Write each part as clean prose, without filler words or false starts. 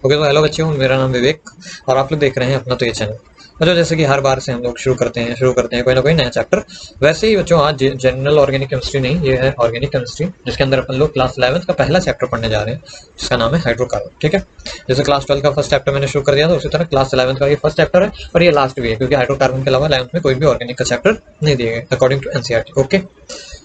Okay, तो hello बच्चों, मेरा नाम विवेक और आप लोग देख रहे हैं अपना तो ये चैनल। बच्चों, जैसे कि हर बार से हम लोग शुरू करते हैं कोई ना कोई नया चैप्टर। वैसे ही बच्चों, आज जनरल ऑर्गेनिक केमिस्ट्री नहीं, ये है ऑर्गेनिक केमिस्ट्री, जिसके अंदर अपन लोग क्लास 11th का पहला चैप्टर पढ़ने जा रहे हैं, जिसका नाम है हाइड्रोकार्बन। ठीक है, जैसे क्लास 12 का फर्स्ट चैप्टर मैंने शुरू कर दिया था, उसी तरह क्लास 11th का ये फर्स्ट चैप्टर है और ये लास्ट भी है, क्योंकि हाइड्रोकार्बन के अलावा 11th में कोई भी ऑर्गेनिक का चैप्टर नहीं दिए गए अकॉर्डिंग टू एनसीईआरटी। ओके,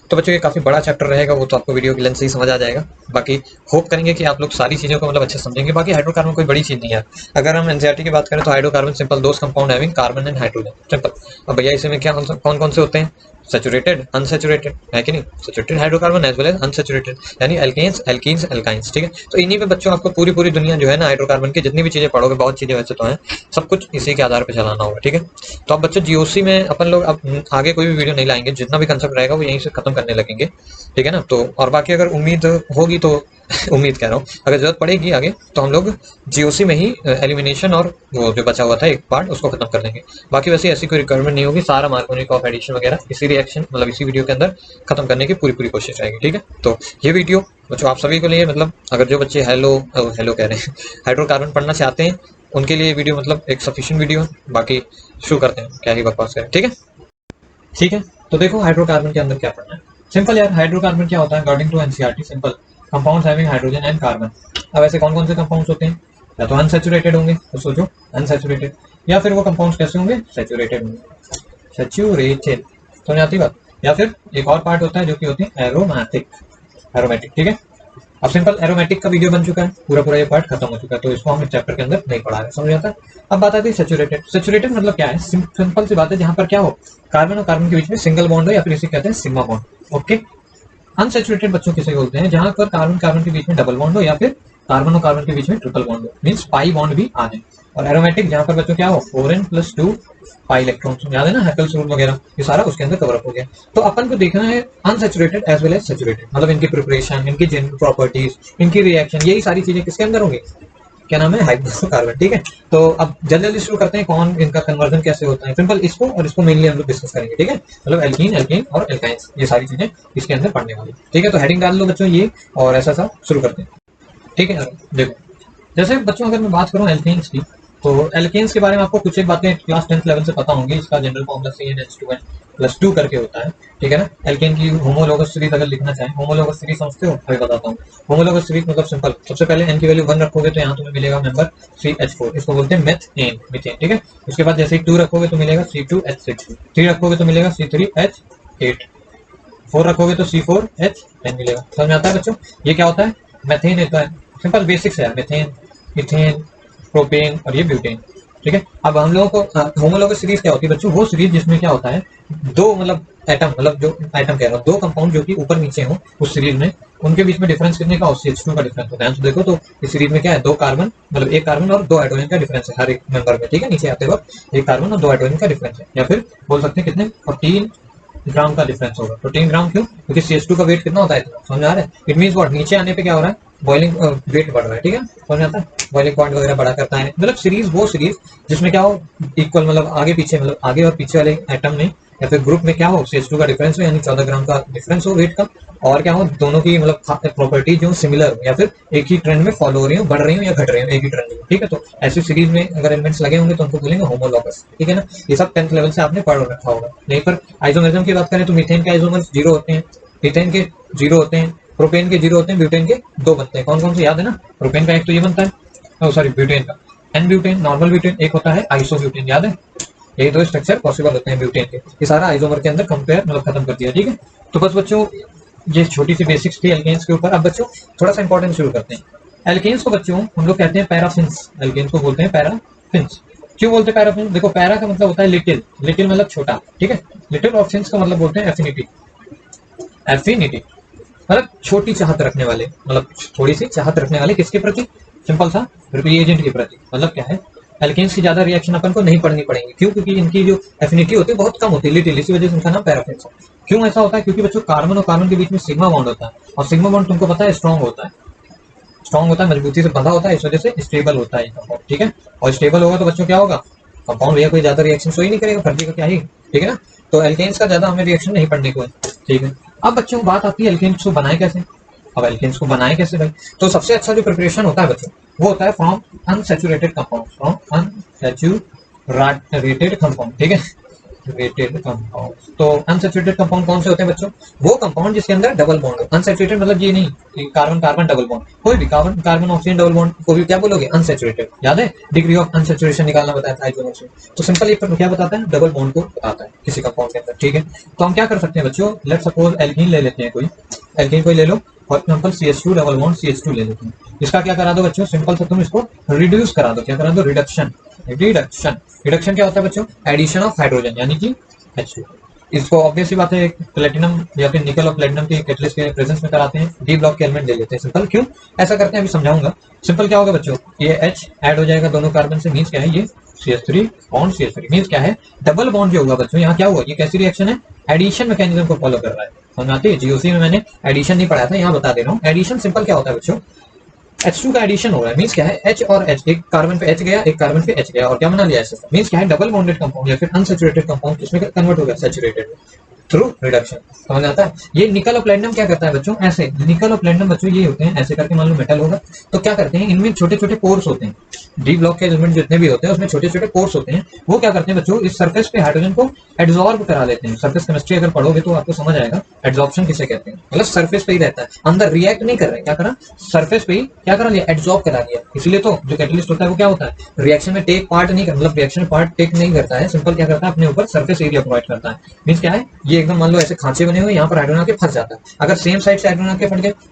तो बच्चों ये काफी बड़ा चैप्टर रहेगा, वो तो आपको वीडियो की लेंथ से ही समझ आ जाएगा। बाकी होप करेंगे कि आप लोग सारी चीजों को मतलब अच्छे से समझेंगे। बाकी हाइड्रोकार्बन कोई बड़ी चीज नहीं है। अगर हम एनसीईआरटी की बात करें तो hydrocarbon simple those compound having carbon and hydrogen, simple. अब भैया इसमें क्या कौन कौन से होते हैं? सैचुरेटेड, अनसैचुरेटेड, है कि नहीं? Saturated hydrocarbon as well as unsaturated, यानी एल्केन्स, एल्कीन्स, एल्काइंस। ठीक है, तो इन्हीं पे बच्चों आपको पूरी पूरी दुनिया जो है ना हाइड्रोकार्बन की जितनी भी चीजें पढ़ोगे, बहुत चीजें वैसे तो हैं, सब कुछ इसी के आधार पर चलाना होगा। ठीक है, तो अब बच्चों जीओसी में अपन लोग अब आगे कोई भी वीडियो नहीं लाएंगे, जितना भी कंसेप्ट रहेगा वो यहीं से खत्म करने लगेंगे। ठीक है ना, तो और बाकी अगर उम्मीद होगी तो उम्मीद कह रहा हूँ, अगर जरूरत पड़ेगी आगे तो हम लोग जीओसी में ही एलिमिनेशन और वो जो बचा हुआ था एक पार्ट उसको खत्म कर देंगे। बाकी वैसे ऐसी कोई रिक्वायरमेंट नहीं होगी, सारा मार्कोनिक ऑफ एडिशन वगैरह इसी रिएक्शन मतलब इसी वीडियो के अंदर खत्म करने की पूरी पूरी कोशिश रहेगी। ठीक है, तो ये वीडियो बच्चों आप सभी के लिए, मतलब अगर जो बच्चे हेलो कह रहे हैं हाइड्रोकार्बन पढ़ना चाहते हैं उनके लिए वीडियो मतलब एक सफिशिएंट वीडियो है। बाकी शुरू करते हैं, क्या ही बकवास करें। ठीक है, ठीक है, तो देखो हाइड्रोकार्बन के अंदर क्या पढ़ना है। सिंपल यार, हाइड्रोकार्बन क्या होता है according to NCERT? Simple, compounds having hydrogen and carbon. अब ऐसे कौन कौन से कंपाउंड्स होते हैं? या तो अनसैचुरेटेड होंगे, तो सोचो अनसैचुरेटेड, या फिर वो कंपाउंड्स कैसे होंगे? सैचुरेटेड होंगे, सैचुरेटेड। समझ आती बात? या फिर एक और पार्ट होता है जो कि होती है एरोमेटिक, एरोमेटिक। ठीक है, अब सिंपल एरोमेटिक का वीडियो बन चुका है, पूरा पूरा ये पार्ट खत्म हो चुका है, तो इसको हम इस चैप्टर के अंदर नहीं पढ़ा रहे। समझ आता है? अब बात आती है सैचुरेटेड। सैचुरेटेड मतलब क्या है? सिंपल सी बात है, जहां पर क्या हो, कार्बन और कार्बन के बीच में सिंगल बॉन्ड हो, या फिर इसे कहते हैं सिग्मा बॉन्ड। ओके, अनसैचुरेटेड बच्चों किसे बोलते हैं? जहां पर कार्बन कार्बन के बीच में डबल बॉन्ड हो, या फिर कार्बन और कार्बन के बीच में ट्रिपल बॉन्ड हो, मींस पाई बॉन्ड भी आ जाए। और एरोमेटिक जहां पर बच्चों क्या हो, 4n+2 पाई इलेक्ट्रॉन। याद है ना हैकेल्स रूल वगैरह, ये सारा उसके अंदर कवर अप हो गया। तो अपन को देखना है unsaturated as well as saturated, मतलब इनकी प्रिपरेशन, इनकी जनरल प्रॉपर्टीज, इनकी रिएक्शन, यही सारी चीजें किसके अंदर होंगी? क्या नाम है? हाइड्रोकार्बन। ठीक है, तो अब जल्दी जल्दी शुरू करते हैं, कौन इनका कन्वर्जन कैसे होता है। सिंपल इसको और इसको मेनली हम लोग डिस्कस करेंगे। ठीक है, मतलब एल्कीन, एल्केन और एल्काइंस, ये सारी चीजें इसके अंदर पढ़ने वाली। ठीक है, तो हेडिंग डाल लो बच्चों ये, और ऐसा सा शुरू करते हैं। ठीक है, देखो जैसे बच्चों अगर मैं बात करूं एल्केन्स की, तो एल्केन्स के बारे में आपको कुछ एक बातें क्लास 10th लेवल से पता होंगी। इसका जनरल फॉर्मूला CnH2n+2 करके होता है। ठीक है ना, एल्केन की होमोलोगस सीरीज अगर लिखना चाहें, होमोलोगस सीरीज समझते हो? अभी बताता हूँ। होमोलोगस सीरीज मतलब सिंपल, सबसे पहले n की वैल्यू 1 रखोगे तो यहाँ तुम्हें मिलेगा मेंबर CH4, इसको बोलते हैं मेथेन, मीथेन। ठीक है, उसके बाद जैसे ही 2 रखोगे तो मिलेगा C2H6, 3 रखोगे तो मिलेगा C3H8, 4 रखोगे तो C4H10 मिलेगा। समझ में आता है बच्चों? ये क्या होता है? मेथेन होता है। सिंपल बेसिक्स है, मेथेन, इथेन, प्रोपेन और ये ब्यूटेन। ठीक है, अब हम लोगों को होमोलोगस सीरीज क्या होती है बच्चों? वो सीरीज जिसमें क्या होता है, दो मतलब एटम, मतलब जो एटम कह रहा हूँ, दो कंपाउंड जो कि ऊपर नीचे हो उस सीरीज में, उनके बीच में डिफरेंस कितने का? CH2 का डिफरेंस होता है। तो देखो, तो इस सीरीज में क्या है, दो कार्बन, मतलब एक कार्बन और दो हाइड्रोजन का डिफरेंस है हर एक मेंबर में। ठीक है, नीचे आते वक्त एक कार्बन और दो हाइड्रोजन का डिफरेंस है, या फिर बोल सकते हैं कितने, 14 ग्राम का डिफरेंस होगा। 14 ग्राम क्यों? क्योंकि CH2 का वेट कितना होता है? समझ आ रहा है? इट मींस व्हाट, नीचे आने पे क्या हो रहा है, बॉइलिंग वेट बढ़ रहा है। ठीक है, समझ आता है? बॉइलिंग पॉइंट वगैरह बड़ा करता है। मतलब सीरीज, वो सीरीज जिसमें क्या हो, इक्वल, मतलब आगे पीछे, मतलब आगे और पीछे वाले एटम में या फिर ग्रुप में क्या हो, CH2 का डिफरेंस हो, यानी 14 ग्राम का डिफरेंस हो वेट का, और क्या हो, दोनों की मतलब प्रॉपर्टी जो सिमिलर हो, या फिर एक ही ट्रेंड में फॉलो हो रही हो, बढ़ रही हो या घट रही हो, एक ही ट्रेंड में। ठीक है, तो ऐसी सीरीज में अगर एलिमेंट्स लगे होंगे तो उनको बोलेंगे होमोलॉगस। ठीक है ना, ये सब 10th लेवल से आपने पढ़ रखा होगा। यहीं पर आइसोमेरिज्म की बात करें तो मीथेन के आइसोमर्स 0 होते हैं, इथेन के 0 होते हैं, प्रोपेन के 0 होते हैं, ब्यूटेन के 2 बनते हैं। कौन कौन से याद है ना? प्रोपेन का एक तो ये बनता है, सॉरी ब्यूटेन का एन ब्यूटेन, नॉर्मल ब्यूटेन, एक होता है आइसोब्यूटेन। याद है? ये दो स्ट्रक्चर पॉसिबल होते हैं ब्यूटेन के। ये सारा आइसोमर के अंदर कंपेयर मतलब खत्म कर दिया। ठीक है, तो बस बच्चों ये छोटी सी बेसिक्स थी एल्केन्स के ऊपर। अब बच्चों थोड़ा सा इंपॉर्टेंट शुरू करते हैं। एल्केन्स को बच्चों हम लोग कहते हैं पैराफिन्स, एल्केन्स को बोलते हैं पैराफिन्स। क्यों बोलते हैं पैराफिन्स? देखो, पैरा का मतलब होता है लिटिल, लिटिल मतलब छोटा। ठीक है, लिटिल, और फिन्स का मतलब बोलते हैं एफिनिटी, एफिनिटी मतलब छोटी चाहत रखने वाले, मतलब थोड़ी सी चाहत रखने वाले किसके प्रति? सिंपल सा रिएजेंट के प्रति। मतलब क्या है, एल्केन्स की ज्यादा रिएक्शन अपन को नहीं पढ़नी पड़ेंगी। क्यों? क्योंकि इनकी जो एफिनिटी होती है बहुत कम होती है, लिटिल, इसी वजह से उनका नाम पैराफिन्स है। क्यों ऐसा होता है? क्योंकि बच्चों कार्बन और कार्बन के बीच में सिग्मा बॉन्ड होता है, और सिग्मा बॉन्ड तुमको पता है स्ट्रॉन्ग होता है, स्ट्रॉन्ग होता है, मजबूती से बंधा होता है, इस वजह से स्टेबल होता है कंपाउंड। ठीक है, और स्टेबल होगा तो बच्चों क्या होगा, कंपाउंड भैया कोई ज्यादा रिएक्शन शो ही नहीं करेगा, फर्जी का क्या ही। ठीक है ना, तो एल्केन्स का ज्यादा हमें रिएक्शन नहीं पढ़ने को है। ठीक है, अब बच्चों बात आती है एल्केन्स को बनाए कैसे। अब एल्केन्स को बनाए कैसे भाई? तो सबसे अच्छा जो प्रिपरेशन होता है बच्चों, वो होता है from unsaturated compound, from unsaturated compound, ठीक है, रेटेड कंपाउंड। तो अनसैचुरेटेड कंपाउंड कौन से होते हैं बच्चों? वो कंपाउंड जिसके अंदर डबल बॉन्ड हो। अनसैचुरेटेड मतलब ये नहीं कार्बन कार्बन डबल बॉन्ड, कोई भी carbon carbon oxygen double bond को भी क्या बोलोगे? अनसैचुरेटेड। याद है डिग्री ऑफ अनसैचुरेशन निकालना बताया था आइसोमर्स में। तो सिंपल एक क्या बताता है? डबल बॉन्ड को बताता है किसी कंपाउंड के अंदर, ठीक है। तो हम क्या कर सकते हैं बच्चों, लेट सपोज एल्कीन ले लेते हैं, कोई एल्कीन कोई ले लो, for example CH2 double bond CH2 ले लेते हैं। इसका क्या करा दो बच्चों, सिंपल से तुम इसको रिड्यूस करा दो। क्या करा दो? रिडक्शन। रिडक्शन रिडक्शन क्या होता है बच्चों? एडिशन ऑफ हाइड्रोजन यानी कि H2। इसको ऑब्वियस सी बात है प्लेटिनम या फिर निकल और प्लेटिनम के कैटलिस्ट के प्रेजेंस में कराते हैं, डी ब्लॉक के एलिमेंट ले लेते हैं। सिंपल क्यों ऐसा करते हैं अभी समझाऊंगा। सिंपल क्या होगा बच्चों, ये H ऐड हो जाएगा दोनों कार्बन से, मींस क्या है? ये CH3 बॉन्ड CH3 मींस क्या है? डबल बॉन्ड जो होगा बच्चों, यहाँ क्या हुआ? ये कैसी रिएक्शन है? एडिशन मैकेनिज्म को फॉलो कर रहा है। समझ आती है? जीओसी में मैंने एडिशन नहीं पढ़ाया था, यहाँ बता दे रहा हूँ। एडिशन सिंपल क्या होता है बच्चों, H2 का एडिशन हो रहा है, मींस क्या है? H और H, एक कार्बन पे H गया, एक कार्बन पे H गया, और क्या बना लिया ऐसे? मींस क्या है? डबल बॉन्डेड कंपाउंड या फिर अनसैचुरेटेड कंपाउंड किसमें कन्वर्ट हो गया? Saturated through reduction. समझ आता है? ये निकल और प्लेटिनम क्या करता है बच्चों? ऐसे निकल और प्लेटिनम बच्चों ये होते हैं, ऐसे करके मान लो मेटल होगा, तो क्या करते हैं? इनमें छोटे छोटे पोर्स होते हैं, डी ब्लॉक के एलिमेंट जितने भी होते हैं उसमें छोटे छोटे पोर्स होते हैं। वो क्या करते हैं बच्चों? इस सरफेस पे हाइड्रोजन को एड्सॉर्ब करा लेते हैं। सरफेस केमिस्ट्री अगर पढ़ोगे तो आपको समझ आएगा एड्सॉर्प्शन किसे कहते हैं। मतलब सरफेस पे ही रहता है, अंदर रिएक्ट नहीं कर रहे, क्या करा? सरफेस पे ही क्या करा लिया? एड्सॉर्ब करा लिया। इसलिए तो जो कैटलिस्ट होता है वो क्या होता है? रिएक्शन में टेक पार्ट नहीं कर, मतलब रिएक्शन पार्ट टेक नहीं करता है। सिंपल क्या करता है? अपने ऊपर सरफेस एरिया प्रोवाइड करता है। मींस क्या है? ये एकदम मान लो ऐसे खांचे बने हुए, यहाँ पर हाइड्रोजन आके फंस जाता है। अगर सेम साइड से हाइड्रोजन आके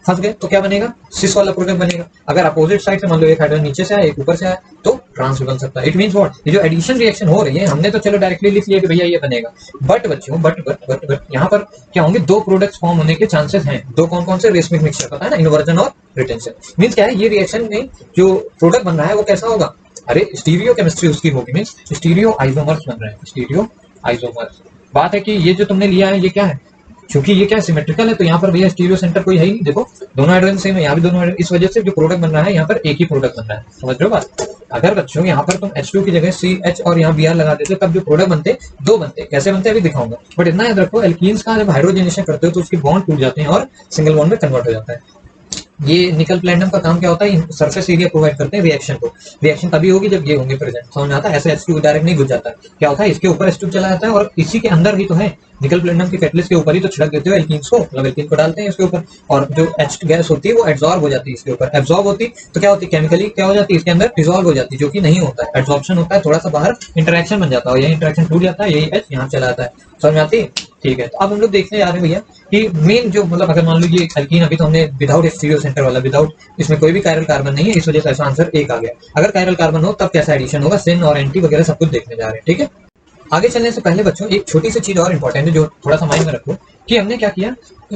फंस गए तो क्या बनेगा? सिस वाला प्रोडक्ट बनेगा। अगर अपोजिट साइड से मान लो एक हाइड्रोजन नीचे से आया, एक ऊपर से आया, तो ट्रांस भी बन सकता है। It means what? ये जो एडिशन रिएक्शन हो रही है, हमने तो चलो डायरेक्टली लिख लिया कि भैया ये बनेगा, बट बच्चों बट यहाँ पर क्या होंगे? दो प्रोडक्ट्स फॉर्म होने के चांसेस हैं। दो कौन कौन से? रेसमिक मिक्सचर, पता है ना, इन्वर्जन और रिटेंशन। मींस क्या है? ये रिएक्शन में जो प्रोडक्ट बन रहा है वो कैसा होगा? अरे स्टीरियो केमिस्ट्री उसकी होगी, मींस स्टीरियो आइसोमर्स बन रहे हैं, स्टीरियो आइसोमर्स। बात है कि ये जो तुमने लिया है ये क्या है? क्योंकि ये क्या सिमेट्रिकल है, तो यहाँ पर भैया स्टीरियो सेंटर कोई है ही नहीं। देखो दोनों हाइड्रोजन सेम है, यहाँ भी दोनों हाइड्रोजन, इस वजह से जो प्रोडक्ट बन रहा है यहाँ पर एक ही प्रोडक्ट बन रहा है। समझ रहे हो बात? अगर बच्चों यहाँ पर तुम H2 की जगह CH और यहाँ Br लगा देते तब जो प्रोडक्ट बनते दो बनते। कैसे बनते अभी दिखाऊंगा, बट इतना याद रखो एल्कीन्स का जब हाइड्रोजनेशन करते हो तो उसके बॉन्ड टूट जाते हैं और सिंगल बॉन्ड में कन्वर्ट हो जाता है। ये निकल प्लेटिनम का काम क्या होता है? सरफेस एरिया प्रोवाइड करते हैं रिएक्शन को। रिएक्शन तभी होगी जब ये होंगे प्रेजेंट। समझ में आता है? ऐसे H2 डायरेक्ट नहीं घुस जाता। क्या होता है? इसके ऊपर H2 चला जाता है और इसी के अंदर ही तो है। निकल प्लेटिनम के कैटलिस्ट के ऊपर ही तो छिड़क देते हो एल्कीन्स को, मतलब एल्कीन को डालते हैं इसके ऊपर, और जो H गैस होती है वो एब्जॉर्ब हो जाती है इसके ऊपर। एब्जॉर्ब होती तो क्या होती है? केमिकली क्या हो जाती है? इसके अंदर डिसॉल्व हो जाती है, जो कि नहीं होता है। एब्जॉर्प्शन होता है, थोड़ा सा बाहर इंटरेक्शन बन जाता है, यही इंटरेक्शन टूट जाता है, यही H यहाँ चला जाता है। समझ में आती है? ठीक है, तो अब हम लोग देखने जा रहे हैं भैया कि मेन जो मतलब अगर मान लो ये एल्कीन अभी तो हमने विदाउट स्टीरियो सेंटर वाला, विदाउट इसमें कोई भी कायरल कार्बन नहीं है, इस वजह से ऐसा आंसर एक आ गया। अगर कायरल कार्बन हो तब कैसा एडिशन होगा, सिन और एंटी वगैरह सब कुछ देखने जा रहे हैं। ठीक है, आगे चलने से पहले बच्चों एक छोटी सी चीज और इंपॉर्टेंट है जो थोड़ा सा माइंड में रखो कि हमने क्या किया,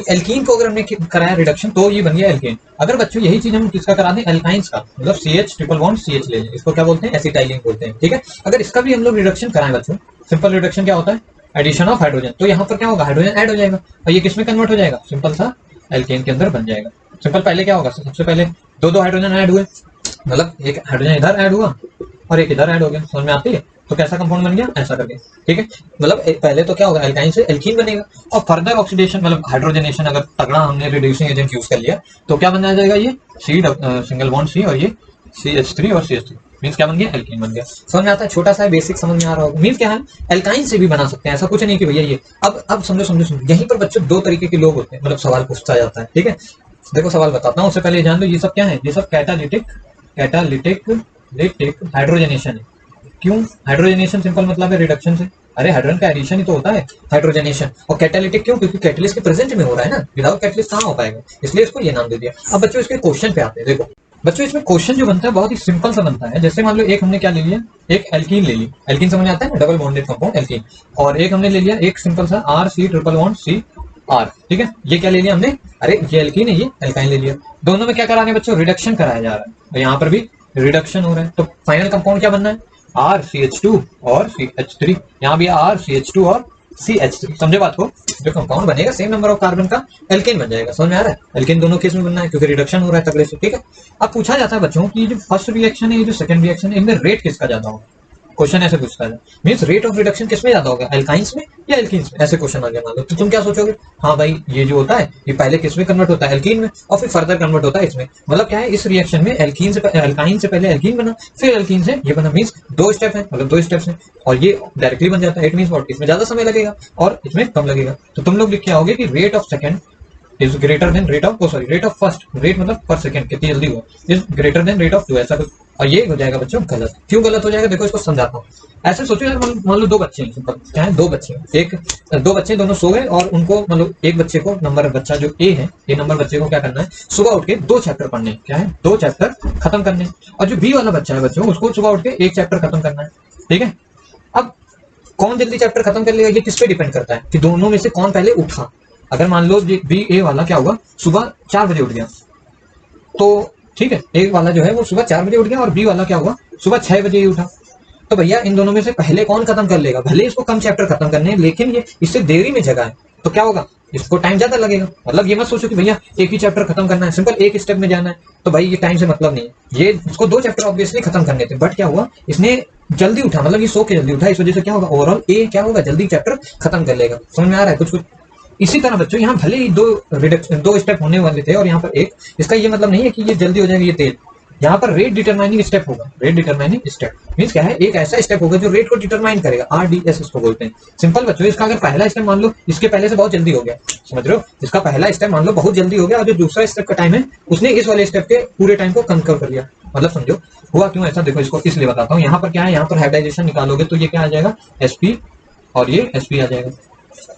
एल्कीन को अगर हमने कराया रिडक्शन तो ये बन गया एल्केन। अगर बच्चों यही चीज हम किसका करा दें, एल्काइंस का, मतलब CH ट्रिपल बॉन्ड CH ले लें, इसको क्या बोलते हैं, एसिटाइलिन बोलते हैं। ठीक है, अगर इसका भी हम लोग रिडक्शन कराएं बच्चों, सिंपल रिडक्शन क्या होता है, एडिशन ऑफ हाइड्रोजन, तो यहाँ पर क्या होगा, हाइड्रोजन ऐड हो जाएगा और ये किसमें कन्वर्ट हो जाएगा, सिंपल सा एल्केन के अंदर बन जाएगा। सिंपल पहले क्या होगा, सबसे पहले दो हाइड्रोजन ऐड हुए, मतलब एक हाइड्रोजन इधर ऐड हुआ और एक इधर ऐड हो गया, समझ में आती है, तो कैसा कंपाउंड बन गया, ऐसा करके। ठीक है, मतलब पहले तो क्या होगा, एल्काइन से एल्कीन बनेगा और फर्दर ऑक्सीडेशन मतलब हाइड्रोजनेशन अगर तगड़ा हमने रिड्यूसिंग एजेंट यूज कर लिया तो क्या बन जाएगा, ये सी सिंगल बॉन्ड सी और ये CH3 और CH3 मींस क्या बन गया, एल्कीन बन गया। समझ में आता है, छोटा सा बेसिक समझ में आ रहा होगा। मींस क्या है, एल्काइन से भी बना सकते हैं, ऐसा कुछ नहीं कि भैया ये। अब समझो यहीं पर बच्चों दो तरीके के लोग होते हैं, मतलब सवाल पूछता जाता है। ठीक है, देखो सवाल बताता हूँ, उससे पहले जान लो ये सब क्या है, ये सब कैटालिटिक हाइड्रोजनेशन है। क्यों हाइड्रोजनेशन, सिंपल मतलब है रिडक्शन से, अरे हाइड्रोजन का एडिशन ही तो होता है हाइड्रोजनेशन। और कैटालिटिक क्यों, क्योंकि कैटलिस्ट के प्रेजेंट में हो रहा है ना, विदाउट कैटलिस्ट कहाँ हो पाएगा, इसलिए इसको ये नाम दे दिया। अब बच्चों इसके क्वेश्चन पे आते हैं। देखो बच्चों इसमें क्वेश्चन जो बनता है बहुत ही सिंपल सा बनता है। जैसे मान लो एक हमने क्या ले लिया, एक एल्कीन ले ली, एल्कीन समझ आता है ना, डबल बॉन्डेड कंपाउंड एल्कीन, और एक हमने ले लिया एक सिंपल सा RC ट्रिपल बॉन्ड CR। ठीक है, ये क्या ले लिया हमने, अरे ये एल्कीन है, ये एल्काइन ले लिया। दोनों में क्या करा रहे हैं बच्चों, रिडक्शन कराया जा रहा है, और यहाँ पर भी रिडक्शन हो रहा है। तो फाइनल कंपाउंड क्या बनना है, RCH2 और CH3, यहाँ भी RCH2 और CH3। समझे बात को, जो कंपाउंड बनेगा सेम नंबर ऑफ कार्बन का एल्केन बन जाएगा। समझ में आ रहा है, एल्केन दोनों केस में बनना है क्योंकि रिडक्शन हो रहा है तगड़े से। ठीक है, अब पूछा जाता है बच्चों कि ये जो फर्स्ट रिएक्शन है, ये जो सेकंड रिएक्शन है, इनमें रेट किसका ज्यादा होगा। क्वेश्चन ऐसे पूछता है, मींस रेट ऑफ रिडक्शन किसमें ज्यादा होगा, एल्काइंस में या एल्कीन्स में, ऐसे क्वेश्चन आ गया मान लो, तो तुम क्या सोचोगे, हाँ भाई ये जो होता है ये पहले किस में कन्वर्ट होता है, एल्कीन में, और फिर फर्दर कन्वर्ट होता है इसमें। मतलब क्या है, इस रिएक्शन में एल्कीन से एल्काइन से पहले एल्कीन बना, फिर एल्कीन से ये बना, मींस 2 स्टेप है, मतलब 2 स्टेप्स है, और ये डायरेक्टली बन जाता है। इट मींस व्हाट, इसमें ज्यादा समय लगेगा और इसमें कम लगेगा। तो तुम लोग लिख के आओगे कि rate of second is greater than rate of rate of first, rate मतलब पर सेकंड कितनी जल्दी हुआ, is greater than rate of 2, ऐसा कुछ। और ये हो जाएगा बच्चों गलत। क्यों गलत हो जाएगा, देखो इसको समझाता हूँ। ऐसे सोचो यार, मान लो 2 बच्चे हैं, क्या है 2 बच्चे हैं, एक 2 बच्चे दोनों सो गए, और उनको मतलब एक बच्चे को नंबर बच्चा जो ए है, ए नंबर बच्चे को क्या करना है, सुबह उठ के 2 चैप्टर पढ़ने, क्या है 2 चैप्टर खत्म करने, और जो बी वाला बच्चा है बच्चों, उसको सुबह उठ के 1 चैप्टर खत्म करना है, ठीक है। अब कौन जल्दी चैप्टर खत्म कर लेगा, ये किस पे डिपेंड करता है कि दोनों में से कौन पहले उठा। अगर मान लो बी ए वाला क्या हुआ, सुबह 4 बजे उठ गया, तो ठीक है, ए वाला जो है वो सुबह 4 बजे उठ गया, और बी वाला क्या हुआ, सुबह 6 बजे ही उठा। तो भैया इन दोनों में से पहले कौन खत्म कर लेगा, भले इसको कम चैप्टर खत्म करने हैं, लेकिन ये इससे देरी में जगह है, तो क्या होगा, इसको टाइम ज्यादा लगेगा। मतलब ये मत सोचो कि भैया एक ही चैप्टर खत्म करना है, सिंपल एक स्टेप में जाना है, तो भाई ये टाइम से मतलब नहीं है। ये इसको 2 चैप्टर ऑब्वियसली खत्म करने थे, बट क्या हुआ, इसने जल्दी उठा, मतलब ये सो के जल्दी उठा, इस वजह से क्या होगा, ओवरऑल ए क्या होगा, जल्दी चैप्टर खत्म कर लेगा। समझ में आ रहा है कुछ कुछ। इसी तरह बच्चों यहाँ भले ही 2 स्टेप होने वाले थे और यहाँ पर एक, इसका ये मतलब नहीं है कि ये जल्दी हो जाएगा ये तेज। यहाँ पर रेट डिटरमाइनिंग स्टेप होगा, रेट डिटरमाइनिंग स्टेप मींस क्या है, एक ऐसा स्टेप होगा जो रेट को डिटरमाइन करेगा, RDS इसको बोलते हैं। सिंपल बच्चों, इसका अगर पहला स्टेप मान लो इसके पहले से बहुत जल्दी हो गया, समझ रहे हो, इसका पहला स्टेप मान लो बहुत जल्दी हो गया, और जो दूसरा स्टेप का टाइम है उसने इस वाले स्टेप के पूरे टाइम को कम कर लिया। मतलब समझो हुआ क्यों ऐसा, देखो इसको इसलिए बताता हूँ। यहाँ पर क्या है, यहाँ पर हाइब्रिडाइजेशन निकालोगे तो ये क्या आ जाएगा, SP और ये SP आ जाएगा।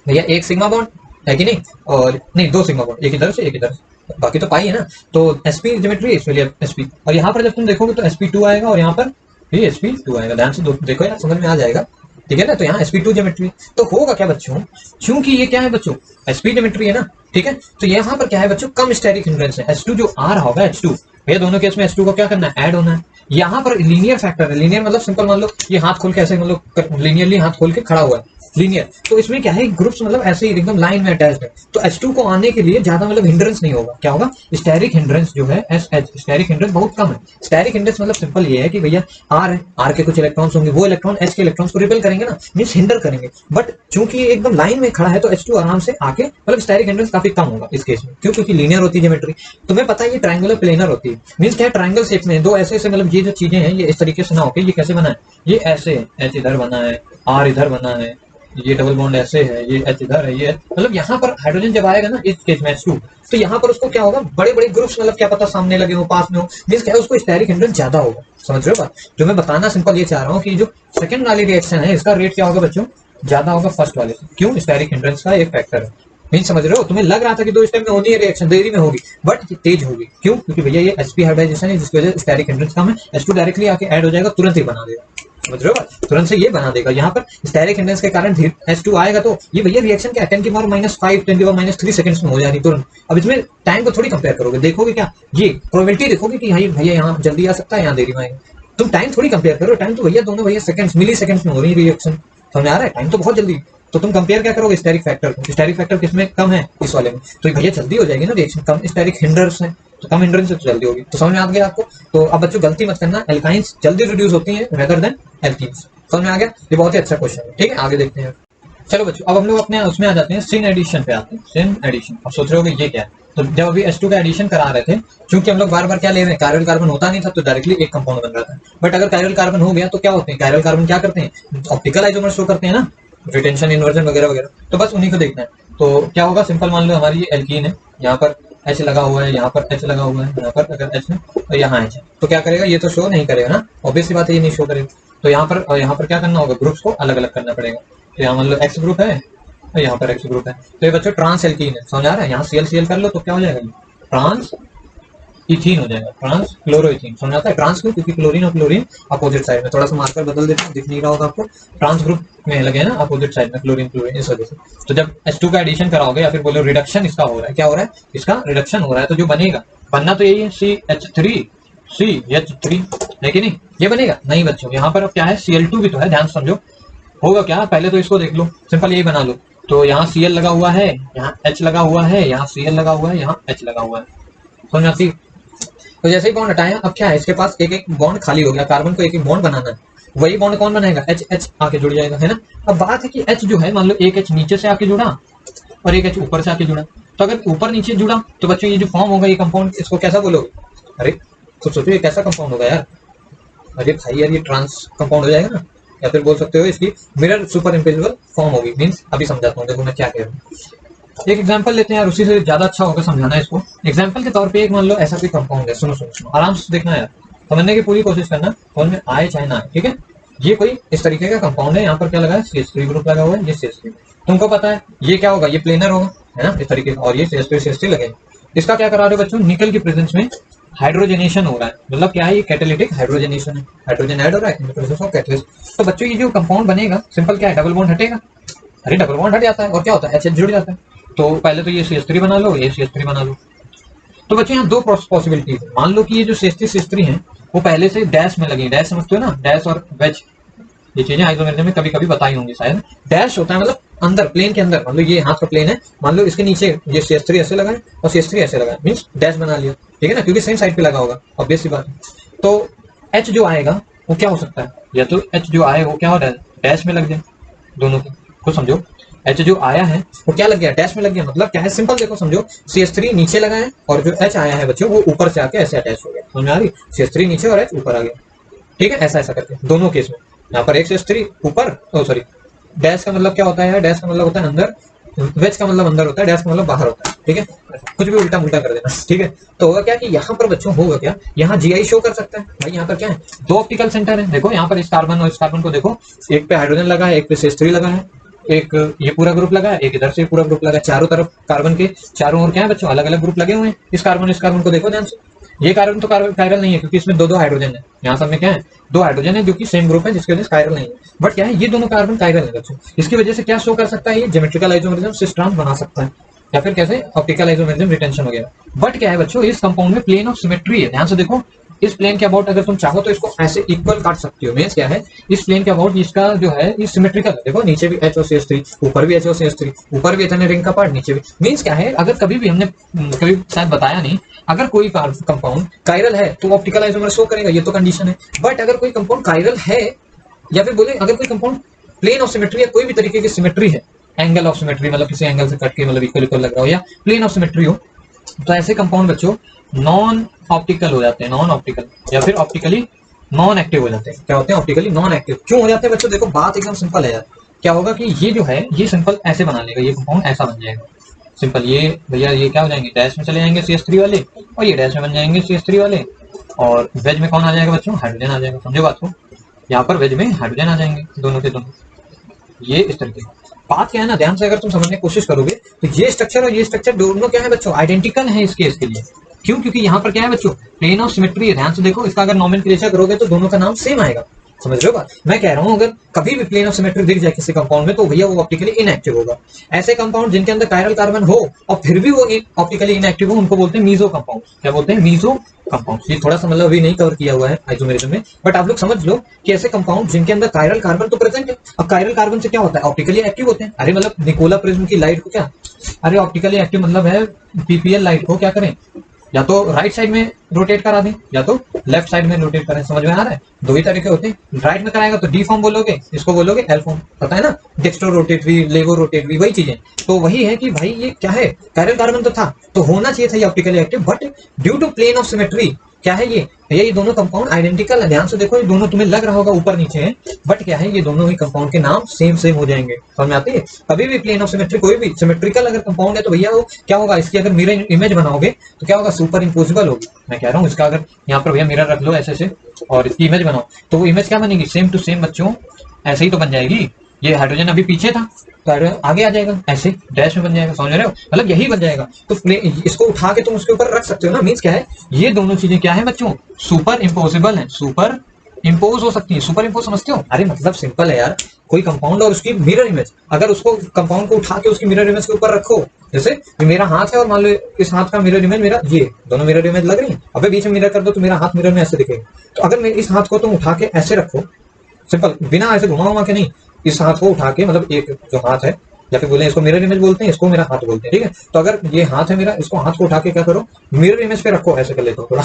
भैया एक सिग्मा बॉन्ड है कि नहीं, और नहीं 2 सिग्मा बॉन्ड, एक इधर से एक इधर से, बाकी तो पाई है ना, तो sp ज्योमेट्री इसलिए sp, और यहाँ पर जब तुम देखोगे तो sp2 आएगा, और यहाँ पर भी sp2 आएगा। ध्यान से देखो यार, समझ में आ जाएगा, ठीक है ना। तो यहाँ sp2 ज्योमेट्री, तो होगा क्या बच्चों, क्योंकि ये क्या है बच्चों, sp ज्योमेट्री है ना, ठीक है। तो यहाँ पर क्या है बच्चों, कम स्टेरिक हिंड्रेंस है, H2 जो आ रहा होगा H2, भैया दोनों केस में H2 को क्या करना है, ऐड होना है। यहाँ पर लीनियर फैक्टर है, लीनियर मतलब सिंपल मान लो ये हाथ खोल के ऐसे, मतलब लीनियरली हाथ खोल के खड़ा हुआ है, लीनियर, तो इसमें क्या है, ग्रुप्स मतलब ऐसे ही एकदम लाइन में अटैच्ड है, तो H2 को आने के लिए ज्यादा मतलब हिंड्रेंस नहीं होगा। क्या होगा, स्टेरिक हिंड्रेंस जो है SH, स्टेरिक हिंड्रेंस बहुत कम है। स्टेरिक हिंड्रेंस मतलब सिंपल ये है कि भैया R है, R के कुछ इलेक्ट्रॉन्स होंगे, वो इलेक्ट्रॉन H के इलेक्ट्रॉन्स को रिपेल करेंगे ना, मींस हिंडर करेंगे, बट चूंकि ये एकदम लाइन में खड़ा है तो H2 आराम से आके, मतलब स्टेरिक हिंड्रेंस काफी कम होगा इस केस में। क्यों, क्योंकि लीनियर होती है ज्योमेट्री। तुम्हें पता है ये ट्रायंगुलर प्लेनर होती है, मींस क्या है, ट्रायंगल शेप में 2 ऐसे मतलब ये जो चीजें हैं ये इस तरीके से ना होके ये कैसे बना है, ये ऐसे H इधर बना है, R इधर बना है, ये डबल बॉन्ड ऐसे है, ये H इधर है, ये मतलब यहाँ पर हाइड्रोजन जब आएगा ना इस केस में H2, तो यहाँ पर उसको क्या होगा, बड़े बड़े ग्रुप्स, मतलब क्या पता सामने लगे हो, पास में हो, मींस क्या है, उसको स्टेरिक हिंड्रेंस ज्यादा होगा। समझ रहे हो बात, जो मैं बताना सिंपल ये चाह रहा हूँ कि जो सेकंड वाली रिएक्शन है इसका रेट क्या होगा बच्चों, ज्यादा होगा फर्स्ट वाले से। क्यों, स्टेरिक हिंड्रेंस का एक फैक्टर है। मींस समझ रहे हो, तुम्हें लग रहा था कि 2 स्टेप में होनी है रिएक्शन, देरी में होगी, बट तेज होगी। क्यों, क्योंकि भैया ये sp हाइब्रिडाइजेशन है जिसकी वजह से स्टेरिक हिंड्रेंस कम है, H2 डायरेक्टली आके ऐड हो जाएगा, तुरंत ही बना देगा। समझ रहे हो, तुरंत से ये बना देगा। यहाँ पर स्टेरिक हिंड्रेंस के कारण H2 आएगा, तो ये भैया रिएक्शन क्या 10 की पावर -5 10 की पावर -3 सेकंड्स में हो जा रही तुरंत। अब इसमें टाइम को थोड़ी कंपेयर करोगे, देखोगे क्या, ये प्रोबेबिलिटी देखोगे कि भाई भैया यहाँ जल्दी आ सकता है, यहाँ देरी में आएगा, तुम टाइम थोड़ी कंपेयर करो, टाइम तो भैया दोनों भैया सेकंड्स, मिली सेकंड्स में हो रही है रिएक्शन। समझ आ रहा है, टाइम तो बहुत जल्दी, तो तुम कंपेयर क्या करोगे, स्टेरिक फैक्टर को, स्टेरिक फैक्टर किसमें कम है, इस वाले में, तो भैया जल्दी हो जाएगी ना रिएक्शन, कम स्टेरिक हिंड्रेंस है, तो कम हिंड्रेंस से तो जल्दी होगी। तो समझ में आ गया आपको। तो अब बच्चों गलती मत करना, एल्काइंस जल्दी रिड्यूस होती हैं रेदर देन एल्कीन्स। समझ में आ गया, ये बहुत ही अच्छा क्वेश्चन है, ठीक है। आगे देखते हैं। चलो बच्चों, अब हम लोग अपने उसमें आ जाते हैं, सिन एडिशन पे आते हैं। सिन एडिशन, अब सोच रहे हो ये क्या है, तो जब अभी H2 का एडिशन करा रहे थे, क्योंकि हम लोग बार बार क्या ले रहे हैं, कायरल कार्बन होता नहीं था तो डायरेक्टली एक कंपाउंड बन रहा था, बट अगर कायरल कार्बन हो गया तो क्या होते हैं, कायरल कार्बन क्या करते हैं, ऑप्टिकल आइसोमर शो करते हैं ना, रिटेंशन, इन्वर्जन वगैरह वगैरह, तो बस उन्हीं को देखना है। तो क्या होगा, सिंपल मान लो हमारी ये एल्कीन है, यहाँ पर H लगा हुआ है, यहाँ पर H लगा हुआ है, यहाँ पर अगर H है तो यहाँ H है, तो क्या करेगा, ये तो शो नहीं करेगा ना, ऑब्वियसली बात है ये नहीं शो करेगा। तो यहाँ पर और यहाँ पर क्या करना होगा, ग्रुप्स को अलग अलग करना पड़ेगा। तो यहाँ मान लो X ग्रुप है और यहाँ पर X ग्रुप है, तो ये बच्चों ट्रांस एल्कीन है। समझ आ रहा है, यहाँ CL कर लो तो क्या हो जाएगा, ट्रांस इथीन हो जाएगा, ट्रांस क्लोरोइथीन। समझ आता है, ट्रांस क्यों, क्योंकि क्लोरीन और क्लोरीन अपोजिट साइड में, थोड़ा सा मार्कर बदल देते हैं, दिख नहीं रहा होगा आपको, ट्रांस ग्रुप में लगे ना अपोजिट साइड में क्लोरीन क्लोरीन, इस वजह से। तो जब H2 का एडिशन कराओगे या फिर बोलो रिडक्शन इसका हो रहा है, क्या हो रहा है, इसका रिडक्शन हो रहा है, तो जो बनेगा, बनना तो यही है CH3 है कि नहीं, ये बनेगा नहीं बच्चों। यहाँ पर अब क्या है, Cl2 भी तो है, ध्यान समझो, होगा क्या, पहले तो इसको देख लो, सिंपल यही बना लो। तो यहाँ Cl लगा हुआ है, यहाँ H लगा हुआ है, यहाँ Cl लगा हुआ है, यहाँ H लगा हुआ है, समझ आती। तो जैसे ही बॉन्ड हटाया, अब क्या है, इसके पास एक एक बॉन्ड खाली हो गया, कार्बन को एक एक बॉन्ड बनाना है। वही बॉन्ड कौन बनाएगा, एच एच आके जुड़ जाएगा, है ना। अब बात है कि एच जो है, मान लो एक एच नीचे से आके जुड़ा और एक एच ऊपर से आके जुड़ा, तो अगर ऊपर नीचे जुड़ा तो बच्चों ये जो फॉर्म होगा ये कंपाउंड, इसको कैसा बोलोगे? अरे तो सोचो ये कैसा कंपाउंड होगा यार, अरे भाई यार ये ट्रांस कंपाउंड हो जाएगा ना, या फिर बोल सकते हो इसकी मिरर सुपर इम्पोजिबल फॉर्म होगी। मीन्स अभी समझाता हूँ, देखो मैं क्या कह रहा हूँ। एक एग्जांपल लेते हैं यार, उसी से ज्यादा अच्छा होगा समझाना इसको। एग्जांपल के तौर पे एक मान लो ऐसा कोई कंपाउंड है, सुनो सुनो सुनो आराम से देखना यार, समझने की पूरी कोशिश करना, समझ में आए चाहे ना आए, ठीक है। ये कोई इस तरीके का कंपाउंड है, यहाँ पर क्या लगा है, CH3 ग्रुप लगा हुआ है, ये CH3, तुमको पता है ये क्या होगा, ये प्लेनर होगा, है ना, इस तरीके का, और ये CH3 लगे। इसका क्या करा रहे हो बच्चों, निकल की प्रेजेंस में हाइड्रोजनेशन हो रहा है, मतलब क्या है, ये कैटालिटिक हाइड्रोजनेशन है, हाइड्रोजन ऐड हो रहा है प्रोसेस ऑफ कैटलिस्ट। तो बच्चों ये जो कंपाउंड बनेगा, सिंपल क्या है, डबल बॉन्ड हटेगा, अरे डबल बॉन्ड हट जाता है और क्या होता है, एच जुड़ जाता है। तो पहले तो ये CH3 बना लो, ये CH3 बना लो। तो बच्चों यहाँ दो पॉसिबिलिटीज है, मान लो कि ये जो CH3 है वो पहले से डैश में लगी, डैश समझते हो ना, डैश और वेज, ये चीजें आइसोमेरिज्म में कभी कभी बताई होंगी शायद। डैश होता है मतलब अंदर, प्लेन के अंदर, मान लो ये हाथ का प्लेन है, मान लो इसके नीचे ये CH3 ऐसे लगा है और CH3 ऐसे लगा है, मीन्स डैश बना लिया, ठीक है ना, क्योंकि सेम साइड पे लगा होगा, ऑब्वियस सी बात है। तो H जो आएगा वो क्या हो सकता है, या तो H जो आए वो क्या हो रहा है, डैश में लग जाए, दोनों के कुछ समझो। H जो आया है वो क्या लग गया, डैश में लग गया, मतलब क्या है, सिंपल देखो समझो, CH3 नीचे लगा है और जो H आया है बच्चों वो ऊपर से आके ऐसे अटैच हो गया, समझ में आ रही, CH3 नीचे और H ऊपर आ गया, ठीक है, ऐसा ऐसा करके दोनों केस में। यहाँ पर एक CH3 ऊपर, सॉरी, डैश का मतलब क्या होता है, डैश का मतलब होता है अंदर, वेज का मतलब अंदर होता है, डैश का मतलब बाहर होता है, ठीक है, कुछ भी उल्टा मुल्टा कर देना, ठीक है। तो होगा क्या कि यहाँ पर बच्चों होगा क्या, यहाँ GI शो कर सकता है भाई, यहाँ पर क्या है, दो ऑप्टिकल सेंटर है, देखो यहाँ पर इस कार्बन और इस कार्बन को देखो, एक पे हाइड्रोजन लगा है, एक पे CH3 लगा है, एक ये पूरा ग्रुप लगा है, एक इधर से पूरा ग्रुप लगा है, चारों तरफ कार्बन के चारों ओर क्या है बच्चों, अलग अलग ग्रुप लगे हुए हैं। इस कार्बन को देखो ध्यान से, ये कार्बन तो कायरल नहीं है क्योंकि इसमें दो दो हाइड्रोजन है, यहाँ सब में क्या है, दो हाइड्रोजन है जो कि सेम ग्रुप है, जिसकी वजह से कायरल नहीं है। बट क्या है, ये दोनों कार्बन कायरल है बच्चों, इसकी वजह से क्या शो कर सकता है, ये ज्योमेट्रिकल आइसोमेरिज्म सिस्टम बना सकता है, या फिर कैसे ऑप्टिकल आइसोमेरिज्म रिटेंशन वगैरह। बट क्या है बच्चों, इस कंपाउंड में प्लेन ऑफ सिमेट्री है, ध्यान से देखो, इस प्लेन के अबाउट अगर तुम चाहो तो इसको ऐसे इक्वल काट सकती हो, मींस क्या है, इस प्लेन के अबाउट इसका जो है ये सिमेट्रिकल है, देखो नीचे भी H और CH3, ऊपर भी H और CH3, ऊपर भी इतने रिंग का पार्ट, नीचे भी, मींस क्या है, अगर कभी भी हमने कभी शायद बताया नहीं, अगर कोई कंपाउंड कायरल है तो ऑप्टिकल आइसोमर शो करेगा, ये तो कंडीशन है। बट अगर कोई कंपाउंड कायरल है, या फिर बोले अगर कोई कंपाउंड प्लेन ऑफ सिमेट्री या कोई भी तरीके की सिमेट्री है, एंगल ऑफ सिमेट्री मतलब किसी एंगल से कट के मतलब इक्वल इक्वल लग रहा हो, या प्लेन ऑफ सिमेट्री हो, तो ऐसे कंपाउंड बच्चों नॉन ऑप्टिकल हो जाते हैं, नॉन ऑप्टिकल, या फिर ऑप्टिकली नॉन एक्टिव हो जाते हैं। क्या होते हैं, ऑप्टिकली नॉन एक्टिव क्यों हो जाते हैं बच्चों, देखो बात एकदम सिंपल है यार। क्या होगा कि ये जो है ये सिंपल ऐसे बना लेगा, ये कंपाउंड ऐसा बन जाएगा सिंपल, ये भैया ये क्या हो जाएंगे, डैश में चले जाएंगे CH3 वाले, और ये डैश में बन जाएंगे CH3 वाले, और वेज में कौन आ जाएगा बच्चों, हाइड्रोजन आ जाएगा, समझो बात को, यहाँ पर वेज में हाइड्रोजन आ जाएंगे दोनों के दोनों, ये इस तरीके का। बात क्या है ना, ध्यान से अगर तुम समझने की कोशिश करोगे तो ये स्ट्रक्चर और ये स्ट्रक्चर दोनों क्या है बच्चों, आइडेंटिकल है इस केस के लिए। क्यों, क्योंकि यहाँ पर क्या है बच्चों, प्लेन ऑफ सिमेट्री है, ध्यान से देखो, इसका अगर नॉमेनक्लेचर करोगे तो दोनों का नाम सेम आएगा, समझ रहे हो बात। मैं कह रहा हूँ अगर कभी भी प्लेन ऑफ सिमेट्री दिख जाए किसी कंपाउंड में तो भैया वो ऑप्टिकली इनएक्टिव होगा। ऐसे कंपाउंड जिनके अंदर कायरल कार्बन हो और फिर भी वो ऑप्टिकली इनएक्टिव हो, उनको बोलते हैं मीजो कंपाउंड। क्या बोलते हैं, मीजो कंपाउंड। ये थोड़ा सा मतलब अभी नहीं कवर किया हुआ है आइसोमेरिज्म में, बट आप लोग समझ लो कि ऐसे कंपाउंड जिनके अंदर कायरल कार्बन तो प्रेजेंट है। अब कायरल कार्बन से क्या होता है, ऑप्टिकली एक्टिव होते हैं। अरे मतलब निकोला प्रिज्म की लाइट को क्या, अरे ऑप्टिकली एक्टिव मतलब है PPL लाइट को क्या करें, या तो राइट साइड में रोटेट करा दें या तो लेफ्ट साइड में रोटेट करें, समझ में आ रहा है। दो ही तरीके होते हैं, राइट में कराएगा तो डी फॉर्म बोलोगे, इसको बोलोगे एल फॉर्म, पता है ना, डेक्स्ट्रो रोटेटरी, लेवो रोटेटरी, वही चीजें। तो वही है कि भाई ये क्या है, कायरल कार्बन तो था तो होना चाहिए था ये optically active, but due to plane of symmetry क्या है ये दोनों कंपाउंड आइडेंटिकल है। ध्यान से देखो, ये दोनों तुम्हें लग रहा होगा ऊपर नीचे है, बट क्या है, ये दोनों ही कंपाउंड के नाम सेम हो जाएंगे, समझ में आती है। कभी भी प्लेन ऑफ सिमेट्री कोई भी सिमेट्रिकल अगर कंपाउंड है तो भैया वो क्या होगा, इसकी अगर मिरर इमेज बनाओगे तो क्या होगा, सुपर इम्पोजिबल होगी। मैं कह रहा हूँ इसका अगर यहाँ पर भैया मिरर रख लो ऐसे से और इसकी इमेज बनाओ तो वो इमेज क्या बनेगी, सेम टू सेम बच्चों ऐसे ही तो बन जाएगी। ये हाइड्रोजन अभी पीछे था तो आगे आ जाएगा, ऐसे डैश में बन जाएगा, समझ रहे हो, मतलब यही बन जाएगा। तो इसको उठा के तुम उसके ऊपर रख सकते हो ना, मीन्स क्या है, ये दोनों चीजें क्या है बच्चों, सुपर इम्पोजिबल है, सुपर इम्पोज हो सकती है। सुपर इम्पोज समझते हो, अरे मतलब सिंपल है यार, कोई कंपाउंड और उसकी मिरर इमेज, अगर उसको कंपाउंड को उठा के उसकी मिरर इमेज के ऊपर रखो, जैसे मेरा हाथ है और मान लो इस हाथ का मिरर इमेज मेरा, ये दोनों मिरर इमेज लग रही है, अबे बीच में मिरर कर दो तो मेरा हाथ मिरर में ऐसे दिखेगा। तो अगर मैं इस हाथ को तुम उठा के ऐसे रखो, सिंपल बिना ऐसे घुमा के नहीं, इस हाथ को उठा के, मतलब एक जो हाथ है, या फिर बोले इसको मिरर इमेज बोलते हैं, इसको मेरा हाथ बोलते हैं, ठीक है। तो अगर ये हाथ है मेरा, इसको हाथ को उठा के क्या करो, मिरर इमेज पे रखो, ऐसे कर लेता हूँ थोड़ा,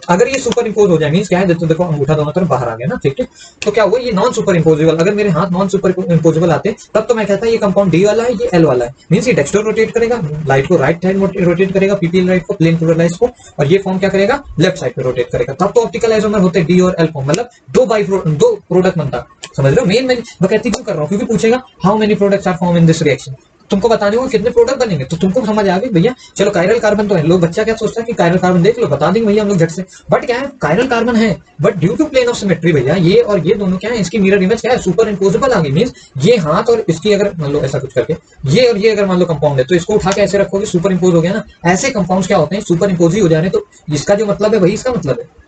अगर ये सुपर इंपोज हो जाए मींस क्या है, देखो अंगूठा दोनों तरफ बाहर आ गया ना, ठीक है, तो क्या हुआ, ये नॉन सुपर इंपोजेबल। अगर मेरे हाथ नॉन सुपर इंपोजेबल आते तब तो मैं कहता ये कंपाउंड डी वाला है, ये एल वाला है। मींस ये डेक्स्टर रोटेट करेगा, लाइट को राइट साइड रोटेट करेगा, पीपीएल लाइट को, प्लेन पोलराइज को, और ये फॉर्म क्या करेगा, लेफ्ट साइड पे रोटेट करेगा। तब तो ऑप्टिकल आइसोमर होते डी और एल फॉर्म, मतलब दो प्रोडक्ट बनता। समझ रहे हो? मैं कहती क्यों कर रहा हूँ, क्योंकि पूछेगा how many products are form in this reaction, तुमको बताने को कितने प्रोडक्ट बनेंगे, तो तुमको समझ आ गई भैया। चलो कायरल कार्बन तो है, लोग बच्चा क्या सोचता है कि कायरल कार्बन देख लो, बता देंगे भैया हम लोग झट से, बट क्या है, कायरल कार्बन है, but due to plane of symmetry भैया ये और ये दोनों क्या है, इसकी मिरर इमेज क्या है, सुपर इम्पोजेबल आ गई। मींस ये हाथ और इसकी अगर मान लो ऐसा कुछ करके ये और ये अगर मान लो कंपाउंड है, तो इसको उठा के ऐसे रखोगे, सुपर इम्पोज हो गया ना। ऐसे कंपाउंड्स क्या होते हैं, सुपर इम्पोज ही हो जा रहे हैं, तो इसका जो मतलब है वही इसका मतलब है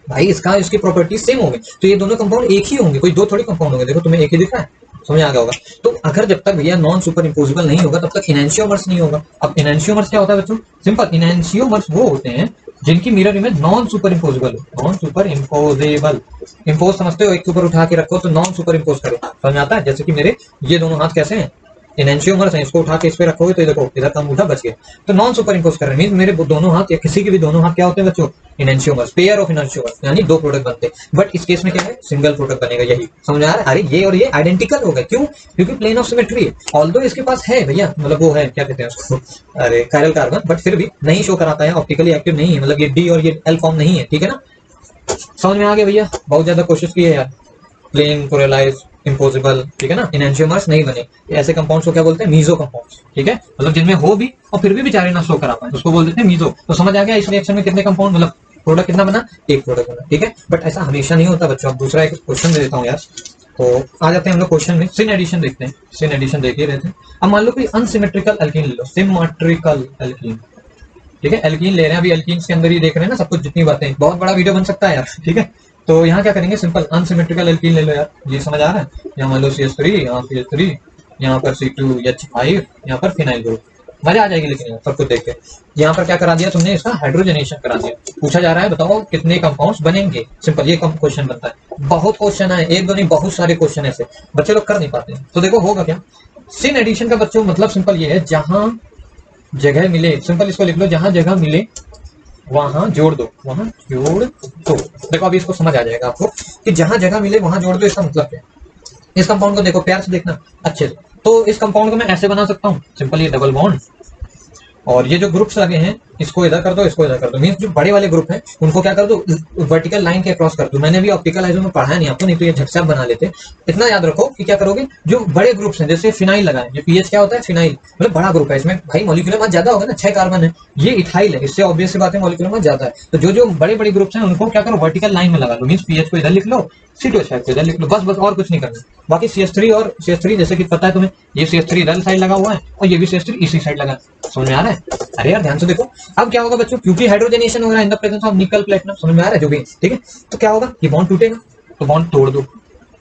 भाई, इसका इसकी प्रॉपर्टीज सेम होंगे, तो ये दोनों कंपाउंड एक ही होंगे, कोई दो थोड़ी कंपाउंड होंगे। देखो तुम्हें एक ही दिख रहा है, समझ आ गया होगा। तो अगर जब तक भैया नॉन सुपर इम्पोजिबल नहीं होगा तब तक इनैंशियोमर्स नहीं होगा। अब इनैंशियोमर्स क्या होता है बच्चों, सिंपल, इनैंशियोमर्स वो होते हैं जिनकी mirror image non super imposable हो। नॉन सुपर इम्पोजेबल, इम्पोज समझते हो, एक के ऊपर उठा के रखो तो नॉन सुपर इम्पोज करो, समझ आता है। जैसे कि मेरे ये दोनों हाथ कैसे हैं, इनैंशियोमर्स हैं, इसको उठा के इस पे रखोगे तो ये देखो इधर का अंगूठा बच गया, तो नॉन सुपर इम्पोज कर रहे हैं। मींस मेरे दोनों हाथ या किसी के भी दोनों हाथ क्या होते हैं बच्चों, इनैंशियोमर्स, पेयर ऑफ इनैंशियोमर्स, यानी दो प्रोडक्ट बनते हैं। बट इस केस में क्या है, सिंगल प्रोडक्ट बनेगा, यही समझ आ रहा है। अरे ये और ये आइडेंटिकल हो गए, क्यों, क्योंकि प्लेन ऑफ सिमेट्री है। ऑल्दो इसके पास है भैया, मतलब वो है क्या कहते हैं उसको, अरे कायरल कार्बन, बट फिर भी नहीं शो कराता है, ऑप्टिकली एक्टिव नहीं है, मतलब ये डी और ये एल फॉर्म नहीं है, ठीक है ना। समझ में आ गया भैया, बहुत ज्यादा कोशिश की है यार। प्लेन पोलराइज इम्पोजिबल, ठीक है ना, इनैंशियोमर्स नहीं बने, ऐसे कंपाउंड्स को क्या बोलते हैं, मीजो कंपाउंड्स, ठीक है, मतलब जिनमें हो भी और फिर भी बेचारे ना शो करा पाए, उसको बोल देते हैं मीजो। तो समझ आ गया इस रिएक्शन में कितने कंपाउंड, मतलब प्रोडक्ट कितना बना, एक प्रोडक्ट बना, ठीक है। बट ऐसा हमेशा नहीं होता बच्चों। अब दूसरा एक क्वेश्चन दे देता हूँ यार, तो आ जाते हैं हम लोग क्वेश्चन में, सिन एडिशन देखते हैं, सिन एडिशन देख ही रहे थे। अब मान लो कोई अनसिमेट्रिकल एल्कीन ले लो, सिमेट्रिकल एल्कीन, ठीक है, एल्कीन ले रहे हैं, अभी एल्कीन्स के अंदर ही देख रहे हैं ना सब कुछ, जितनी बातें, बहुत बड़ा वीडियो बन सकता है यार, ठीक है। तो यहाँ क्या करेंगे, सिंपल अनसिमेट्रिकल एल्कीन ले लो यार, ये समझ आ रहा है। यहाँ मान लो CH3, यहाँ CH3, यहाँ पर C2H5, यहाँ पर फिनाइल ग्रुप, मजा आ जाएगी। लेकिन सब कुछ देख के यहाँ पर क्या करा दिया तुमने, इसका हाइड्रोजनेशन करा दिया। पूछा जा रहा है बताओ कितने कंपाउंड्स बनेंगे, सिंपल ये क्वेश्चन बनता है। बहुत क्वेश्चन है, एक दो नहीं, बहुत सारे क्वेश्चन ऐसे बच्चे लोग कर नहीं पाते हैं। तो देखो होगा क्या, सिन एडिशन का बच्चों मतलब सिंपल ये है, जहां जगह मिले, सिंपल इसको लिख लो, जहां जगह मिले वहां जोड़ दो, वहां जोड़ दो। देखो अभी इसको समझ आ जाएगा आपको कि जहां जगह मिले वहां जोड़ दो, इसका मतलब क्या है। इस कंपाउंड को देखो प्यार से देखना अच्छे से, तो इस कंपाउंड को मैं ऐसे बना सकता हूँ, सिंपल ये डबल बॉन्ड, और ये जो ग्रुप्स लगे हैं इसको इधर कर दो, इसको इधर कर दो। मींस जो बड़े वाले ग्रुप हैं उनको क्या कर दो, वर्टिकल लाइन के क्रॉस कर दो। मैंने भी ऑप्टिकल आइसो में पढ़ा नहीं आपको, नहीं तो ये झट से आप बना लेते। इतना याद रखो कि क्या करोगे, जो बड़े ग्रुप्स हैं, जैसे फिनाइल लगाएं, ये पीएच क्या होता है, फिनाइल मतलब बड़ा ग्रुप है, इसमें भाई मॉलिक्यूलर मास ज्यादा होगा ना, 6 कार्बन है, ये इथाइल है, इससे ऑब्वियस सी बात है मॉलिक्यूलर मास ज्यादा है। तो जो बड़े बड़े ग्रुप्स हैं उनको क्या करो, वर्टिकल लाइन में लगा लो। मींस पीएच को इधर लिख लो, C2H5 को इधर लिख लो, बस और कुछ नहीं करना। बाकी CH3 और CH3 जैसे कि पता है तुम्हें, ये CH3 इधर साइड लगा हुआ है और ये भी CH3 इसी साइड लगा है। समझ में आ रहा है? अरे यार ध्यान से देखो, अब क्या होगा बच्चों, क्योंकि हाइड्रोजनेशन हो रहा है इन द प्रेजेंस ऑफ निकल प्लेटिनम, समझ में आ रहा है जो भी, ठीक है। तो क्या होगा, ये बॉन्ड टूटेगा, तो बॉन्ड तोड़ दो।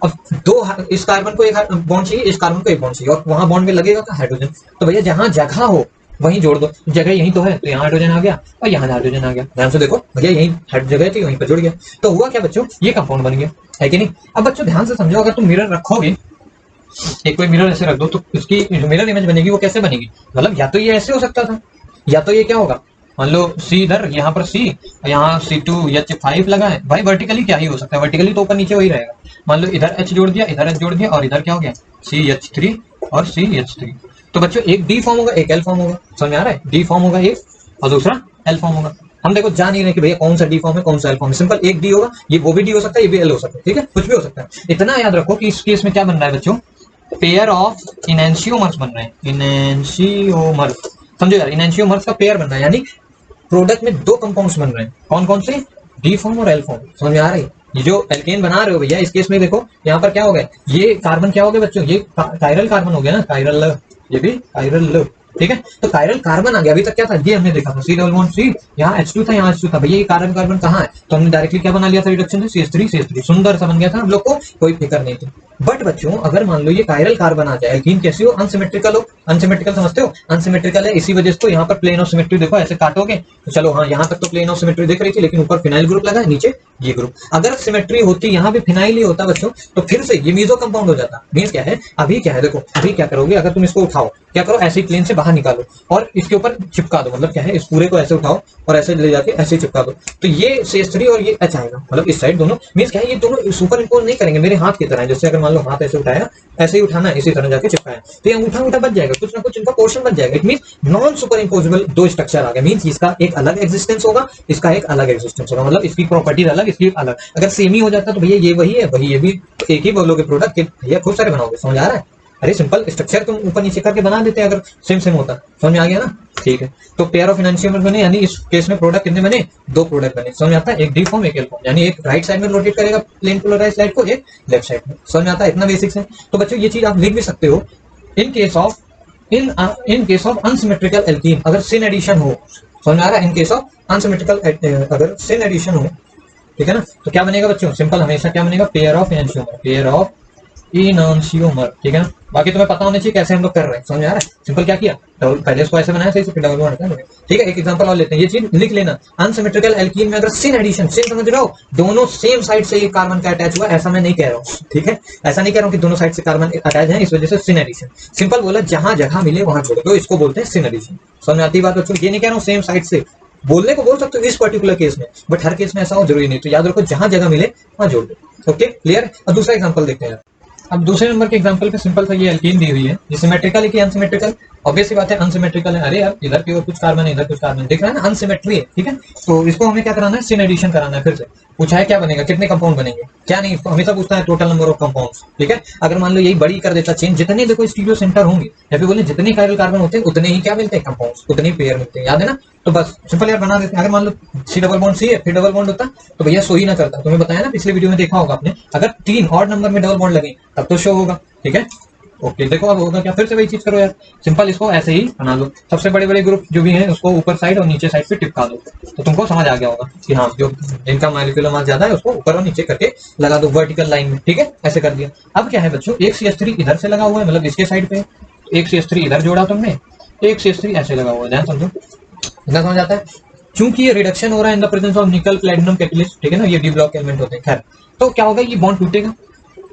अब दो, इस कार्बन को एक बॉन्ड चाहिए, इस कार्बन को एक बॉन्ड चाहिए, और वहां बॉन्ड में लगेगा का हाइड्रोजन। तो भैया जहां जगह हो वहीं जोड़ दो, जगह यहीं तो है, तो यहाँ हाइड्रोजन आ गया और यहाँ हाइड्रोजन आ गया। ध्यान से देखो भैया, यहीं जगह थी वहीं पर जुड़ गया, तो हुआ क्या बच्चों, ये कंपाउंड बन गया, है कि नहीं। अब बच्चों ध्यान से समझो, अगर तुम मिरर रखोगे, एक कोई मिरर ऐसे रख दो, तो इसकी जो मिरर इमेज बनेगी वो कैसे बनेगी, मतलब या तो ये ऐसे हो सकता था, या तो ये क्या होगा, मान लो C इधर, यहाँ पर C, यहाँ C2H5 लगा है, भाई वर्टिकली क्या ही हो सकता है, वर्टिकली तो ऊपर नीचे वही रहेगा। मान लो इधर H जोड़ दिया, इधर H जोड़ दिया, और इधर क्या हो गया, CH3 और CH3। तो बच्चों एक D फॉर्म होगा, एक L फॉर्म होगा, समझ में आ रहा है, D फॉर्म होगा एक और दूसरा L फॉर्म होगा। हम देखो जान ही रहे कि भैया कौन सा D फॉर्म है कौन सा L फॉर्म है, सिंपल एक D होगा, ये वो भी D हो सकता है, ये भी L हो सकता है, ठीक है, कुछ भी हो सकता है। इतना याद रखो कि इस केस में क्या बन रहा है बच्चों, पेयर ऑफ इनैंशियोमर्स बन रहे हैं, इनैंशियोमर्स, समझो यार, इनैंशियोमर्स का पेयर बन रहा है, यानी प्रोडक्ट में दो कंपाउंड्स बन रहे हैं, कौन कौन से, डी फॉर्म और एल फॉर्म। समझ में आ रही है, ये जो एल्केन बना रहे हो भैया, इस केस में देखो यहाँ पर क्या हो गया, ये कार्बन क्या हो गया बच्चों, ये कायरल कार्बन हो गया ना, कायरल, ये भी कायरल, ठीक है। तो कायरल कार्बन आ गया, अभी तक क्या था, ये हमने देखा था, C डबल बॉन्ड C, यहाँ H2 था, यहाँ H2 था, भैया ये कार्बन कार्बन कहाँ है, तो हमने डायरेक्टली क्या बना लिया था, रिडक्शन से CH3 सुंदर सा बन गया था, हम लोग को कोई फिक्र नहीं थी। बट बच्चों अगर मान लो ये कायरल कार्बन आ जाए, एल्कीन कैसी हो, अनसिमेट्रिकल हो, अनसिमेट्रिकल समझते हो, अनसिमेट्रिकल है, इसी वजह से तो यहाँ पर प्लेन ऑफ सिमेट्री देखो ऐसे काटोगे तो चलो हाँ यहाँ तक तो प्लेन ऑफ सिमेट्री दिख रही थी, लेकिन ऊपर फिनाइल ग्रुप लगा है, नीचे ये ग्रुप। अगर सिमेट्री होती यहाँ पे फिनाइल ही होता बच्चों तो फिर से ये मीजो कंपाउंड हो जाता। मीन्स क्या है, अभी क्या है देखो, अभी क्या करोगे, अगर तुम इसको उठाओ, क्या करो, ऐसे प्लेन से बाहर निकालो और इसके ऊपर चिपका दो, मतलब क्या है, इस पूरे को ऐसे उठाओ और ऐसे ले जाके ऐसे चिपका दो, तो ये CH3 और ये H आएगा, मतलब इस साइड दोनों। मीन्स क्या है, ये दोनों सुपर इम्पोज नहीं करेंगे, मेरे हाथ की तरह। जैसे अगर मान लो हाथ ऐसे उठाया, ऐसे ही उठाना, इसी तरह जाके चिपकाया, तो ये अंगूठा अंगूठा बच जाएगा, कुछ ना कुछ इनका पोर्शन बच जाएगा। It means non super imposable दो स्ट्रक्चर आ गए। मीन्स इसका एक अलग एग्जिस्टेंस होगा, इसका एक अलग एग्जिस्टेंस होगा, मतलब इसकी प्रॉपर्टीज अलग, इसकी अलग। अगर सेम ही हो जाता तो भैया ये वही है, वही ये भी, तो एक ही बोलोगे प्रोडक्ट के भैया खूब सारे बनाओगे। समझ आ रहा है? अरे सिंपल स्ट्रक्चर तुम ऊपर नीचे करके बना देते हैं अगर सेम सेम होता। समझ में आ गया ना? ठीक है, तो पेयर ऑफ एनहांसियमर बने, यानी इस केस में प्रोडक्ट कितने बने, दो प्रोडक्ट बने। समझ में आता है? एक डी फॉर्म एक एल फॉर्म, यानी एक राइट साइड में रोटेट करेगा प्लेन पोलराइज्ड लाइट को, एक लेफ्ट साइड में। समझ में आता है? इतना बेसिक्स है। तो बच्चों ये चीज आप लिख भी सकते हो, in case of unsymmetrical alkene अगर सिन एडिशन हो। समझ में आ रहा है? इन केस ऑफ अनसिमेट्रिकल अगर सिन एडिशन हो, ठीक है ना, तो क्या बनेगा बच्चों, सिंपल हमेशा क्या बनेगा, पेयर ऑफ एनहांसियमर, पेयर ऑफ इनहांसियमर, ठीक है ना। बाकी तुम्हें पता होना चाहिए कैसे हम लोग कर रहे हैं। समझ में आ रहा है? सिंपल क्या किया, पहले इसको ऐसे बनाया, सही से, फिर डबल बॉन्ड हटा, ठीक है। एक एग्जांपल और लेते हैं, ये चीज लिख लेना, अनसिमेट्रिकल एल्कीन में अगर सिन एडिशन, सिन समझ रहे हो, दोनों सेम साइड से ये कार्बन का अटैच हुआ, ऐसा मैं नहीं कह रहा हूँ, ठीक है, ऐसा नहीं कह रहा हूँ कि दोनों साइड से कार्बन अटैच है, इस वजह से सिन एडिशन। सिंपल बोला, जहां जगह मिले वहां जोड़ दो, इसको बोलते हैं सिन एडिशन। समझ में आती है बात बच्चों? ये नहीं कह रहा हूँ सेम साइड से, बोलने को बोल सकते हो इस पर्टिकुलर केस में, बट हर केस में ऐसा हो जरूरी नहीं। तो याद रखो, जहां जगह मिले वहां जोड़ दो। Okay, clear? अब दूसरा एग्जांपल देखते हैं। अब दूसरे नंबर के एग्जांपल पे सिंपल सा ये एल्कीन दी हुई है, ये सिमेट्रिकल है कि अनसिमेट्रिकल? ऑब्वियस सी बात है अनसिमेट्रिकल है। अरे यार, इधर की ओर कुछ कार्बन है, इधर कुछ कार्बन, दिख रहा है ना, अनसिमेट्री है, ठीक है। तो इसको हमें क्या कराना है, सिन एडिशन कराना है। फिर से पूछा है क्या बनेगा, कितने कंपाउंड बनेंगे, क्या नहीं, हमेशा पूछता है टोटल नंबर ऑफ कंपाउंड्स, ठीक है। अगर मान लो यही बड़ी कर देता चेन, जितने देखो स्टीरियो सेंटर होंगे, या फिर बोले जितने कायरल कार्बन होते हैं उतने ही क्या मिलते हैं कंपाउंड्स, उतने ही पेयर मिलते हैं, याद है ना। तो बस सिंपल यार बना देते हैं। अगर मान लो सी डबल बॉन्ड सी है, फिर डबल बॉन्ड होता तो भैया सो ही ना करता। तुम्हें बताया ना, पिछले वीडियो में देखा होगा आपने, अगर 3 और नंबर में डबल बॉन्ड लगे तब तो शो होगा, ठीक है। ओके, देखो अब होगा क्या, फिर से वही चीज करो यार, सिंपल इसको ऐसे ही बना लो। सबसे बड़े बड़े ग्रुप जो भी हैं उसको ऊपर साइड और नीचे साइड पे टिपका दो, तो तुमको समझ आ गया होगा कि हाँ, जो जिनका मॉलिक्यूलर मास ज्यादा है उसको ऊपर और नीचे करके लगा दो वर्टिकल लाइन में, ठीक है। ऐसे कर दिया। अब क्या है बच्चों, एक CH3 इधर से लगा हुआ है, मतलब इसके साइड पे एक CH3 इधर जोड़ा तुमने, एक CH3 ऐसे लगा हुआ है, ध्यान समझो, इतना समझ आता है। चूंकि ये रिडक्शन हो रहा है इन द प्रेजेंस ऑफ निकल प्लैटिनम कैटलिस्ट, ठीक है ना, ये डी ब्लॉक एलिमेंट होते हैं। खैर, तो क्या होगा, ये बॉन्ड टूटेगा,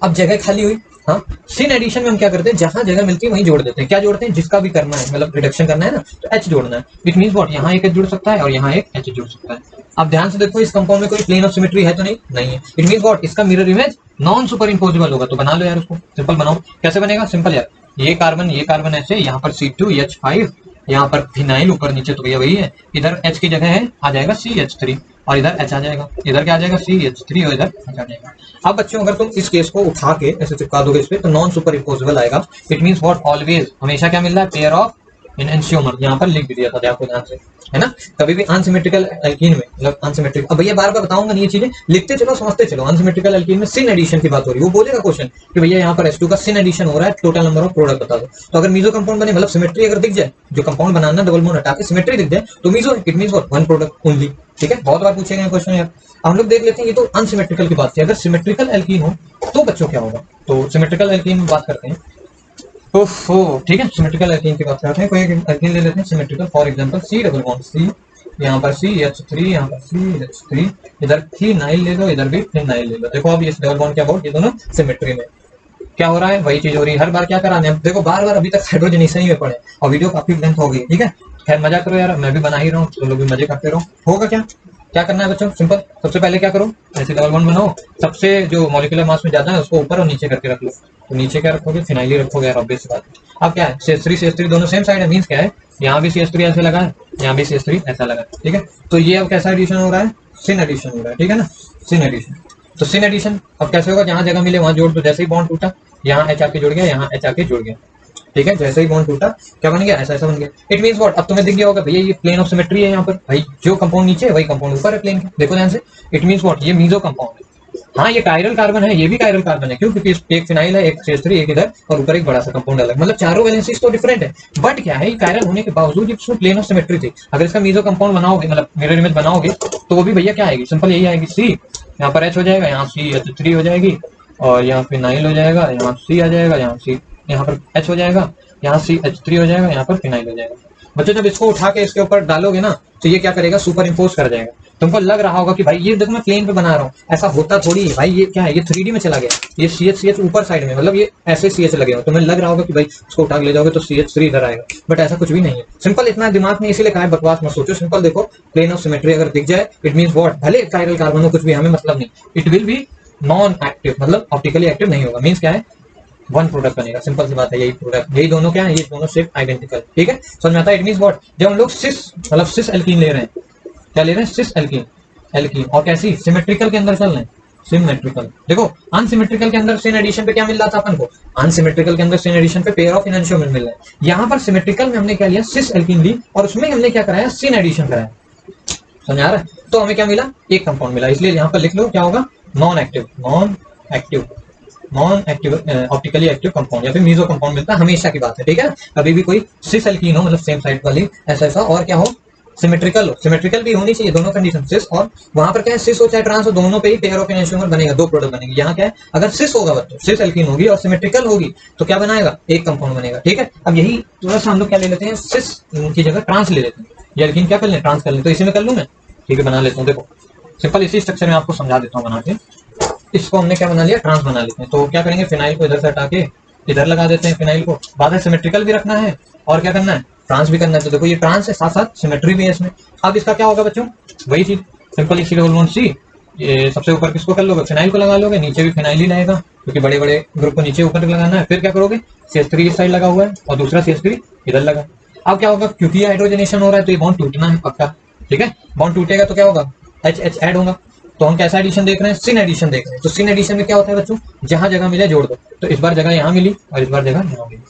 अब जगह खाली हुई। हाँ, सिन एडिशन में हम क्या करते हैं, जहां जगह मिलती है वहीं जोड़ देते हैं। क्या जोड़ते हैं, जिसका भी करना है, मतलब रिडक्शन करना है ना, तो H जोड़ना है। इट मींस व्हाट, यहाँ एक H जुड़ सकता है और यहाँ एक H जुड़ सकता है। अब ध्यान से देखो, इस कंपाउंड में कोई प्लेन ऑफ सिमेट्री है तो नहीं है। इट मींस व्हाट, इसका mirror image non super imposable होगा। तो बना लो यार उसको, सिंपल बनाओ। कैसे बनेगा, सिंपल यार, ये कार्बन ऐसे, यहाँ पर C2H5, यहाँ पर फिनाइल ऊपर नीचे, तो भैया वही है। इधर H की जगह है, आ जाएगा CH3, और इधर H आ जाएगा, इधर क्या आ जाएगा CH3, और इधर H आ जाएगा। अब बच्चों अगर तुम इस केस को उठा के ऐसे चिपका दोगे इस पे, तो नॉन सुपर इम्पोजेबल आएगा। इट मींस व्हाट, ऑलवेज, हमेशा क्या मिल रहा है, पेयर ऑफ एनहांसियमर। यहाँ पर लिख भी दिया था, देखो ध्यान से, है ना। कभी भी अनसिमेट्रिकल एल्कीन में, मतलब अनसिमेट्रिक, अब भैया बार बार बताऊंगा नहीं, ये चीजें लिखते चलो, समझते चलो। अनसिमेट्रिकल एल्कीन में सिन एडिशन की बात हो रही है, वो बोलेगा क्वेश्चन कि भैया यहाँ पर H2 का सिन एडिशन हो रहा है, टोटल नंबर ऑफ प्रोडक्ट बता दो। तो अगर मीजो कंपाउंड बने, मतलब सिमेट्री अगर दिख जाए, जो कंपाउंड बनाना डबल बॉन्ड हटा के सिमेट्री दिख जाए, तो meso, it means what, one product only, ठीक है। बहुत बार पूछे गए क्वेश्चन यार। हम लोग देख लेते हैं, ये तो अनसिमेट्रिकल की बात थी। अगर सिमेट्रिकल एल्कीन हो तो बच्चों क्या होगा, तो सिमेट्रिकल एल्कीन में बात करते हैं। ओहो, ठीक है, सिमेट्रिकल एल्कीन की बात करते हैं। कोई एल्कीन ले लेते हैं symmetrical, for example C double bond C, यहाँ पर CH3, यहाँ पर CH3, इधर फिनाइल ले लो, इधर भी फिनाइल ले लो। देखो अब ये डबल बॉन्ड क्या बोल, ये दोनों सिमेट्री में क्या हो रहा है, वही चीज हो रही है। हर बार क्या कराने हैं, देखो बार बार अभी तक हाइड्रोजनेशन ही में पड़े, और वीडियो काफी लेंथ हो गई, ठीक है। खैर मजा करो यार, मैं भी बना ही रहा हूँ, तो लोग भी मजे करते रहो। होगा क्या, क्या करना है बच्चों, सिंपल, सबसे पहले क्या करो, ऐसे डबल बॉन्ड बनाओ, सबसे जो मॉलिक्यूलर मास में ज्यादा है उसको ऊपर और नीचे करके रख लो। तो नीचे क्या रखोगे, फिनाइल ही रखोगे यार, ऑब्वियस बात है। अब क्या है, CH3 दोनों सेम साइड है, मींस क्या है, यहाँ भी CH3 ऐसे लगा है, यहाँ भी CH3 ऐसा लगा है, ठीक है। तो ये अब कैसा एडिशन हो रहा है, सिन एडिशन हो रहा है, ठीक है ना, सिन एडिशन। तो सिन एडिशन अब कैसे होगा, जहां जगह मिले वहां जोड़ दो। जैसे ही बॉन्ड टूटा, यहाँ H आके जुड़ गया, यहाँ H आके जुड़ गया, ठीक है। जैसे ही बॉन्ड टूटा क्या बन गया, ऐसा बन गया। इट मींस व्हाट, अब तुम्हें दिख गया होगा भैया ये प्लेन ऑफ सिमेट्री है, यहाँ पर भाई जो कंपाउंड नीचे है वही कंपाउंड ऊपर है प्लेन के, देखो ध्यान से। इट मींस व्हाट, ये मीजो कंपाउंड है। हाँ, ये कायरल कार्बन है, ये भी कायरल कार्बन है, क्यों, क्योंकि एक फिनाइल है, एक CH3, एक इधर, और ऊपर एक बड़ा सा कंपाउंड अलग, मतलब चारों वैलेंसीज तो डिफरेंट है। बट क्या है, कायरल होने के बावजूद इसमें प्लेन ऑफ सिमेट्री थी। अगर इसका मीजो कंपाउंड बनाओगे, मतलब मिरर इमेज बनाओगे, तो वो भी भैया क्या आएगी, सिंपल यही आएगी, C, यहाँ पर H हो जाएगा, यहाँ CH3 हो जाएगी, और यहाँ फिनाइल हो जाएगा, यहाँ सी आ जाएगा, यहाँ सी, यहाँ पर एच हो जाएगा, यहाँ CH3 हो जाएगा, यहाँ पर फिनाइल हो जाएगा। बच्चों जब इसको उठा के इसके ऊपर डालोगे ना तो ये क्या करेगा, सुपर इम्पोज कर जाएगा। तुमको लग रहा होगा कि भाई ये देखो मैं प्लेन पे बना रहा हूँ, ऐसा होता थोड़ी है भाई, ये क्या है, ये 3D में चला गया, ये CH ऊपर साइड में, मतलब ये ऐसे CH लगे हो, तुम्हें लग रहा होगा कि भाई इसको उठा के ले जाओगे तो CH3 इधर आएगा, बट ऐसा कुछ भी नहीं है। सिंपल इतना दिमाग में इसीलिए कहा है, बकवास मत सोचो। सिंपल देखो, प्लेन ऑफ सिमेट्री अगर दिख जाए इट मींस व्हाट, भले कायरल कार्बन हो, कुछ भी हमें मतलब नहीं, it will be non active, मतलब ऑप्टिकली एक्टिव नहीं होगा। मींस क्या है, वन प्रोडक्ट बनेगा, सिंपल सी बात है, यही प्रोडक्ट, यही दोनों क्या है, ये दोनों सिर्फ आइडेंटिकल। ठीक है, समझ में आता है। इट मींस व्हाट, जब हम लोग सिस मतलब सिस एल्कीन ले रहे हैं, क्या ले रहे हैं, सिस एल्कीन, एल्कीन, और कैसी, सिमेट्रिकल के अंदर चल रहे हैं, सिमेट्रिकल। देखो अनसिमेट्रिकल के अंदर सिन एडिशन पे क्या मिल रहा था अपन को, अनसिमेट्रिकल के अंदर सिन एडिशन पे पेयर ऑफ इनैंशियोमर मिल रहा है। यहाँ पर सिमेट्रिकल में हमने क्या लिया, सिस एल्कीन ली, और उसमें हमने क्या कराया, सिन एडिशन कराया। समझ आ रहा है, तो हमें क्या मिला, एक कंपाउंड मिला, इसलिए यहाँ पर लिख लो क्या होगा, non active, non active, non active optically active compound, या फिर मीजो कंपाउंड मिलता है, हमेशा की बात है। ठीक है, कभी भी कोई सिस एल्कीन हो, मतलब सेम साइड वाली, ऐसा ऐसा, और क्या हो, सिमेट्रिकल हो, सिमेट्रिकल भी होनी चाहिए, दोनों कंडीशन सिस, और वहां पर क्या है, सिस हो चाहे ट्रांस हो, दोनों पे ही पेयर ऑफ इनैंशियोमर बनेगा, दो प्रोडक्ट बनेंगे। यहाँ क्या है, अगर सिस होगा बच्चों, सिस एल्कीन होगी और सिमेट्रिकल होगी तो क्या बनाएगा, एक कंपाउंड बनेगा। ठीक है, अब यही थोड़ा सा हम लोग क्या ले लेते हैं, सिस की जगह ट्रांस ले लेते हैं, ये एल्कीन क्या कर लें, ट्रांस कर लें, तो इसी में कर लूं मैं। ठीक है, बना लेता हूँ, देखो सिंपल इसी स्ट्रक्चर में आपको समझा देता हूँ बना के। इसको हमने क्या बना लिया, ट्रांस बना लेते हैं। तो क्या करेंगे, फिनाइल को इधर से हटा के इधर लगा देते हैं फिनाइल को, बाद में सिमेट्रिकल भी रखना है और क्या करना है, ट्रांस भी करना है। तो देखो ये ट्रांस है, साथ साथ सिमेट्री भी है इसमें। अब इसका क्या होगा बच्चों, वही चीज सिंपल, इसी होल सी, ये सबसे ऊपर किसको कर लोगे, फिनाइल को लगा लोगे, नीचे भी फिनाइल ही रहेगा क्योंकि बड़े बड़े ग्रुप को नीचे ऊपर लगाना है। फिर क्या करोगे, CH3 इस साइड लगा हुआ है और दूसरा CH3 इधर लगा। अब क्या होगा, क्योंकि ये हाइड्रोजनेशन हो रहा है तो ये बॉन्ड टूटना है पक्का। ठीक है, बॉन्ड टूटेगा तो क्या होगा, H ऐड होगा। तो हम कैसा एडिशन देख रहे हैं, सिन एडिशन देख रहे हैं। तो सिन एडिशन में क्या होता है बच्चों, जहां जगह मिले जोड़ दो। तो इस बार जगह यहाँ मिली और इस बार जगह यहाँ मिली।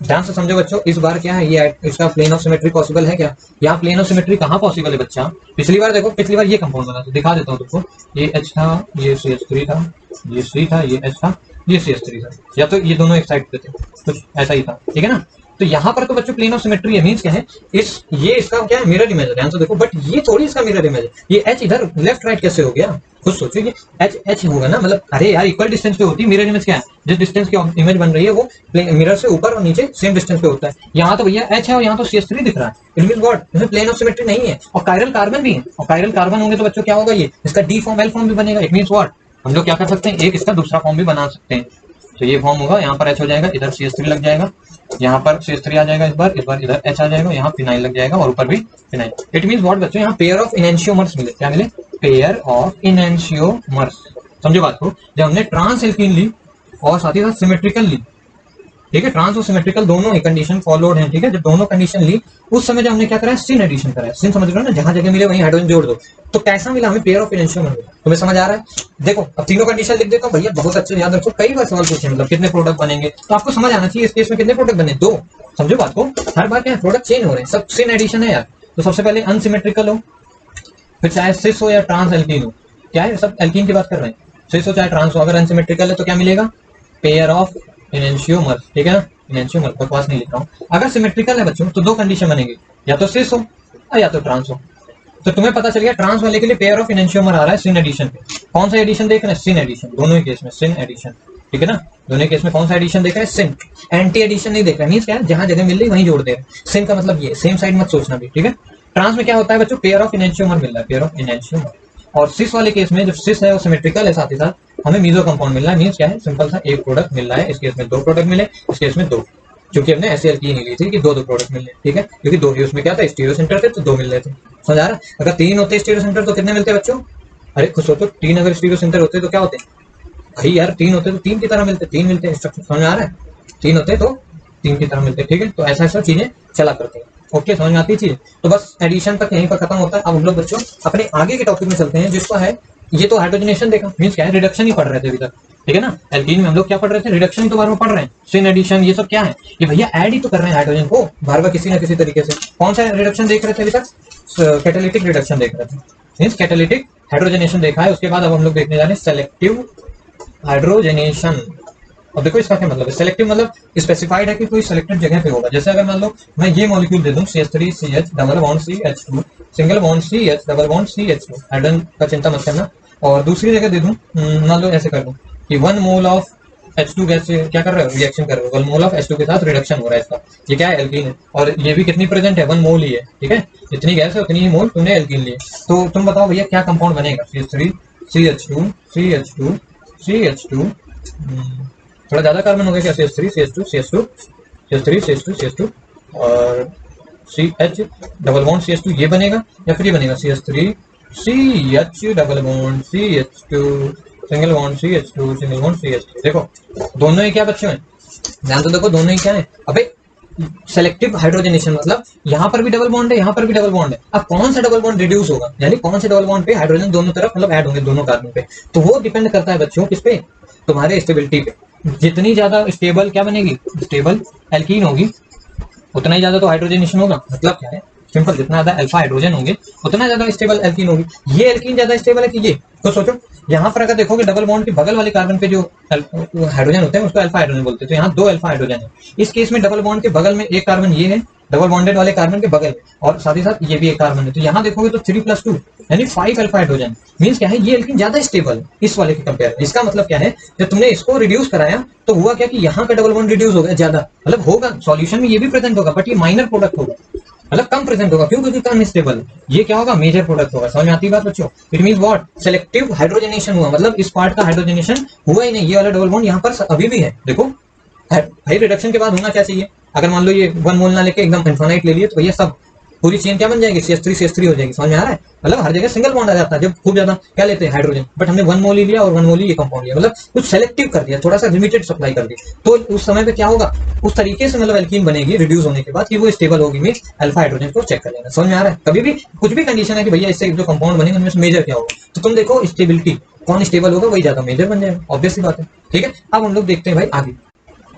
ध्यान से समझो बच्चों, इस बार क्या है, ये इसका प्लेन ऑफ सिमेट्री पॉसिबल है क्या, यहाँ प्लेन ऑफ सिमेट्री कहाँ पॉसिबल है बच्चा। पिछली बार देखो, पिछली बार ये कंपाउंड बना था, दिखा देता हूँ तुमको, ये H था, ये CH3 था, ये C था, ये H था, ये CH3 था, या तो ये दोनों एक साइड पे थे, कुछ ऐसा ही था। ठीक है ना, तो यहाँ पर तो बच्चों प्लेन ऑफ सिमेट्री है, मींस क्या है, ये इसका क्या है, मिरर इमेज है। ध्यान से देखो, बट ये थोड़ी इसका मिरर इमेज है, ये H इधर लेफ्ट राइट कैसे हो गया, खुद सोचो, ये H होगा ना, मतलब अरे यार इक्वल डिस्टेंस पे होती है। मिरर इमेज क्या है, जिस डिस्टेंस की इमेज बन रही है वो मिरर से ऊपर और नीचे सेम डिस्टेंस पे होता है। यहाँ तो भैया H है और यहाँ तो CH3 दिख रहा है, इट मींस व्हाट, इसमें प्लेन ऑफ सिमेट्री नहीं है। और कायरल कार्बन भी है, और कायरल कार्बन होंगे तो बच्चों क्या होगा, ये इसका D फॉर्म L फॉर्म भी बनेगा। इट मींस व्हाट, हम लोग क्या कर सकते हैं, एक इसका दूसरा फॉर्म भी बना सकते हैं। तो ये फॉर्म होगा, यहाँ पर H हो जाएगा, इधर CH3 लग जाएगा, यहाँ पर CH3 आ जाएगा, इस बार इधर H आ जाएगा, यहाँ फिनाइल लग जाएगा और ऊपर भी फिनाइल। इट मींस व्हाट बच्चों, यहाँ पेयर ऑफ इनैंशियोमर्स मिले, क्या मिले, पेयर ऑफ इनैंशियोमर्स। समझो बात को, जब हमने ट्रांस एल्कीन ली और साथ ही साथ सिमेट्रिकल ली, ठीक है, ट्रांस और सिमेट्रिकल दोनों ही कंडीशन फॉलोड है। ठीक है, जब दोनों कंडीशन ली उस समय जब हमने क्या करा, सिन एडिशन कराया। सिन समझ रहे हो ना, जहां जगह मिले वहीं हाइड्रोजन जोड़ दो। तो कैसा मिला हमें, पेयर ऑफ इनैंशियोमर मिला। तुम्हें समझ आ रहा है, देखो अब तीनों कंडीशन लिख देता हूं भैया, बहुत अच्छे याद रखो, कई बार सवाल पूछे, मतलब कितने प्रोडक्ट बनेंगे, तो आपको समझ आना चाहिए इस केस में कितने प्रोडक्ट बने, दो। समझो बात को, हर बार क्या है, प्रोडक्ट चेंज हो रहे हैं, सब सिन एडिशन है यार। तो सबसे पहले अनसिमेट्रिकल हो, फिर चाहे सिस हो या ट्रांस एल्कीन हो, क्या है, सब एल्कीन की बात कर रहे हैं, सिस हो चाहे ट्रांस हो, अगर अनसिमेट्रिकल है तो क्या मिलेगा, पेयर ऑफ इनैंशियोमर। ठीक है ना, इनैंशियोमर बकवास नहीं लिख रहा हूँ। अगर सिमेट्रिकल है बच्चों तो दो कंडीशन बनेगी, या तो सिस हो या तो ट्रांस हो। तो तुम्हें पता चल गया ट्रांस वाले के लिए पेयर ऑफ इनैंशियोमर आ रहा है सिन एडिशन पे। कौन सा एडिशन देख रहे हैं, सिन एडिशन, दोनों ही केस में सिन एडिशन। ठीक है ना, दोनों केस में कौन सा एडिशन देख रहे हैं, सिन। एंटी एडिशन नहीं देख रहे, मींस क्या है, जहां जगह मिल रही वहीं जोड़ दे रहे। सिन का मतलब ये, सेम साइड मत सोचना भी। ठीक है, ट्रांस में क्या होता है बच्चों, पेयर ऑफ इनैंशियोमर मिल रहा है, पेयर ऑफ इनैंशियोमर। और सिस वाले केस में जब सिस है वो सिमेट्रिकल है, साथ ही साथ हमें मीजो कंपाउंड मिल रहा है, मींस क्या है, सिंपल सा एक प्रोडक्ट मिल रहा है। इस केस में दो प्रोडक्ट मिले, इस केस में दो, क्योंकि हमने ऐसे एल्कीन ली थी कि दो प्रोडक्ट मिल रहे। ठीक है, क्योंकि दो ही उसमें क्या था, स्टीरियो सेंटर थे तो दो मिल रहे थे। समझ आ रहा है, अगर तीन होते स्टीरियो सेंटर तो कितने मिलते बच्चों, अरे खुद सोचो, तीन अगर स्टीरियो सेंटर होते तो क्या होते भाई यार, तीन होते तो तीन की तरह मिलते, तीन मिलते हैं स्ट्रक्चर। समझ आ रहा है, तीन होते तो तीन की तरह मिलते। ठीक है, तो ऐसा ऐसा चीजें चला करते हैं। ओके, समझ में आती है चीज। तो बस एडिशन तक यहीं पर खत्म होता है। अब हम लोग बच्चों अपने आगे के टॉपिक में चलते हैं, जिसका है, ये तो हाइड्रोजनेशन देखा, मींस क्या है, रिडक्शन ही पढ़ रहे थे अभी तक। ठीक है ना, एल्कीन में हम लोग क्या पढ़ रहे थे, रिडक्शन ही तो बार बार पढ़ रहे हैं। सिन एडिशन ये सब क्या है, ये भैया ऐड ही तो कर रहे हैं हाइड्रोजन को बार बार किसी ना किसी तरीके से। कौन सा रिडक्शन देख रहे थे अभी तक, कैटालिटिक रिडक्शन देख रहे थे, मींस कैटालिटिक हाइड्रोजनेशन देखा है। उसके बाद अब हम लोग देखने जा रहे हैं सेलेक्टिव हाइड्रोजनेशन। अब देखो इसका क्या मतलब है, सेलेक्टिव मतलब स्पेसिफाइड है कि कोई सेलेक्टेड जगह पे होगा। जैसे अगर मान लो मैं ये मॉलिक्यूल दे दूं CH3CH double bond CH2 single bond CH double bond CH2, hydrogen का चिंता मत करना, और दूसरी जगह दे दूं, मान लो ऐसे कर दूं कि 1 मोल ऑफ H2 गैस से क्या कर रहे हो, रिएक्शन कर रहे हो, 1 मोल ऑफ H2 के साथ रिडक्शन हो रहा है इसका। ये क्या है, एल्कीन है, और ये भी कितनी प्रेजेंट है, 1 मोल ही है, ठीक है। जितनी गैस है उतनी ही मोल तुमने एल्कीन लिए। तो तुम बताओ भैया क्या कंपाउंड बनेगा, CH3 CH2 CH2 CH2, थोड़ा ज्यादा कार्बन हो गया क्या, CH3 CH2 CH2 CH3 CH2 CH2 और CH डबल बॉन्ड CH2, ये बनेगा या फिर ये बनेगा CH3 CH double bond CH2 single bond CH2 single bond CH3। देखो दोनों ही क्या बच्चे हैं, ध्यान तो देखो, दोनों ही क्या है, अबे सेलेक्टिव हाइड्रोजनेशन, मतलब यहाँ पर भी डबल बॉन्ड है, यहाँ पर भी डबल बॉन्ड है। अब कौन सा डबल बॉन्ड रिड्यूस होगा, यानी कौन से डबल बॉन्ड पे हाइड्रोजन दोनों तरफ मतलब ऐड होंगे दोनों कार्बन पे, तो वो डिपेंड करता है बच्चों किस पे, तुम्हारे स्टेबिलिटी पे। जितनी ज्यादा स्टेबल क्या बनेगी, स्टेबल एल्कीन होगी, उतना ही ज्यादा तो हाइड्रोजनेशन होगा। मतलब क्या है, सिंपल, जितना ज्यादा अल्फा हाइड्रोजन होंगे उतना ज्यादा स्टेबल एल्कीन होगी। ये एल्कीन ज्यादा स्टेबल है कि ये, तो सोचो यहाँ पर अगर देखोगे डबल बॉन्ड के बगल वाले कार्बन पे जो हाइड्रोजन होते हैं उसको अल्फा हाइड्रोजन बोलते हैं। तो यहाँ 2 अल्फा हाइड्रोजन है। इस केस में डबल बॉन्ड के बगल में एक कार्बन ये है, डबल बॉन्डेड वाले कार्बन के बगल में, और साथ ही साथ ये भी एक कार्बन है। तो यहाँ देखोगे तो 3+2 यानी 5 अल्फा हाइड्रोजन। मींस क्या है, ये एल्कीन ज्यादा स्टेबल है इस वाले के कंपेयर। इसका मतलब क्या है, जब तुमने इसको रिड्यूस कराया तो हुआ क्या कि यहाँ का डबल बॉन्ड रिड्यूस हो गया ज्यादा, मतलब होगा सॉल्यूशन में ये भी प्रेजेंट होगा, बट ये माइनर प्रोडक्ट होगा, मतलब कम प्रेजेंट होगा। क्यों, क्योंकि कम स्टेबल है। ये क्या होगा, मेजर प्रोडक्ट होगा। समझ में आती है बात बच्चों। It means what, selective hydrogenation हुआ, मतलब इस पार्ट का हाइड्रोजनेशन हुआ ही नहीं। ये वाला डबल बॉन्ड यहाँ पर अभी भी है। देखो भाई, रिडक्शन के बाद होना क्या चाहिए, अगर मान लो ये 1 मोल ना लेके एकदम इन्फिनाइट ले लिए तो ये सब पूरी चेन क्या बन जाएगी, CH3 CH3 हो जाएगी। समझ में आ रहा है, मतलब हर जगह सिंगल बॉन्ड आ जाता है जब खूब ज्यादा क्या लेते हैं हाइड्रोजन, बट हमने 1 मोल ही लिया और 1 मोल ही ये कंपाउंड लिया, मतलब कुछ सेलेक्टिव कर दिया, थोड़ा सा लिमिटेड सप्लाई कर दी। तो उस समय पे क्या होगा, उस तरीके से मतलब एल्कीन बनेगी रिड्यूस होने के बाद कि वो स्टेबल होगी। मींस अल्फा हाइड्रोजन को चेक कर लेना। समझ में आ रहा है, कभी भी कुछ भी कंडीशन है कि भैया इससे जो कंपाउंड बनेगा उनमें से मेजर क्या होगा, तो तुम देखो स्टेबिलिटी, कौन स्टेबल होगा वही ज्यादा मेजर बन जाएगा, ऑब्वियस सी बात है। ठीक है, अब हम लोग देखते हैं भाई आगे।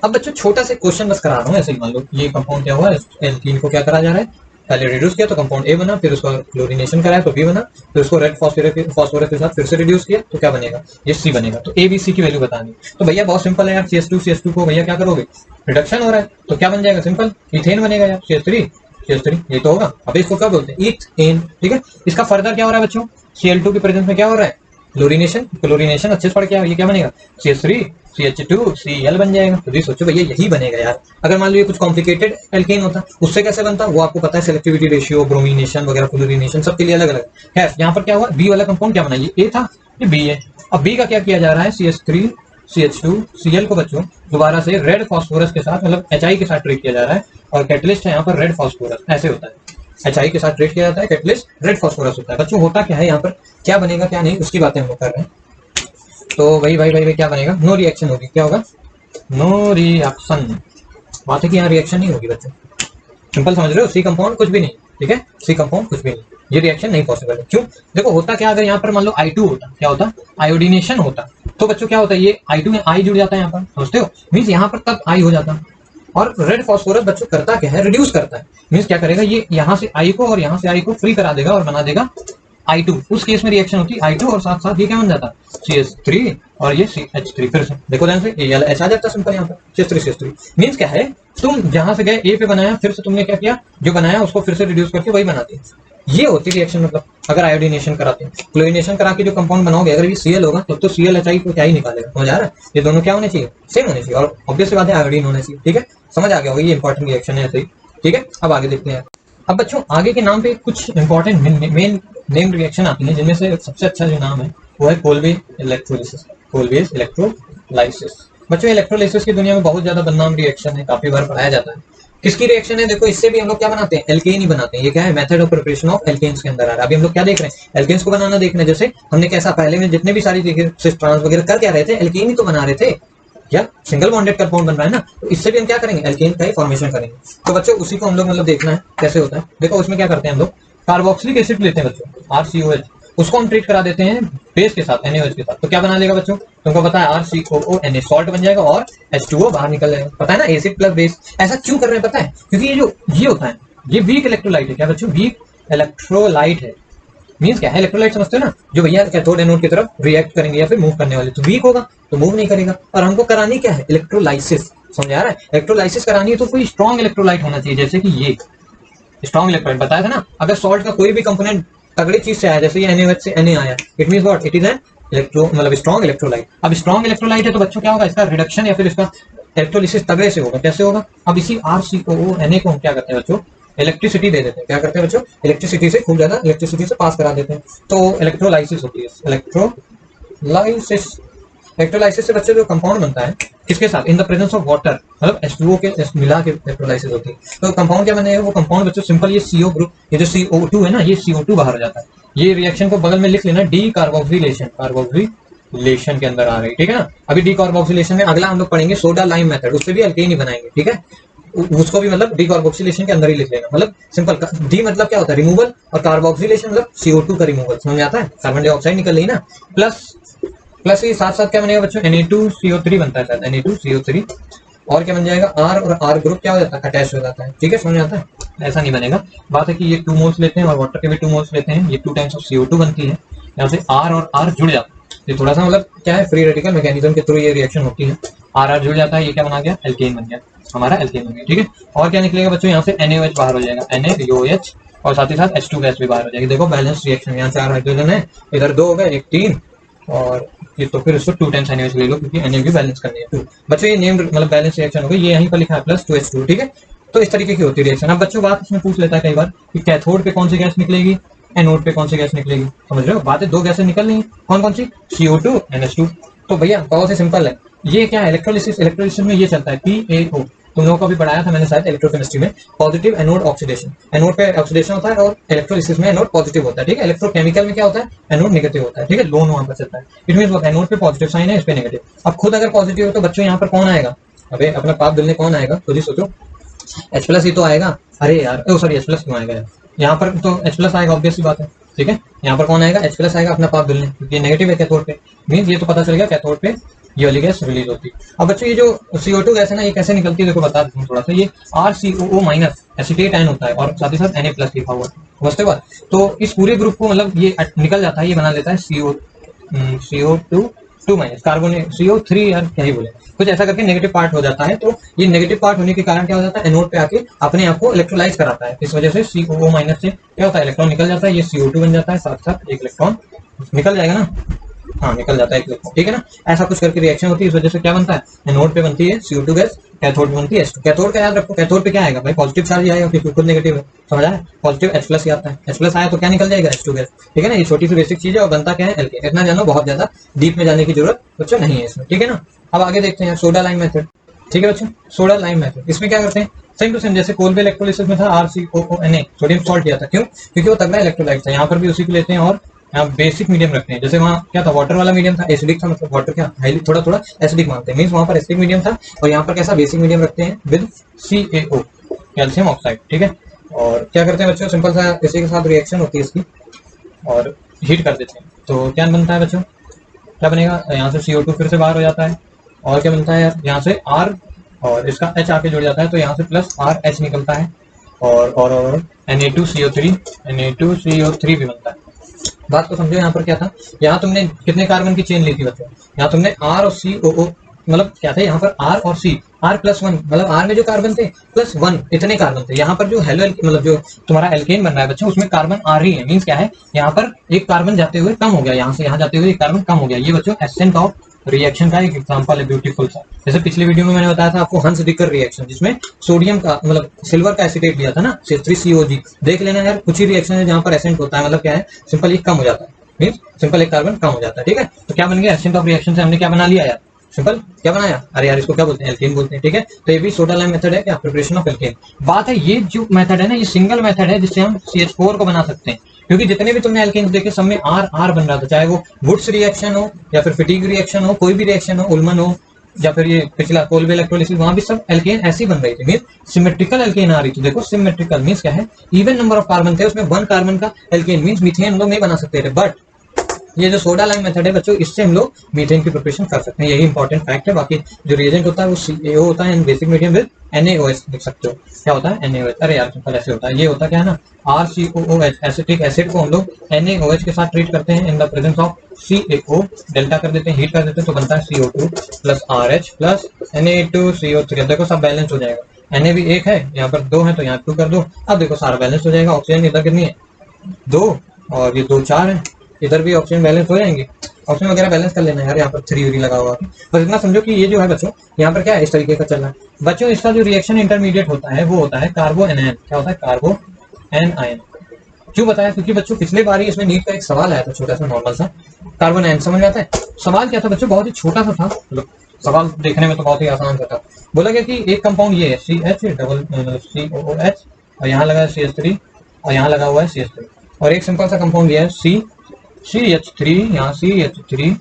अब बच्चों छोटा सा क्वेश्चन बस करा रहा हूँ, ऐसे ही मान लो ये कंपाउंड क्या हुआ, एल्कीन को क्या करा जा रहा है, पहले रिड्यूस किया तो कंपाउंड ए बना, फिर उसका क्लोरीनेशन कराया तो बी बना, फिर उसको रेड फॉस्फोरस के साथ फिर से रिड्यूस किया तो क्या बनेगा, ये सी बनेगा। तो ए बी सी की वैल्यू बतानी। तो भैया बहुत सिंपल है यार, CH2 को भैया क्या करोगे, रिडक्शन हो रहा है तो क्या बन जाएगा, सिंपल इथेन बनेगा यार, CH3 ये तो होगा। अब इसको क्या बोलते हैं, ईथेन। ठीक है, इसका फर्दर क्या हो रहा है बच्चों, Cl2 की प्रेजेंस में क्या हो रहा है, क्लोरीनेशन अच्छे से पढ़ के ये क्या बनेगा, CH3 CH2 Cl बन जाएगा। तो भी सोचो भैया यही बनेगा यार। अगर मान लो ये कुछ कॉम्प्लिकेटेड एल्केन होता उससे कैसे बनता, वो आपको पता है, सेलेक्टिविटी रेशियो, ब्रोमिनेशन वगैरह, क्लोरीनेशन सबके लिए अलग अलग है। यहाँ पर क्या हुआ, बी वाला कंपाउंड क्या बना, ये ए था, ये बी है। अब बी का क्या किया जा रहा है, CH3 CH2 Cl को बच्चों दोबारा से रेड फॉस्फोरस के साथ मतलब HI के साथ ट्रीट किया जा रहा है, और कैटलिस्ट है यहाँ पर रेड फॉस्फोरस। ऐसे होता है, HI के साथ ट्रीट किया जाता है, कैटलिस्ट रेड फॉस्फोरस होता है। बच्चों होता क्या है यहाँ पर, क्या बनेगा क्या नहीं उसकी बातें हम लोग कर रहे हैं। तो भाई क्या बनेगा, नो रिएक्शन होगी। क्या होगा, नो रिएक्शन। बात है कि यहाँ रिएक्शन नहीं होगी बच्चों, सिंपल समझ रहे हो, सी कंपाउंड कुछ भी नहीं। ठीक है, सी कंपाउंड कुछ भी नहीं, ये रिएक्शन नहीं पॉसिबल है। क्यों, देखो होता क्या, अगर यहाँ पर मान लो I2 होता, क्या होता, आयोडीनेशन होता, तो बच्चों क्या होता है, ये I2 में I जुड़ जाता है यहाँ पर, समझते हो, मीन्स यहाँ पर तब I हो जाता। और रेड फॉस्फोरस बच्चों करता क्या है, रिड्यूस करता है। मीन्स क्या करेगा, ये यहाँ से I को और यहाँ से I को फ्री करा देगा और बना देगा I2। उस केस में रिएक्शन होती है I2 और साथ साथ ये क्या बन जाता है, CH3 और ये CH3। फिर से देखो ध्यान से, ये H आ जाता है सिंपल यहाँ पर, CH3 मीन्स क्या है, तुम जहां से गए A पे बनाया, फिर से तुमने क्या किया, जो बनाया उसको फिर से रिड्यूस करके वही बनाते हैं। ये होती रिएक्शन, मतलब अगर आयोडीनेशन कराते हैं, क्लोरीनेशन करा के जो कंपाउंड बनाओगे, अगर ये Cl होगा तब तो ClHI को क्या ही निकालेगा। समझ आ रहा है, ये दोनों क्या होने चाहिए, सेम होने चाहिए, और ऑब्वियस बात है आयोडीन होना चाहिए। ठीक है, समझ आ गया होगा, ये इंपॉर्टेंट रिएक्शन है ऐसे ही। ठीक है, अब आगे देखते हैं। अब बच्चों आगे के नाम पे कुछ इंपॉर्टेंट मेन नेम रिएक्शन आती है, जिनमें से सबसे अच्छा जो नाम है वो है कोलवे इलेक्ट्रोलाइसिस। Kolbe's electrolysis. बच्चों इलेक्ट्रोलाइसिस की दुनिया में बहुत ज्यादा बदनाम रिएक्शन है, काफी बार पढ़ाया जाता है। किसकी रिएक्शन है, देखो इससे भी हम लोग क्या बनाते हैं, एल्केन ही बनाते हैं। ये क्या है, method of preparation of alkanes के अंदर आ रहा है। अभी हम लोग क्या देख रहे हैं, एल्केन्स को बनाना देख रहे हैं। जैसे हमने कैसा पहले में जितने भी सारी ट्रांस वगैरह कर क्या रहे थे, एल्केन ही तो बना रहे थे, या सिंगल बॉन्डेड कंपाउंड बन रहा है ना, तो इससे भी हम क्या करेंगे, एल्केन का ही फॉर्मेशन करेंगे। तो बच्चों उसी को हम लोग मतलब देखना है कैसे होता है। देखो उसमें क्या करते हैं हम लोग, कार्बोक्सिलिक एसिड लेते हैं बच्चों, RCOH, उसको हम ट्रीट करा देते हैं बेस के साथ, NaOH के साथ। तो क्या बना लेगा बच्चों, तुमको पता है RCOONA, सॉल्ट बन जाएगा और H2O बाहर निकल जाएगा। पता है ना, एसिड प्लस बेस। ऐसा क्यों कर रहे हैं पता है, क्योंकि ये जो ये होता है, ये वीक इलेक्ट्रोलाइट है। क्या बच्चों, वीक इलेक्ट्रोलाइट है। मींस क्या है, इलेक्ट्रोलाइट समझते हो ना, जो भैया कैथोड एनोड की तरफ रिएक्ट करेंगे या फिर मूव करने वाले, तो वीक होगा तो मूव नहीं करेगा। और हमको करानी क्या है, इलेक्ट्रोलाइसिस। समझ आ रहा है, इलेक्ट्रोलाइसिस करानी है तो कोई स्ट्रॉन्ग इलेक्ट्रोलाइट होना चाहिए, जैसे कि ये स्ट्रॉन्ग इलेक्ट्रोलाइट बताया था ना। अगर सॉल्ट का कोई भी कंपोनेंट तगड़ी चीज से आया, जैसे ये NaOH से Na आया, it means what, it is an electro मतलब स्ट्रॉन्ग इलेक्ट्रोलाइट। अब स्ट्रॉन्ग इलेक्ट्रोलाइट है तो बच्चों क्या होगा, इसका रिडक्शन या फिर इसका इलेक्ट्रोलिसिस तगड़े से होगा। कैसे होगा, अब इसी RCOO Na को हम क्या करते हैं बच्चों, इलेक्ट्रिसिटी दे देते हैं। क्या करते हैं बच्चों, इलेक्ट्रिसिटी से खूब ज्यादा इलेक्ट्रिसिटी से पास करा देते हैं, तो इलेक्ट्रोलाइसिस होती है। इलेक्ट्रोलाइसिस, इलेक्ट्रोलाइसिस से बच्चे जो कंपाउंड बनता है किसके साथ, in the presence of water, मतलब H2O के मिला के इलेक्ट्रोलाइसिस होती है। तो कंपाउंड क्या बनेगा, वो कंपाउंड बच्चों सिंपल ये CO ग्रुप, ये जो CO2 है ना, ये CO2 बाहर आ जाता है। ये रिएक्शन को बगल में लिख लेना, डी कार्बोक्सिलेशन, कार्बोक्सिलेशन के अंदर आ रही, ठीक है ना। अभी डी कार्बोक्सिलेशन में अगला हम लोग पढ़ेंगे सोडा लाइम मेथड, उससे भी अल्केन ही बनाएंगे, ठीक है। उसको भी मतलब डी कार्बोक्सिलेशन के अंदर ही लिख लेना, मतलब सिंपल। डी मतलब क्या होता है, रिमूवल, और कार्बोक्सिलेशन मतलब CO2 का रिमूवल, समझ में आता है। कार्बन डाइऑक्साइड निकल रही ना, प्लस के साथ साथ क्या बनेगा बच्चों, Na2CO3 बनता है शायद, Na2CO3। और क्या बन जाएगा, R, और R ग्रुप क्या हो जाता है, अटैच हो जाता है, ठीक है, समझ आता है। ऐसा नहीं बनेगा, बात है कि ये 2 मोल्स लेते हैं और वाटर के भी 2 मोल्स लेते हैं, ये 2 टाइम्स ऑफ CO2 बनती है, यहाँ से R और R जुड़ जाता है। ये थोड़ा सा मतलब क्या है, फ्री रेडिकल मैकेनिज्म के थ्रू ये रिएक्शन होती है। R जुड़ जाता है, ये क्या बना गया, एल्केन बन गया, हमारा एल्केन बन गया, ठीक है। और क्या निकलेगा बच्चों, यहाँ से NaOH बाहर हो जाएगा, NaOH, और साथ ही साथ H2 गैस भी बाहर हो जाएगी। देखो बैलेंस रिएक्शन, यहाँ 4 हाइड्रोजन है, इधर 2 हो गए, 1 3, और ये तो फिर इसको 2 टाइम्स NaOH ले लो, क्योंकि Na भी बैलेंस करनी है 2। बच्चों ये नेम मतलब बैलेंस रिएक्शन हो गई, ये यहीं पर लिखा है प्लस 2H2, ठीक है। तो इस तरीके की होती है रिएक्शन। अब बच्चों बात इसमें पूछ लेता है कई बार कि कैथोड पे कौन सी गैस निकलेगी, एनोड पे कौन सी गैस निकलेगी, समझ रहे हो, बात है 2 गैसें निकल रही है, कौन कौन सी, CO2 NH2। तो भैया बहुत ही सिंपल है, ये क्या है, इलेक्ट्रोलिसिस में ये चलता है PaO। तुम लोगों को भी पढ़ाया था मैंने शायद इलेक्ट्रोकेमिस्ट्री में, पॉजिटिव एनोड ऑक्सीडेशन, एनोड पे ऑक्सीडेशन होता है, और इलेक्ट्रोलिसिस में एनोड पॉजिटिव होता है, ठीक है। इलेक्ट्रोकेमिकल में क्या होता है, एनोड नेगेटिव होता है, ठीक है, लोन वहां पर चलता है। इट मींस एनोड पे पॉजिटिव साइन है, इस पे नेगेटिव। अब खुद अगर पॉजिटिव हो तो बच्चों यहाँ पर कौन आएगा, अबे अपना पाप धुलने कौन आएगा, खुद ही सोचो, H+ ही तो आएगा। अरे यार सॉरी, H+ क्यों आएगा यार, यहाँ पर तो H+ आएगा, ऑब्वियस सी बात है, ठीक है। यहाँ पर कौन आएगा, H+ आएगा अपना पाप धुलने, क्योंकि नेगेटिव है कैथोड पे, मींस ये तो पता चल गया कैथोड पे ये वाली गैस रिलीज होती है। अब बच्चों ये जो CO2 गैस है ना, ये कैसे निकलती है देखो बता देता हूँ थोड़ा सा। ये RCOO- एसिटेट आयन होता है, और साथ ही साथ Na+ लिखा हुआ है, समझते बात। तो इस पूरे ग्रुप को मतलब ये निकल जाता है, ये बना लेता है CO2 2- कार्बन CO3, यार क्या ही बोले, कुछ ऐसा करके नेगेटिव पार्ट हो जाता है। तो ये नेगेटिव पार्ट होने के कारण क्या हो जाता है, एनोड पे आके अपने आप को इलेक्ट्रोलाइज कराता है, इस वजह से CO- से क्या होता है, इलेक्ट्रॉन निकल जाता है, ये CO2 बन जाता है, साथ साथ एक इलेक्ट्रॉन निकल जाएगा ना, हाँ निकल जाता है एक इलेक्ट्रॉन, ठीक है ना। ऐसा कुछ करके रिएक्शन होती है, इस वजह से क्या बनता है, एनोड पे बनती है CO2 गैस, कैथोड पे बनती है H2। कैथोड का याद रखो, कैथोड पे क्या आएगा भाई, पॉजिटिव चार्ज आएगा, क्योंकि खुद नेगेटिव है, समझ आया। पॉजिटिव H+ ही आता है, H+ आया तो क्या निकल जाएगा, H2 गैस, ठीक है ना। ये छोटी सी बेसिक चीज है, और बनता क्या है, एल्केन। इतना जानो, बहुत ज्यादा डीप में जाने की जरूरत बच्चों नहीं है इसमें, ठीक है ना। अब आगे देखते हैं सोडा लाइम मेथड, ठीक है बच्चों। सोडा लाइम मेथड, इसमें क्या करते हैं, सेम टू सेम जैसे कोलबे इलेक्ट्रोलिसिस में था, RCOO- सोडियम सॉल्ट लिया था, क्यों, क्योंकि वो तगड़ा इलेक्ट्रोलाइट था। यहाँ पर भी उसी को लेते हैं, और यहाँ बेसिक मीडियम रखते हैं। जैसे वहाँ क्या था, वाटर वाला मीडियम था, एसिडिक था, मतलब वाटर क्या हाईली थोड़ा थोड़ा एसिडिक मानते हैं, मीन्स वहाँ पर एसिडिक मीडियम था, और यहाँ पर कैसा बेसिक मीडियम रखते हैं विद CaO, कैल्शियम ऑक्साइड, ठीक है। और क्या करते हैं बच्चों, सिंपल सा इसी के साथ रिएक्शन होती है इसकी, और हीट कर देते हैं, तो क्या बनता है बच्चों, क्या बनेगा, यहाँ से CO2 फिर से बाहर हो जाता है, और क्या बनता है यार, यहाँ से R और इसका H आके जुड़ जाता है, तो यहाँ से प्लस RH निकलता है, और Na2CO3 भी बनता है। बात को समझो, यहाँ पर क्या था, यहाँ तुमने कितने कार्बन की चेन ली थी बच्चों, यहाँ तुमने R और COO मतलब क्या था, यहाँ पर R और C, R+1 मतलब R में जो कार्बन थे +1 इतने कार्बन थे। यहाँ पर जो हेलो मतलब जो तुम्हारा एल्केन बन रहा है बच्चों, उसमें कार्बन R ही है, मीन्स क्या है, यहाँ पर एक कार्बन जाते हुए कम हो गया, यहाँ से यहाँ जाते हुए एक कार्बन कम हो गया। ये बच्चों एसेंट ऑफ रिएक्शन का एक एग्जांपल है, ब्यूटीफुल सा। जैसे पिछली वीडियो में मैंने बताया था आपको हंस डिकर रिएक्शन, जिसमें सोडियम का मतलब सिल्वर का एसिटेट लिया था ना, C3COG, देख लेना यार, कुछ ही रिएक्शन है जहाँ पर एसेंट होता है, मतलब क्या है, सिंपल एक कम हो जाता है, मीन्स सिंपल एक कार्बन कम हो जाता है, ठीक है। तो क्या बन गया, एसेंट ऑफ रिएक्शन से हमने क्या बना लिया यार, सिंपल क्या बनाया, अरे यार इसको क्या बोलते हैं, एल्केन बोलते हैं, ठीक है। तो ये भी सोडा लाइम मेथड है, क्या, प्रिपरेशन ऑफ एल्केन। बात है ये जो मेथड है ना, ये सिंगल मेथड है जिससे हम CH4 को बना सकते हैं, क्योंकि जितने भी तुमने एल्केन्स देखे सब में R बन रहा था, चाहे वो वुड्स रिएक्शन हो या फिर फिटिग रिएक्शन हो, कोई भी रिएक्शन हो, उल्मन हो या फिर ये पिछला कोलबे इलेक्ट्रोलिसिस, वहां भी सब एल्केन ऐसी बन रही थी, मींस सिमेट्रिकल एल्केन आ रही थी। देखो सिमेट्रिकल मींस क्या है, इवन नंबर ऑफ कार्बन थे उसमें, 1 कार्बन का एल्केन, मींस मीथेन हम लोग नहीं बना सकते थे। बट ये जो सोडा लाइम मेथड है बच्चों, इससे हम लोग मीथेन की प्रिपरेशन कर सकते हैं, यही इंपॉर्टेंट फैक्ट है। बाकी जो रिएजेंट होता है वो CaO होता है, and basic medium with NaOH लिख सकते हो, क्या होता है NaOH। अरे यार सिंपल ऐसे होता है, ये होता क्या है ना, RCOOH, एसिटिक एसिड को हम लोग NaOH के साथ ट्रीट करते हैं in the presence of CaO, delta कर देते हैं, हीट कर देते हैं, तो बनता है CO2 plus RH plus Na2CO3। अब देखो सब बैलेंस हो जाएगा, Na भी 1 है, यहाँ पर 2 है तो यहाँ 2 कर दो, अब देखो सारा बैलेंस हो जाएगा। ऑक्सीजन इधर कितनी है, 2, और ये 2 4 है, इधर भी ऑक्सीजन बैलेंस हो जाएंगे। ऑक्सीजन वगैरह बैलेंस कर लेना यार, यहाँ पर 3 लगा हुआ है। बस इतना समझो कि ये जो है बच्चों यहाँ पर क्या है, इस तरीके का चल रहा है बच्चों। इसका जो रिएक्शन इंटरमीडिएट होता है वो होता है कार्बो एनायन। क्या होता है? कार्बो एनायन। क्यों बताया? क्योंकि बच्चों पिछले बार ही इसमें नीट का एक सवाल आया था, छोटा सा नॉर्मल सा, कार्बन एनायन। समझ में आता है? सवाल क्या था बच्चों? बहुत ही छोटा सा था, मतलब सवाल देखने में तो बहुत ही आसान सा था। बोला गया कि एक कंपाउंड ये है CH डबल COOH, और यहाँ लगा है CH3, और यहाँ लगा हुआ है CH3, और एक सिंपल सा कंपाउंड ये है CH3, यहाँ CH3,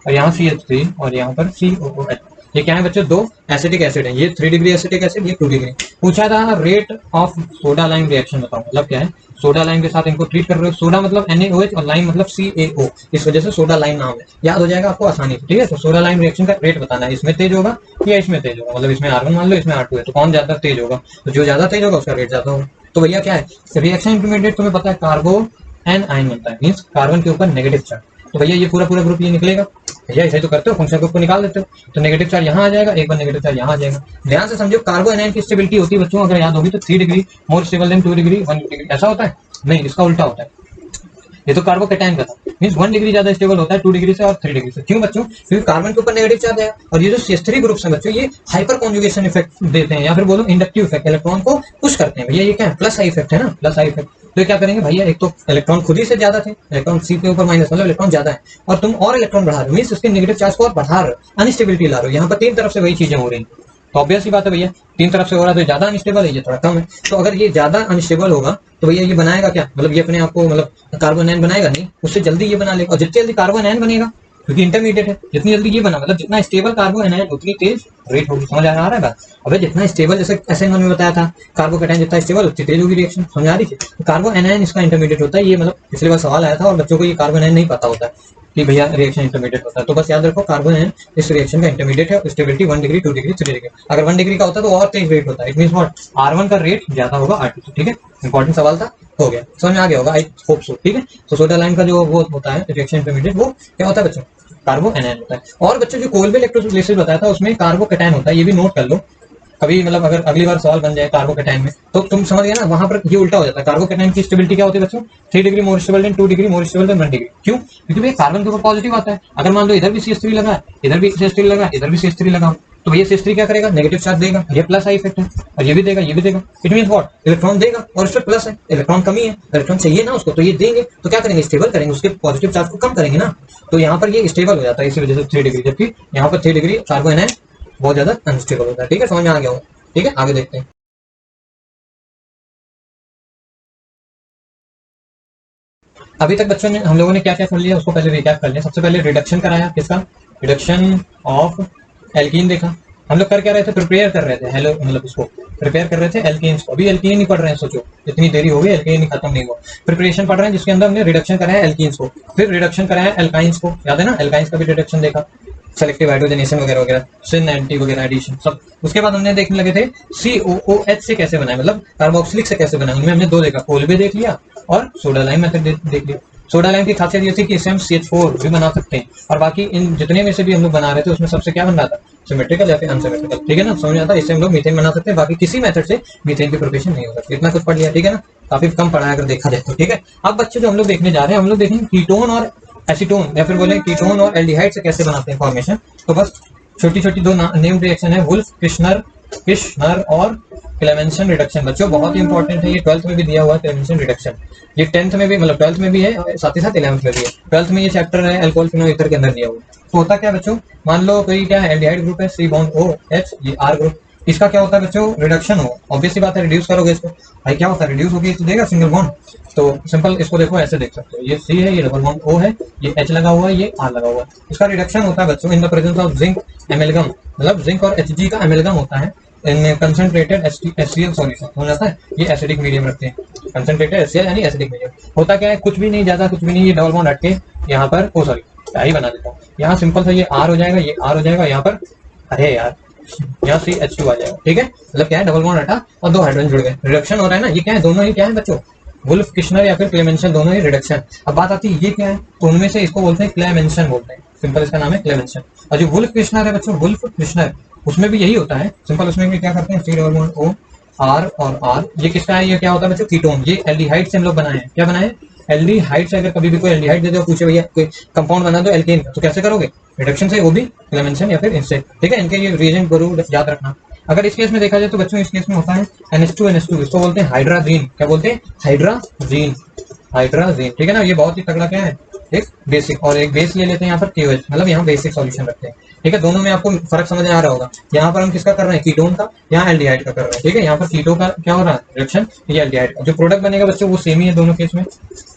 और यहाँ CH3, और यहाँ पर COOH। ये क्या है बच्चों? 2 एसिटिक एसिड है। ये 3 डिग्री एसिटिक एसिड, ये 2 डिग्री। पूछा था rate of soda lime reaction बताओ। मतलब क्या है? सोडा लाइम के साथ इनको ट्रीट कर रहे हो। सोडा मतलब NaOH और लाइम मतलब CaO, इस वजह से सोडा लाइम नाम है। याद हो जाएगा आपको आसानी से, ठीक है। तो सोडा लाइम रिएक्शन का रेट बताना है, इसमें तेज होगा या इसमें तेज होगा। मतलब इसमें R1 मान लो, इसमें R2 है, तो कौन ज्यादा तेज होगा? तो जो ज्यादा तेज होगा उसका रेट ज्यादा होगा। तो भैया क्या है रिएक्शन इंटरमीडिएट? तुम्हें पता है कार्बो एनायन बनता है, मीन्स कार्बन के ऊपर नेगेटिव चार्ज। तो भैया ये पूरा ग्रुप ये निकलेगा। भैया ऐसे तो करते हो, फंक्शन ग्रुप को निकाल देते हो, तो नेगेटिव चार्ज यहाँ आ जाएगा, एक बार नेगेटिव चार्ज यहाँ आ जाएगा। ध्यान से समझो, कार्बो एनायन की स्टेबिलिटी होती है बच्चों, अगर याद होगी तो 3 degree more stable then 2 degree 1 degree. ऐसा होता है? नहीं, इसका उल्टा होता है। ये तो कार्बोकेटाइन का था, मींस 1 डिग्री ज्यादा स्टेबल होता है 2 डिग्री से और 3 डिग्री से। क्यों बच्चों? क्योंकि कार्बन के ऊपर नेगेटिव चार्ज है, और ये जो CH3 ग्रुप्स हैं बच्चों, ये हाइपर कॉन्जुगेशन इफेक्ट देते हैं, या फिर बोलो इंडक्टिव इफेक्ट, इलेक्ट्रॉन को पुश करते हैं। भैया ये क्या है? प्लस आई इफेक्ट है ना, प्लस आई इफेक्ट। तो क्या करेंगे भैया? एक तो इलेक्ट्रॉन खुद ही से ज्यादा थे, इलेक्ट्रॉन C के ऊपर माइनस, मतलब इलेक्ट्रॉन ज्यादा है, और तुम और इलेक्ट्रॉन बढ़ा रहे हो, मींस उसके नेगेटिव चार्ज को और बढ़ा रहे हो, अनस्टेबिलिटी ला रहे हो। यहाँ पर 3 तरफ से वही चीजें हो रही हैं। तो ऑब्वियस ही बात है भैया, 3 तरफ से हो रहा है तो ज्यादा अनस्टेबल है, ये थोड़ा कम है। तो अगर ये ज्यादा अनस्टेबल होगा तो भैया ये बनाएगा क्या? मतलब ये अपने आप को मतलब कार्बन एनायन बनाएगा नहीं, उससे जल्दी ये बना लेगा। और जितनी जल्दी कार्बन एनायन बनेगा, क्योंकि इंटरमीडिएट है, जितनी जल्दी ये बना, मतलब जितना स्टेबल कार्बन एनायन उतनी तेज रेट होगी। समझ आ रहा है बात? अबे जितना स्टेबल, जैसे ऐसे में बताया था, कार्बोकेटाइन जितना स्टेबल उतनी तेज होगी रिएक्शन। समझ आ रही थी? तो कार्बन एनायन इसका इंटरमीडिएट होता है। ये मतलब पिछले बार सवाल आया था और बच्चों को ये कार्बन एनायन नहीं पता होता है कि भैया रिएक्शन इंटरमीडिएट होता है। तो बस याद रखो कार्बन एनायन इस रिएक्शन का इंटरमीडिएट है। Stability 1 degree 2 degree 3 degree. अगर 1 डिग्री का होता है तो और तेज रेट होता है। It means what? R1 का रेट ज्यादा होगा R2 से। ठीक है, इंपॉर्टेंट सवाल था, हो गया, समझ में आ गया होगा, आई होप सो। ठीक है, तो सोडा लाइम का जो वो होता है रिएक्शन इंटरमीडिएट, वो क्या होता है बच्चों? कार्बो एनायन होता है। और बच्चों जो कोलबे इलेक्ट्रोलिसिस बताया था उसमें कार्बोकेटाइन होता है, ये भी नोट कर लो कभी, मतलब अगर अगली बार सवाल बन जाए कार्बोकेटाइन में, तो तुम समझ गए ना, वहां पर ये उल्टा हो जाता है। कार्बोकेटाइन की स्टेबिलिटी क्या होती है बच्चों? 3 degree more stable then 2 degree more stable then 1 degree. क्यों? क्योंकि भैया कार्बन के ऊपर पॉजिटिव आता है। अगर मान लो इधर भी CH3 लगा है, इधर भी CH3 लगा है, इधर भी CH3 लगा, तो भैया CH3 क्या करेगा? नेगेटिव चार्ज देगा, ये प्लस आई इफेक्ट है, और ये भी देगा, ये भी देगा। It means what? इलेक्ट्रॉन देगा, और उसमें प्लस है, इलेक्ट्रॉन कमी है, इलेक्ट्रॉन चाहिए ना उसको, तो ये देंगे। तो क्या करेंगे? स्टेबल करेंगे, उसके पॉजिटिव चार्ज को कम करेंगे ना। तो यहाँ पर ये स्टेबल हो जाता है, इसी वजह से 3 डिग्री, जबकि यहाँ पर 3 डिग्री कार्बन एनायन बहुत ज्यादा अनस्टेबल होता है। ठीक है, समझ में आ गया हो? ठीक है, आगे देखते हैं। अभी तक बच्चों ने, हम लोगों ने क्या क्या कर लिया उसको पहले रिकैप कर लिया। सबसे पहले रिडक्शन कराया, किसका? रिडक्शन ऑफ एल्कीन देखा। हम लोग कर क्या रहे थे? प्रिपेयर कर रहे थे, हेलो मतलब उसको प्रिपेयर कर रहे थे एल्कीन्स को। अभी एल्कीन ही पढ़ रहे हैं, सोचो इतनी देरी हो गई, एल्कीन ही खत्म नहीं हुआ। प्रिपरेशन पढ़ रहे हैं जिसके अंदर हमने रिडक्शन कराया एल्कीन्स को, फिर रिडक्शन कराया एल्काइंस को, याद है ना? एल्काइंस का भी रिडक्शन देखा, सेलेक्टिव हाइड्रोजनेशन वगैरह वगैरह, सिन एंटी वगैरह एडिशन सब। उसके बाद हमने देखने लगे थे COOH से कैसे बनाए, मतलब कार्बोक्सिलिक से कैसे बनाए। उनमें हमने 2 देखा, कोलबे देख लिया और सोडा लाइम मेथड देख लिया। सोडा लाइम की खासियत ये थी कि इससे हम CH4 भी बना सकते हैं, और बाकी इन जितने में से भी हम लोग बना रहे थे उसमें सबसे क्या बन रहा था? सिमेट्रिकल या फिर अनसिमेट्रिकल। ठीक है ना, समझ आता है? इससे हम लोग मीथेन बना सकते हैं, बाकी किसी मेथड से मीथेन की प्रिपरेशन नहीं हो सकती। इतना कुछ पढ़ लिया, ठीक है ना? काफी कम पढ़ा अगर देखा जाए तो। ठीक है, अब बच्चे जो हम लोग देखने जा रहे हैं, हम लोग देखेंगे कीटोन और एसीटोन, या फिर बोले कीटोन और एल्डिहाइड से कैसे बनाते हैं फॉर्मेशन। तो बस छोटी छोटी 2 नेम रिएक्शन है, वुल्फ किश्नर और क्लेमेंसन रिडक्शन। बच्चों बहुत ही इंपॉर्टेंट है, ये 12th में भी दिया हुआ है क्लेमेंसन रिडक्शन। ये 10th में भी, मतलब 12th में भी है, साथ ही साथ 11th में भी है। 12th में ये चैप्टर है अल्कोहल फिनोल ईथर के अंदर दिया हुआ। तो होता क्या बच्चों, मान लो कोई क्या है एल्डिहाइड ग्रुप है, C बॉन्ड OH, ये R ग्रुप, इसका क्या होता है बच्चों? रिडक्शन हो। ऑब्वियस सी बात है, रिड्यूस करोगे इसको, भाई क्या होता है? रिड्यूस होगी तो देगा सिंगल बॉन्ड। तो सिंपल इसको देखो, ऐसे देख सकते हो, ये C है, ये डबल बॉन्ड O है, ये H लगा हुआ है, ये R लगा हुआ है। इसका रिडक्शन होता है बच्चों in the presence of zinc एमेलगम, मतलब जिंक और Hg का एमेलगम होता है इन कंसंट्रेटेड HCl सॉल्यूशन। हो जाता है, ये एसिडिक मीडियम रखते हैं, कंसंट्रेटेड HCl यानी एसिडिक मीडियम। होता क्या है? कुछ भी नहीं, ज्यादा कुछ भी नहीं, ये डबल बॉन्ड हट के यहाँ पर, ओ सॉरी क्या ही बना देता हूँ, यहाँ सिंपल सा ये R हो जाएगा, ये R हो जाएगा, यहाँ पर अरे यार यहाँ CH2 आ जाएगा। ठीक है, मतलब क्या है? डबल बॉन्ड हटा और 2 हाइड्रोजन जुड़ गए, रिडक्शन हो रहा है ना। ये क्या है? दोनों ही क्या है बच्चों? वुल्फ किश्नर या फिर क्लेमेंसन, दोनों ही रिडक्शन। अब बात आती है ये क्या है, तो उनमें से इसको बोलते हैं क्लेमेंसन बोलते हैं, सिंपल इसका नाम है क्लेमेंसन। और जो वुल्फ किश्नर है बच्चों, वुल्फ किश्नर, उसमें भी यही होता है सिंपल। उसमें भी क्या करते हैं? C double bond O R और R, ये किसका है? ये क्या होता है बच्चों? कीटोन। ये एल्डिहाइड से हम लोग बनाए हैं, क्या बनाए? एल्डिहाइड से अगर कभी भी कोई एल्डिहाइड दे दो, पूछे भैया कोई कंपाउंड बना दो एल्केन का, तो कैसे करोगे? रिडक्शन से, वो भी क्लेमेंशन या फिर इनसे, ठीक है। इनके ये रिएजेंट जरूर याद रखना। अगर इस केस में देखा जाए तो बच्चों इस केस में होता है NH2, इसको बोलते हैं हाइड्राजीन। क्या बोलते हैं? हाइड्राजीन, हाइड्राजीन, ठीक है ना। ये बहुत ही तगड़ा क्या है, एक बेसिक, और एक बेस ले लेते हैं यहाँ पर KOH, मतलब यहाँ बेसिक सॉल्यूशन रखते हैं, ठीक है। दोनों में आपको फर्क समझ आ रहा होगा। यहाँ पर हम किसका कर रहे हैं? कीटोन का, यहाँ एल्डिहाइड का कर रहे हैं, ठीक है। यहाँ पर कीटो का क्या हो रहा है? रिएक्शन, ये एल्डिहाइड का। जो प्रोडक्ट बनेगा बच्चों वो सेम ही है दोनों केस में,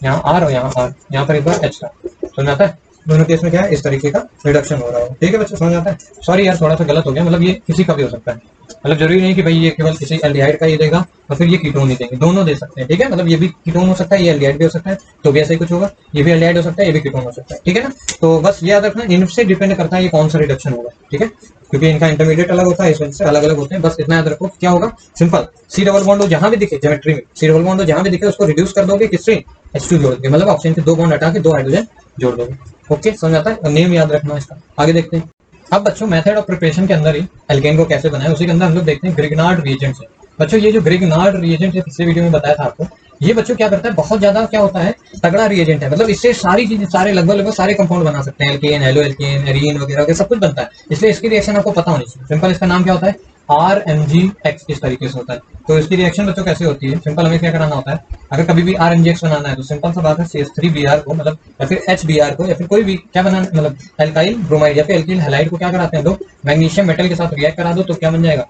यहाँ R और यहाँ R, यहाँ पर एक बार H का, समझ आता है। दोनों केस में क्या है, इस तरीके का रिडक्शन हो रहा है, ठीक है बच्चों, समझ आता है। सॉरी यार थोड़ा सा गलत हो गया, मतलब ये किसी का भी हो सकता है, मतलब जरूरी नहीं कि भाई ये केवल किसी एल्डिहाइड का ही देगा और फिर ये कीटोन ही देंगे, दोनों दे सकते हैं, ठीक है। मतलब ये भी कीटोन हो सकता है, ये एल्डिहाइड भी हो सकता है, तो भी ऐसा ही कुछ होगा। ये भी एल्डिहाइड हो सकता है, ये भी कीटोन हो सकता है, ठीक है ना। तो बस याद रखना, इनसे डिपेंड करता है ये कौन सा रिडक्शन होगा, ठीक है, क्योंकि इनका इंटरमीडिएट अलग होता है, इस वजह से अलग अलग होते हैं। बस इतना याद रखो, क्या होगा? सिंपल, C डबल बॉन्ड जहां भी दिखे ज्योमेट्री में, C डबल बॉन्ड जहां भी दिखे उसको रिड्यूस कर दोगे किससे? H2 जोड़ दोगे, मतलब ऑक्सीजन के 2 बॉन्ड हटा के 2 हाइड्रोजन जोड़ दोगे। ओके, समझ आता है। नेम याद रखना इसका। आगे देखते हैं। अब बच्चों मेथड ऑफ प्रिपरेशन के अंदर ही एल्केन को कैसे बनाए, उसी के अंदर हम लोग देखते हैं ग्रिग्नार्ड रिएजेंट से। बच्चों ये जो ग्रिग्नार्ड रिएजेंट है, पिछले वीडियो में बताया था आपको, ये बच्चों क्या करता है, बहुत ज्यादा क्या होता है, तगड़ा रिएजेंट है। मतलब इससे सारी चीजें, सारे लगभग सारे कंपाउंड बना सकते हैं, एल्केन, हेलो एल्केन, एरीन वगैरह सब कुछ बनता है। इसलिए इसकी रिएक्शन आपको पता होनी चाहिए। सिंपल इसका नाम क्या होता है? RMgX, इस तरीके से होता है। तो इसकी रिएक्शन बच्चों कैसे होती है? सिंपल हमें क्या कराना होता है, अगर कभी भी RMgX बनाना है तो सिंपल सा बात है, CH3Br को, मतलब या फिर HBr को, या फिर कोई भी क्या बनाना, मतलब एल्काइल ब्रोमाइड या फिर एल्किल हैलाइड को क्या कराते हैं लोग, मैग्नीशियम मेटल के साथ रिएक्ट करा दो तो क्या बन जाएगा?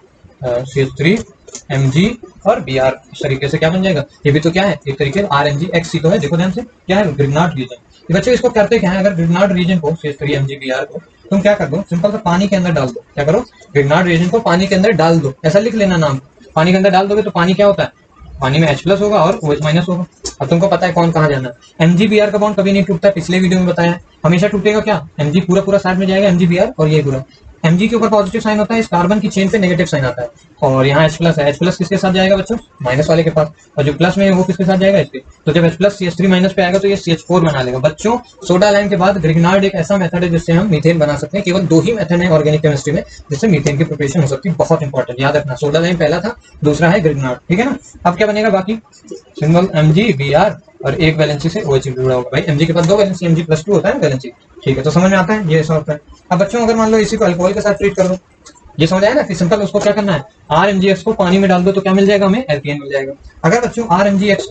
CH3Mg और Br, इस तरीके से क्या बन जाएगा? ये भी तो क्या है, एक तरीके RMgX तो है। देखो ध्यान से, क्या है? Grignard reagent. बच्चों इसको करते क्या है, अगर ग्रिग्नार्ड रिएजेंट को CH3Mg Br को तुम क्या कर दो, सिंपल सा पानी के अंदर डाल दो। क्या करो? ग्रिग्नार्ड रिएजेंट को पानी के अंदर डाल दो, ऐसा लिख लेना नाम। पानी के अंदर डाल दोगे तो पानी क्या होता है? पानी में H+ होगा और OH- होगा। अब तुमको पता है कौन कहाँ जाना है। MgBr का बॉन्ड कभी नहीं टूटता, पिछले वीडियो में बताया। हमेशा टूटेगा क्या? Mg पूरा पूरा साइड में जाएगा MgBr, और ये पूरा Mg के ऊपर पॉजिटिव साइन होता है, इस कार्बन की चेन पे नेगेटिव साइन आता है, और यहाँ H+ है। H+ किसके साथ जाएगा बच्चों? माइनस वाले के पास, और जो प्लस में है वो किसके साथ जाएगा? इसके। तो जब H+ CH3- पे आएगा तो ये CH4 बना लेगा। बच्चों सोडा लाइम के बाद ग्रिग्नार्ड एक ऐसा मेथड है जिससे हम मीथेन बना सकते हैं। केवल 2 ही मेथड है ऑर्गेनिक केमिस्ट्री में जिससे मीथेन की प्रिपरेशन हो सकती है। बहुत इंपॉर्टेंट, याद रखना। सोडा लाइम पहला था, दूसरा है ग्रिग्नार्ड, ठीक है ना। अब क्या बनेगा बाकी? सिंबल MgBr और एक वैलेंसी से OH जुड़ा होगा। भाई Mg के पास 2 वैलेंसी, Mg+2 होता है ना वैलेंसी, ठीक है। तो समझ में आता है, ये ऐसा होता है। अब बच्चों अगर मान लो इसी को अल्कोहल के साथ ट्रीट कर दो, ये समझ आया ना कि सिंपल उसको क्या करना है, RMgX को पानी में डाल दो तो क्या मिल जाएगा हमें? एल्केन मिल जाएगा। अगर बच्चों RMgX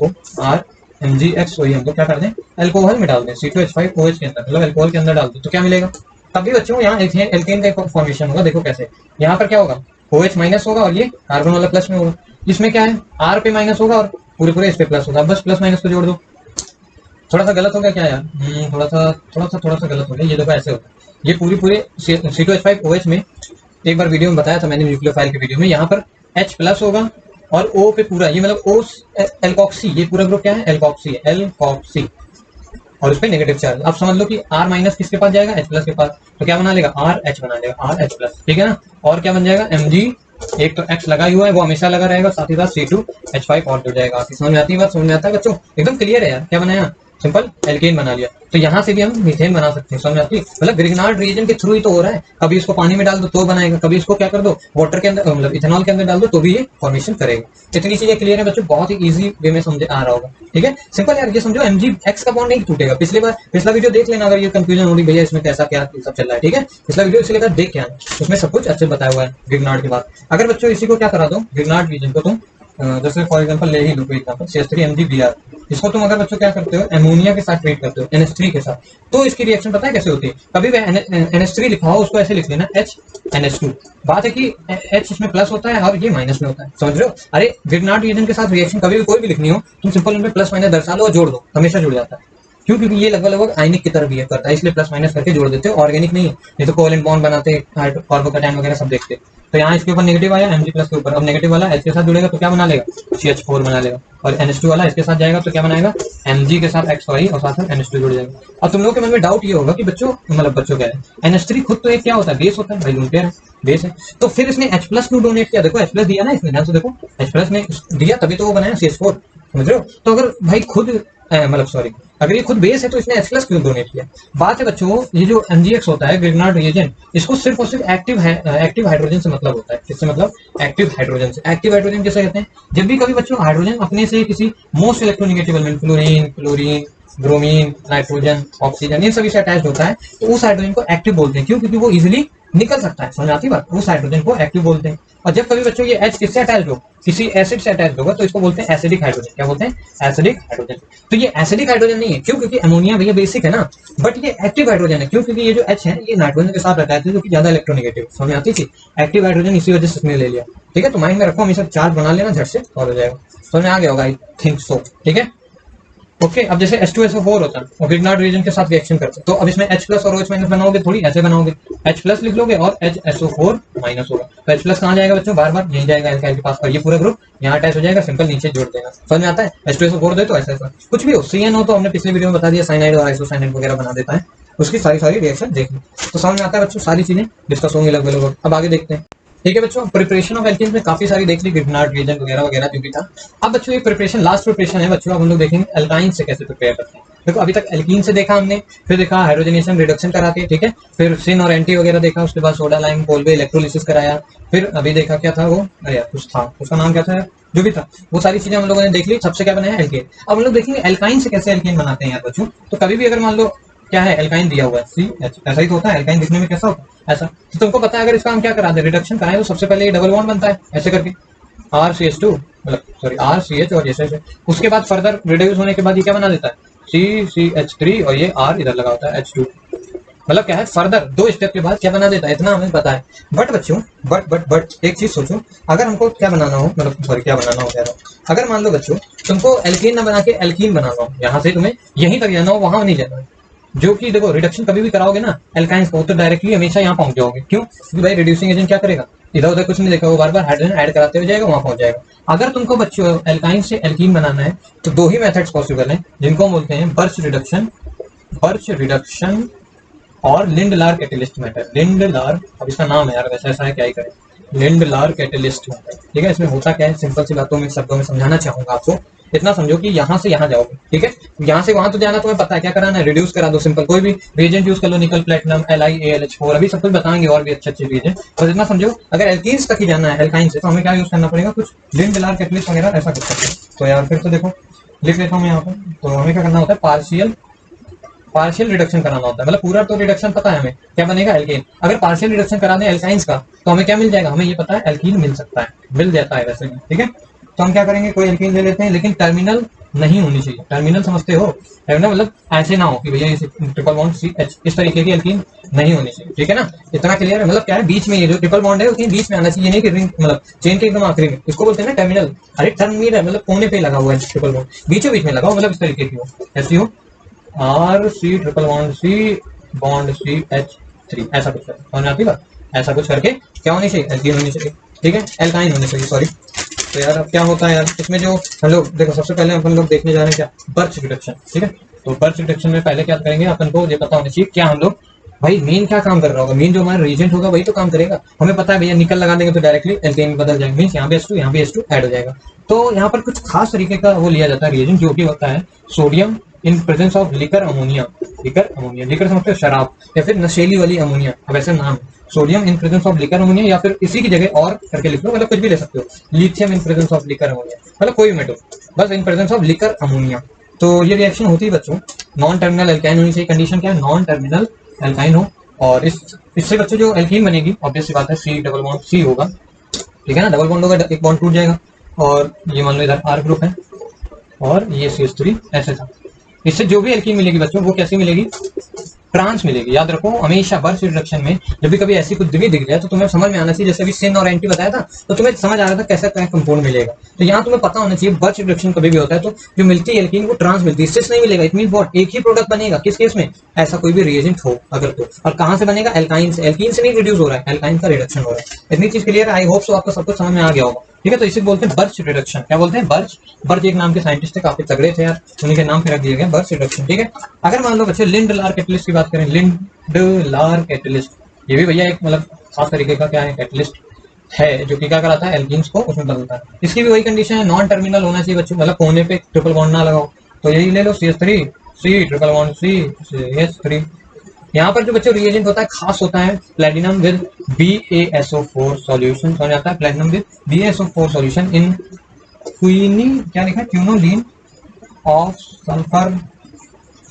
को ही हम लोग क्या कर दें, अल्कोहल में डाल दें, C2H5OH के अंदर, मतलब अल्कोहल के अंदर डाल दो तो क्या मिलेगा? तभी बच्चों यहाँ एल्केन का फॉर्मेशन होगा। देखो कैसे, यहाँ पर क्या होगा? OH- होगा और ये कार्बन वाला प्लस में होगा। इसमें क्या है? R पे माइनस होगा और पूरे पूरे इस पे प्लस होगा। बस प्लस माइनस को जोड़ दो। थोड़ा सा गलत हो गया क्या यार? थोड़ा सा गलत हो गया। ये देखो ऐसे होता है, ये पूरे C2H5OH में एक बार वीडियो में बताया था मैंने, न्यूक्लियोफाइल के वीडियो में। यहाँ पर H+ होगा और O पे पूरा, ये मतलब O एल्कोक्सी, ये पूरा ग्रुप क्या है? एल्कोक्सी है, एल्कोक्सी, और उस पे नेगेटिव चार्ज। अब समझ लो कि R- किसके पास जाएगा? H+ के पास, तो क्या बना लेगा? RH बना लेगा, RH+, ठीक है ना। और क्या बन जाएगा? Mg, एक तो X लगा हुआ है वो हमेशा लगा रहेगा, साथ ही साथ C2H5 और जुड़ जाएगा। समझ में आती है बात? समझ में आता है बच्चों? एकदम क्लियर है यार। क्या बनाया? सिंपल एल्केन बना लिया। तो यहाँ से भी हम मीथेन बना सकते हैं, समझ में आती है? मतलब ग्रिग्नार्ड रिएजेंट के थ्रू ही तो हो रहा है। कभी इसको पानी में डाल दो तो बनाएगा, कभी इसको क्या कर दो, वाटर के अंदर, मतलब इथेनॉल के अंदर डाल दो तो भी ये फॉर्मेशन करेगा। इतनी चीजें क्लियर है बच्चों, बहुत ही इजी वे में समझ आ रहा होगा, ठीक है। सिंपल यार, ये समझो MgX का बॉन्ड नहीं टूटेगा। पिछला वीडियो देख लेना अगर ये कंफ्यूजन हो रही भैया इसमें कैसा क्या सब चल रहा है, ठीक है। पिछला वीडियो इसलिए देख के आना, उसमें सब कुछ अच्छे बताया हुआ है ग्रिग्नार्ड के बाद। अगर बच्चों इसी को क्या करा दो, ग्रिग्नार्ड रीजन को तुम जैसे फॉर एग्जांपल ले ही लो कोई एग्जांपल, CH3Mg Br, इसको तुम अगर बच्चों क्या करते हो, अमोनिया के साथ ट्रीट करते हो, NH3 के साथ, तो इसकी रिएक्शन पता है कैसे होती है? कभी भी NH3 लिखा हो उसको ऐसे लिख लेना HNH2। बात है कि H इसमें प्लस होता है और ये माइनस में होता है, समझ रहे हो? अरे ग्रिग्नार्ड रिएजेंट के साथ रिएक्शन कभी भी कोई भी लिखनी हो, तुम सिंपल उनमें प्लस माइनस दर्शा लो और जोड़ दो, हमेशा जुड़ जाता है। क्यों? क्योंकि ये लगभग आयनिक की तरह बिहेव करता है, इसलिए प्लस माइनस करके जोड़ देते हो। ऑर्गेनिक नहीं है, ये तो कोवेलेंट बॉन्ड बनाते, कार्बोकैटायन वगैरह सब देखते। तो यहाँ इसके ऊपर नेगेटिव आया Mg+ के ऊपर, अब नेगेटिव वाला H के साथ जुड़ेगा तो क्या बना लेगा? CH4 बना लेगा। और NH2 वाला इसके साथ जाएगा तो क्या बनाएगा? Mg के साथ XY और साथ में NH2 जुड़ जाएगा। अब तुम लोगों के मन में डाउट ये होगा कि बच्चों, मतलब बच्चों क्या है, NH3 खुद तो एक क्या होता है? बेस होता है भाई, लून पेयर है, बेस है। तो फिर इसने H+ क्यों डोनेट किया? देखो H+ दिया ना इसने, ध्यान से देखो, H+ ने दिया तभी तो वो बनाया CH4, समझ रहे हो? तो अगर भाई खुद मतलब सॉरी, अगर ये खुद बेस है तो इसने H+ क्यों डोनेट किया? बात है बच्चों, ये जो MgX होता है ग्रिग्नार्ड रिएजेंट, इसको सिर्फ और सिर्फ एक्टिव हाइड्रोजन से मतलब होता है। किससे मतलब? एक्टिव हाइड्रोजन से। एक्टिव हाइड्रोजन किसे कहते हैं? जब भी कभी बच्चों हाइड्रोजन अपने से किसी most electronegative element, fluorine, chlorine, bromine, nitrogen, oxygen, इन सभी से अटैच होता है तो उस हाइड्रोजन को एक्टिव बोलते हैं। क्यों? क्योंकि वो इजिली निकल सकता है। समझ आती बात? उस हाइड्रोजन को एक्टिव बोलते हैं। और जब कभी बच्चों ये H किससे अटैच हो, किसी एसिड से अटैच होगा तो इसको बोलते हैं एसिडिक हाइड्रोजन। क्या बोलते हैं? Acidic hydrogen. तो ये एसिडिक हाइड्रोजन नहीं है। क्यों? क्योंकि अमोनिया भैया बेसिक है ना, बट ये एक्टिव हाइड्रोजन है। क्यों? क्योंकि ये जो H है ये नाइट्रोजन के साथ अटैच है जो कि ज्यादा इलेक्ट्रोनेगेटिव। समझ आती थी? एक्टिव हाइड्रोजन इसी वजह से इसने ले लिया। ठीक है, तो माइंड में रखो, हमेशा चार्ज बना लेना, झट से सॉल्व हो जाएगा। समझ में आ गया होगा आई थिंक सो। ठीक है, ओके। अब जैसे H2SO4 होता है और ग्रिग्नार्ड रिएजेंट के साथ रिएक्शन करते हैं तो अब इसमें H प्लस और OH माइनस बनाओगे, थोड़ी ऐसे बनाओगे, H प्लस लिख लोगे और HSO4 माइनस होगा। तो H प्लस कहाँ जाएगा बच्चों? बार बार यही जाएगा एल्काइल के पास, और ये पूरा ग्रुप यहाँ अटैच हो जाएगा, सिंपल नीचे जोड़ देना। समझ में आता है? H2SO4 दे तो ऐसा ऐसा कुछ भी हो, CnO तो हमने पिछले वीडियो में बता दिया, साइनाइड और आइसोसाइनाइड वगैरह बना देता है, उसकी सारी रिएक्शन देख लो तो समझ में आता है बच्चों। सारी चीजें डिस्कस होंगी लगभग। अब आगे देखते हैं। ठीक है बच्चों, प्रिपरेशन ऑफ एल्कीन में काफी सारी देख ली, ग्रिग्नार्ड रिएजेंट वगैरह वगैरह जो भी था। अब बच्चों ये प्रिपरेशन लास्ट प्रिपरेशन है बच्चों। अब हम लोग देखेंगे एल्काइन से कैसे प्रिपेयर करते हैं। देखो अभी तक एल्कीन से देखा हमने, फिर देखा हाइड्रोजनेशन रिडक्शन करा के, ठीक है, फिर सिन और एंटी वगैरह देखा, उसके बाद सोडा लाइम कोलबे इलेक्ट्रोलिसिस कराया, फिर अभी देखा क्या था वो, अरे यार कुछ था उसका नाम क्या था यार, जो भी था वो सारी चीजें हम लोगों ने देख ली। सबसे क्या बनाया? एल्केन। अब हम लोग देखेंगे एल्काइन से कैसे एल्केन बनाते हैं यार बच्चों। तो कभी भी अगर मान लो क्या है, एल्काइन दिया हुआ है CH, ऐसा ही तो होता है। एल्काइन दिखने में कैसा होता है? ऐसा। तो तुमको पता है अगर इसका हम क्या करा दे, रिडक्शन कराएं, तो सबसे पहले ये डबल बॉन्ड बनता है ऐसे करके, RCH2 मतलब सॉरी RCH और जैसे जैसे उसके बाद फर्दर रिड्यूस होने के बाद ये क्या बना देता है, CCH3 और ये R इधर लगा होता है H2। मतलब क्या है, फर्दर 2 स्टेप के बाद क्या बना देता है, इतना हमें पता है। बट बच्चों बट एक चीज सोचो, अगर हमको क्या बनाना हो, मतलब सॉरी क्या बनाना हो कह रहा हूँ, अगर मान लो बच्चों तुमको एल्कीन ना बना के एल्कीन बनाना हो, यहाँ से तुम्हें यहीं तक जाना हो, वहां नहीं जाना है। जो कि देखो रिडक्शन कभी भी कराओगे ना एल्काइंस को, तो डायरेक्टली हमेशा यहाँ पहुंच जाओगे। क्यों? क्योंकि भाई रिड्यूसिंग एजेंट क्या करेगा, इधर उधर कुछ नहीं देखा, वो बार बार हाइड्रोजन ऐड कराते हुए जाएगा, वहां पहुंच जाएगा। अगर तुमको बच्चों एल्काइन से एल्कीन बनाना है तो 2 ही मेथड्स पॉसिबल हैं, जिनको हम बोलते हैं बर्च रिडक्शन और लिंडलार कैटलिस्ट मेथड। लिंडलार, अब इसका नाम है यार वैसा ऐसा है, क्या ही करें, लिंडलार कैटलिस्ट मेथड। ठीक है, इसमें होता क्या है, सिंपल सी बातों में शब्दों में समझाना चाहूंगा आपको। इतना समझो कि यहाँ से यहाँ जाओगे, ठीक है, यहाँ से वहां तो जाना, तुम्हें पता है क्या कराना है, रिड्यूस करा दो, सिंपल कोई भी रिएजेंट यूज कर लो, निकल प्लेटिनम LiAlH4, अभी सब कुछ बताएंगे और भी अच्छे अच्छे रिएजेंट। बस इतना समझो अगर एल्कीन्स तक ही जाना है एल्काइन से, तो हमें क्या यूज करना पड़ेगा, कुछ लिंडलार कैटलिस्ट वगैरह ऐसा कुछ करते हैं। तो यार फिर तो देखो लिख लेता हूँ यहाँ पर। तो हमें क्या करना होता है, पार्शियल रिडक्शन कराना होता है। मतलब पूरा तो रिडक्शन पता है हमें क्या बनेगा, एल्केन। अगर पार्शियल रिडक्शन करा दें एल्काइंस का तो हमें क्या मिल जाएगा, हमें ये पता है एल्कीन मिल सकता है, मिल जाता है वैसे भी। ठीक है, तो हम क्या करेंगे, कोई एल्कीन ले लेते हैं, लेकिन टर्मिनल नहीं होनी चाहिए। टर्मिनल समझते हो? टर्मिनल मतलब ऐसे ना हो कि भैया ट्रिपल बॉन्ड CH, इस तरीके की एल्कीन नहीं होनी चाहिए। ठीक है ना, इतना क्लियर है? मतलब क्या है, बीच में ये जो ट्रिपल बॉन्ड है उसके बीच में आना चाहिए, नहीं कि रिंग मतलब चेन के एकदम आखिरी में, इसको बोलते हैं ना टर्मिनल। अरे टर्मिनल है मतलब कोने पे लगा हुआ है ट्रिपल बॉन्ड, बीचों बीच में लगा हो, मतलब इस तरीके की हो, ऐसी हो, RC ट्रिपल बॉन्ड CH3 ऐसा कुछ समझ आती बात। ऐसा कुछ करके क्या होनी चाहिए, एल्कीन होनी चाहिए। ठीक है, एल्काइन होनी चाहिए, सॉरी। तो यार अब क्या होता है यार इसमें, जो हम लोग देखो सबसे पहले अपन लोग देखने जा रहे हैं क्या, बर्च रिडक्शन। ठीक है, तो बर्च रिडक्शन में पहले क्या करेंगे, अपन को ये पता होना चाहिए क्या हम लोग, भाई मेन क्या काम कर रहा होगा, मेन जो हमारा रिएजेंट होगा वही तो काम करेगा। हमें पता है भैया निकल लगा देंगे तो डायरेक्टली एल्केन बदल जाएगा, मींस यहाँ पे H2 यहाँ पे H2 ऐड हो जाएगा। तो यहाँ पर कुछ खास तरीके का वो लिया जाता है रिएजेंट, जो कि होता है sodium in presence of liquor ammonia. Liquor समझते हो, शराब, या फिर नशेली वाली अमोनिया, अब ऐसा नाम है, sodium in presence of liquor ammonia, या फिर इसी की जगह और करके लिख लो, मतलब कुछ भी ले सकते हो, lithium in presence of liquor ammonia, मतलब कोई भी मेटल, बस in presence of liquor ammonia. तो ये रिएक्शन होती है बच्चों, नॉन टर्मिनल एल्काइन होनी चाहिए। कंडीशन क्या है, नॉन टर्मिनल एल्काइन हो, और इससे बच्चों जो एल्कीन बनेगी ऑब्वियस सी बात है C डबल बॉन्ड C होगा। ठीक है ना, डबल बॉन्ड होगा, एक बॉन्ड टूट जाएगा, और ये मान लो इधर R ग्रुप है और ये CH3 ऐसे था। इससे जो भी एल्कीन मिलेगी बच्चों वो कैसी मिलेगी, ट्रांस मिलेगी। याद रखो हमेशा बर्च रिडक्शन में जब भी कभी ऐसी कुछ भी दिख जाए तो तुम्हें समझ में आना चाहिए, जैसे अभी सिन और एंटी बताया था तो तुम्हें समझ आ रहा था कैसा क्या कंपाउंड मिलेगा। तो यहाँ तुम्हें पता होना चाहिए बर्च रिडक्शन कभी भी होता है तो जो मिलती है एल्कीन वो ट्रांस मिलती है, सिस नहीं मिलेगा। इट मीन व्हाट, एक ही प्रोडक्ट बनेगा किस केस में, ऐसा कोई भी रिएजेंट हो अगर तो, और कहाँ से बनेगा, एल्काइन से। एल्कीन से नहीं रिड्यूस हो रहा है, एल्काइन का रिडक्शन हो रहा है। इतनी चीज क्लियर है, आई होप सो आपको सब कुछ समझ में आ गया होगा। ठीक है, तो इसे बोलते हैं बर्च रिडक्शन। क्या बोलते हैं, बर्च एक नाम के साइंटिस्ट थे, काफी तगड़े थे यार, उन्हीं के नाम पे रख दिया गया बर्च रिडक्शन। ठीक है, अगर मान लो बच्चे लिंडलार कैटलिस्ट की बात करें, लिंडलार कैटलिस्ट, ये भी भैया एक मतलब खास तरीके का क्या है, कैटलिस्ट है जो कि क्या कराता है, एल्कीन्स को उसमें बदलता है। इसकी भी वही कंडीशन है, नॉन टर्मिनल होना चाहिए बच्चों, मतलब कोने पे ट्रिपल बॉन्ड ना लगाओ। तो यही ले लो CH3 C triple bond CH3। यहाँ पर जो बच्चों रिएजेंट होता है खास होता है प्लेटिनम विद BaSO4 सॉल्यूशन, समझ आता है, platinum with BaSO4 solution in quinine, क्या लिखा है, क्यूनोलिन ऑफ सल्फर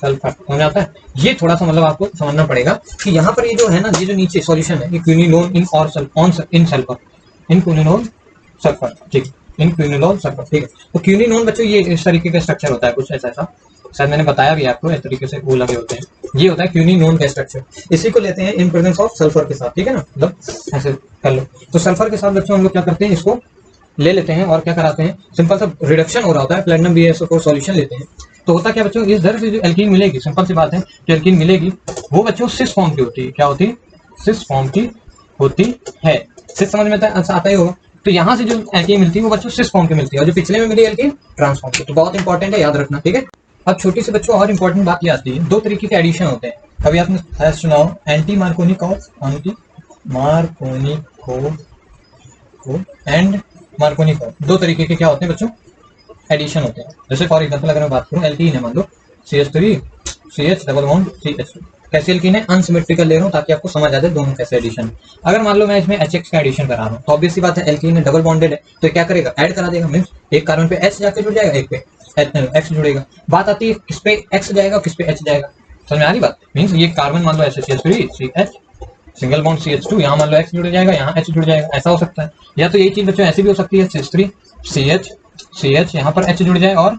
सल्फर, समझ आता है। ये थोड़ा सा मतलब आपको समझना पड़ेगा कि यहाँ पर ये जो है ना, ये जो नीचे सॉल्यूशन है, ये क्विनिलोन इन और इन सल्फर, इन क्विनिलोन सल्फर, ठीक है, इन क्विनिलोन सल्फर, ठीक है। तो क्विनिलोन बच्चों ये इस तरीके का स्ट्रक्चर होता है, कुछ ऐसा ऐसा, शायद मैंने बताया भी आपको, इस तरीके से वो लगे होते हैं। ये होता है क्विनिलोन का स्ट्रक्चर, इसी को लेते हैं इन प्रेजेंस ऑफ सल्फर के साथ, ठीक है ना, मतलब ऐसे कर लो। तो सल्फर के साथ बच्चों हम लोग क्या करते हैं, इसको ले लेते हैं और क्या कराते हैं, सिंपल सा रिडक्शन हो रहा होता है, प्लेटिनम BaSO4 सॉल्यूशन लेते हैं। तो होता क्या बच्चों, इस दर से जो एल्कीन मिलेगी, सिंपल सी बात है कि एल्कीन मिलेगी वो बच्चों सिस फॉर्म की होती है। क्या होती है? सिस फॉर्म की होती है। सिस समझ में आता ही होगा। तो यहाँ से जो एल्कीन मिलती है वो बच्चों सिस फॉर्म की मिलती है, और जो पिछले में मिली एल्कीन ट्रांसफॉर्म की। तो बहुत इंपॉर्टेंट है, याद रखना, ठीक है। अब छोटी सी बच्चों और इंपॉर्टेंट बात ये आती है, दो तरीके के एडिशन होते हैं। कभी आपने सुना हो anti Markovnikov, anti Markovnikov and Markovnikov, दो तरीके के क्या होते हैं बच्चों, एडिशन होते हैं। जैसे फॉर एग्जांपल अगर मैं बात करूं, एल्कीन है मान लो CH3 CH double bond CH2, कैसे एल्कीन है, अनसिमेट्रिकल ले रहा हूं ताकि आपको समझ आ जाए दोनों कैसे एडिशन। अगर मान लो मैं इसमें HX का एडिशन करा रहा हूं, तो ऑब्वियस सी बात है एल्कीन है, डबल बॉन्डेड है, तो क्या करेगा, ऐड करा देगा। मींस एक कार्बन पे H जाके जुड़ जाएगा, एक पे X जुड़ेगा। बात आती है किस पे X जाएगा किस पे H जाएगा, समझ में आ रही बात। मींस ये कार्बन मान लो CH3 CH single bond CH2, यहाँ मान लो X जुड़ जाएगा, यहाँ H जुड़ जाएगा, ऐसा हो सकता है। या तो यही चीज बच्चों ऐसी भी हो सकती है, CH3 CH यहाँ पर H जुड़ जाए और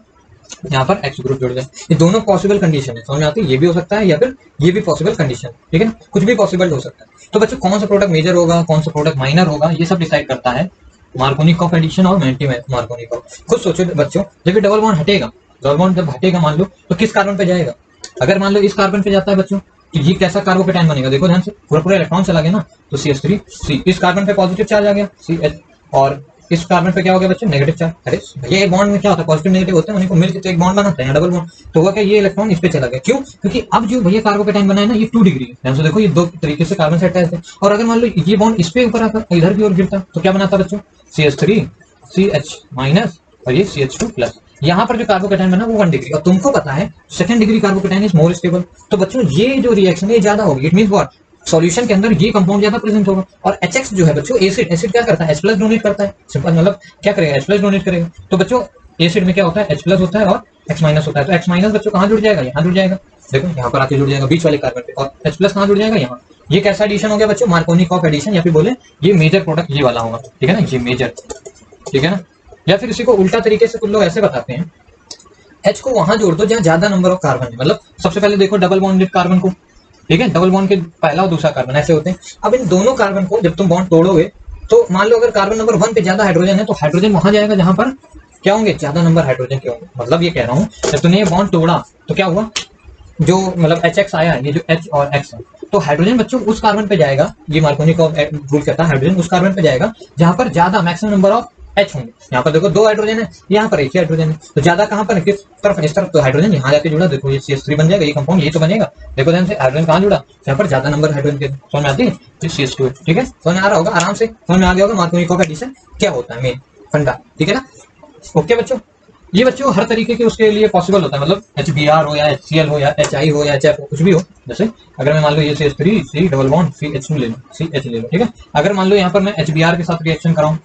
यहाँ पर X ग्रुप जुड़ जाए। ये दोनों पॉसिबल कंडीशन है, समझ में आती है। ये भी हो सकता है या फिर ये भी पॉसिबल कंडीशन, ठीक है ना, कुछ भी पॉसिबल हो सकता है। तो बच्चों कौन सा प्रोडक्ट मेजर होगा, कौन सा प्रोडक्ट माइनर होगा, ये सब डिसाइड करता है मार्कोनिकोव एडिशन और एंटी मार्कोनिकोव। खुद सोचो बच्चों, जब ये डबल बॉन्ड हटेगा, डबल बॉन्ड जब हटेगा मान लो, तो किस कार्बन पे जाएगा। अगर मान लो इस कार्बन पे जाता है बच्चों, तो ये कैसा कार्बोकेटाइन बनेगा, देखो ध्यान से, पूरा इलेक्ट्रॉन चला गया ना, तो CH3 C, इस कार्बन पे पॉजिटिव चार्ज आ गया CH, और इस कार्बन पे क्या हो गया बच्चों, नेगेटिव चार्ज। अरे भैया एक बॉन्ड में क्या होता है, पॉजिटिव नेगेटिव होते हैं, उन्हीं को मिलकर तो एक बॉन्ड बनाते हैं, डबल बॉन्ड। तो हुआ क्या, ये इलेक्ट्रॉन इस पे चला गया, क्यों, क्योंकि अब जो भैया कार्बोकेटाइन बना है ना, ये 2 डिग्री है। ध्यान से देखो, ये दो तरीके से कार्बन से अटैच है। और अगर मान लो ये बॉन्ड इस पे ऊपर आता, इधर की ओर गिरता, तो क्या बनाता बच्चों, CH3 CH माइनस और ये CH2 प्लस। यहाँ पर जो कार्बोकेटाइन बना वो 1 डिग्री, और तुमको पता है second degree carbocation is more stable. तो बच्चों ये जो रिएक्शन है ज्यादा होगी, इट मींस व्हाट, सॉल्यूशन के अंदर ये कंपाउंड ज्यादा प्रेजेंट होगा। और HX जो है बच्चों, एसिड क्या करता है, H+ डोनेट करता है, सिंपल मतलब क्या करेगा, H+ डोनेट करेगा। तो बच्चों एसिड में क्या होता है, H+ होता है और X- होता है। तो X- बच्चों कहाँ जुड़ जाएगा, यहाँ जुड़ जाएगा, देखो यहाँ पर आके जुड़ जाएगा बीच वाले कार्बन पे, और H+ कहाँ जुड़ जाएगा, यहाँ। ये कैसा एडिशन हो गया बच्चों, मार्कोनिकोव एडिशन, या फिर बोले ये मेजर प्रोडक्ट ये वाला होगा, ठीक है ना, ये मेजर, ठीक है ना। या फिर इसी को उल्टा तरीके से कुछ लोग ऐसे बताते हैं, H को वहां जोड़ दो जहां ज्यादा नंबर ऑफ कार्बन है। मतलब सबसे पहले देखो डबल बॉन्डेड कार्बन को, ठीक है, डबल बॉन्ड के पहला और दूसरा कार्बन ऐसे होते हैं। अब इन दोनों कार्बन को जब तुम बॉन्ड तोड़ोगे, तो मान लो अगर कार्बन नंबर 1 पे ज्यादा हाइड्रोजन है, तो हाइड्रोजन वहां जाएगा जहां पर क्या होंगे, ज्यादा नंबर हाइड्रोजन के होंगे। मतलब ये कह रहा हूँ, जब तुमने ये बॉन्ड तोड़ा तो क्या हुआ, जो मतलब HX आया, ये जो H और X है, तो हाइड्रोजन बच्चों उस कार्बन पे जाएगा, ये मार्कोनिकोव रूल करता है, हाइड्रोजन उस कार्बन पे जाएगा जहां पर ज्यादा मैक्सिमम नंबर ऑफ H होंगे। यहाँ पर देखो 2 हाइड्रोजन है, यहाँ पर एक ही हाइड्रोजन है, तो ज्यादा कहाँ पर है, किस तरफ, इस तरफ। तो हाइड्रोजन यहाँ जाके जुड़ा, देखो ये CH3 बन जाएगा, ये कंपाउंड ये तो बनेगा। देखो ध्यान से, हाइड्रोजन कहाँ जुड़ा, यहाँ पर ज्यादा नंबर हाइड्रोजन के, समझ में आती है, CH2 है, ठीक है, समझ में आ रहा होगा, आराम से समझ में आ गया होगा मार्कोनिकोव एडिशन क्या होता है, मेन फंडा, ठीक है ना। ओके बच्चों, ये बच्चों हर तरीके के उसके लिए पॉसिबल होता है, मतलब HBr हो या HCl हो या HI हो या HF हो, कुछ भी हो। जैसे अगर मैं मान लो ये CH3 C double bond CH2 ले लो, CH ले लो, ठीक है। अगर मान लो यहाँ पर मैं HBr के साथ रिएक्शन कराऊं,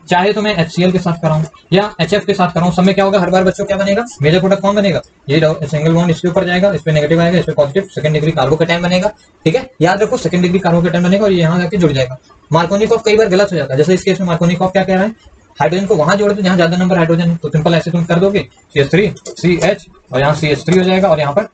चाहे तो मैं HCl के साथ कराऊं या HF के साथ कराऊं, सब में क्या होगा, हर बार बच्चों क्या बनेगा, मेजर प्रोडक्ट कौन बनेगा, ये सिंगल बॉन्ड इसके ऊपर जाएगा, इस पे नेगेटिव आएगा, इस पे पॉजिटिव, सेकंड डिग्री कार्बोकेटाइन बनेगा, ठीक है, याद रखो सेकंड डिग्री कार्बोकेटाइन बनेगा और ये यहाँ जाके जुड़ जाएगा। मार्कोनिकोव कई बार गलत हो जाता है, जैसे इस केस में मार्कोनिकोव क्या कह रहा है, हाइड्रोजन को वहां जोड़ दो जहां ज्यादा नंबर हाइड्रोजन है। तो सिंपल ऐसे तुम कर दोगे, CH3 CH और यहाँ CH3 हो जाएगा, और यहाँ पर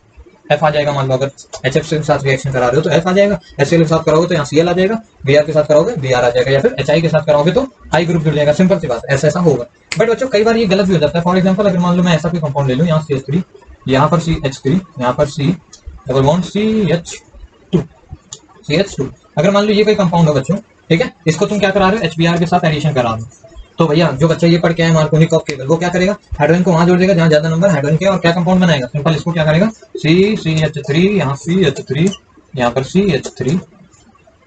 F आ जाएगा। मान लो अगर HF के साथ रिएक्शन करा रहे हो तो F आ जाएगा, HCl के साथ कराओगे तो यहाँ Cl आ जाएगा, Br के साथ कराओगे Br आ जाएगा, या फिर HI के साथ कराओगे तो I ग्रुप जुड़ जाएगा। सिंपल सी बात, ऐसा ऐसा होगा। बट बच्चों कई बार ये गलत भी हो जाता है। फॉर एग्जाम्पल अगर मान लो मैं ऐसा कोई कंपाउंड ले लूँ, यहाँ CH3, यहाँ पर CH3, यहाँ पर C डबल बॉन्ड CH2, अगर मान लो ये कोई कंपाउंड हो बच्चों, ठीक है, इसको तुम क्या करा रहे हो, HBr के साथ एडिशन करा रहे हो। तो भैया जो बच्चा ये पढ़ के आए मार्कोनिकोव केवल, वो क्या करेगा, हाइड्रोजन को वहां जोड़ देगा जहां ज्यादा नंबर हाइड्रोजन के, और क्या कंपाउंड बनाएगा, सिंपल इसको क्या करेगा, CH3, यहाँ CH3, यहाँ पर CH3,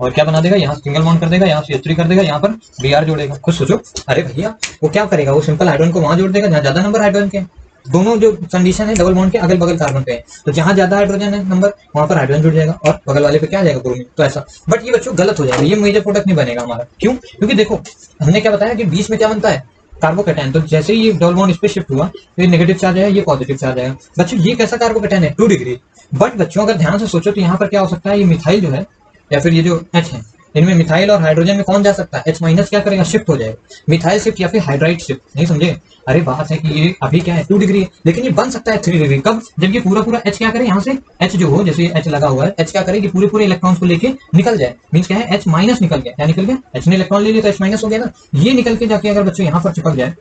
और क्या बना देगा, यहाँ सिंगल बॉन्ड कर देगा, यहाँ CH3 कर देगा, यहाँ पर Br जोड़ेगा। खुद सोचो, अरे भैया वो क्या करेगा, वो सिंपल हाइड्रोजन को वहां जोड़ देगा जहां ज्यादा नंबर हाइड्रोजन के। दोनों जो कंडीशन है डबल बॉन्ड के अगल बगल कार्बन पे है, तो जहां ज्यादा हाइड्रोजन है नंबर, वहां पर हाइड्रोजन जुड़ जाएगा और बगल वाले पे क्या आ जाएगा, ब्रोमीन। तो ऐसा, बट ये बच्चों गलत हो जाएगा, ये मेजर प्रोडक्ट नहीं बनेगा हमारा। क्यों, क्योंकि देखो हमने क्या बताया कि बीच में क्या बनता है, कार्बोकेटाइन, तो जैसे ही ये डबल बॉन्ड इस पे शिफ्ट हुआ तो ये नेगेटिव चार्ज है, ये पॉजिटिव चार्ज आएगा। बच्चों ये कैसा कार्बोकेटाइन है, 2 डिग्री। बट बच्चों अगर ध्यान से सोचो तो यहाँ पर क्या हो सकता है, ये मिथाइल जो है या फिर ये जो H है, इनमें मिथाइल और हाइड्रोजन में कौन जा सकता है, H माइनस क्या करेगा, शिफ्ट हो जाएगा, मिथाइल शिफ्ट या फिर हाइड्राइड शिफ्ट, नहीं समझे। अरे बात है कि ये अभी क्या है 2 डिग्री है, लेकिन ये बन सकता है 3 डिग्री कब, जब ये पूरा पूरा H क्या करे, यहाँ से H जो हो, जैसे H लगा हुआ है, H क्या करे कि पूरे पूरे इलेक्ट्रॉन्स को लेके निकल जाए, मीन्स क्या है H माइनस निकल गया, क्या निकल गया, H ने इलेक्ट्रॉन ले लिया तो H माइनस हो गया ना, ये निकल के जाके अगर बच्चों यहाँ पर चिपक जाए,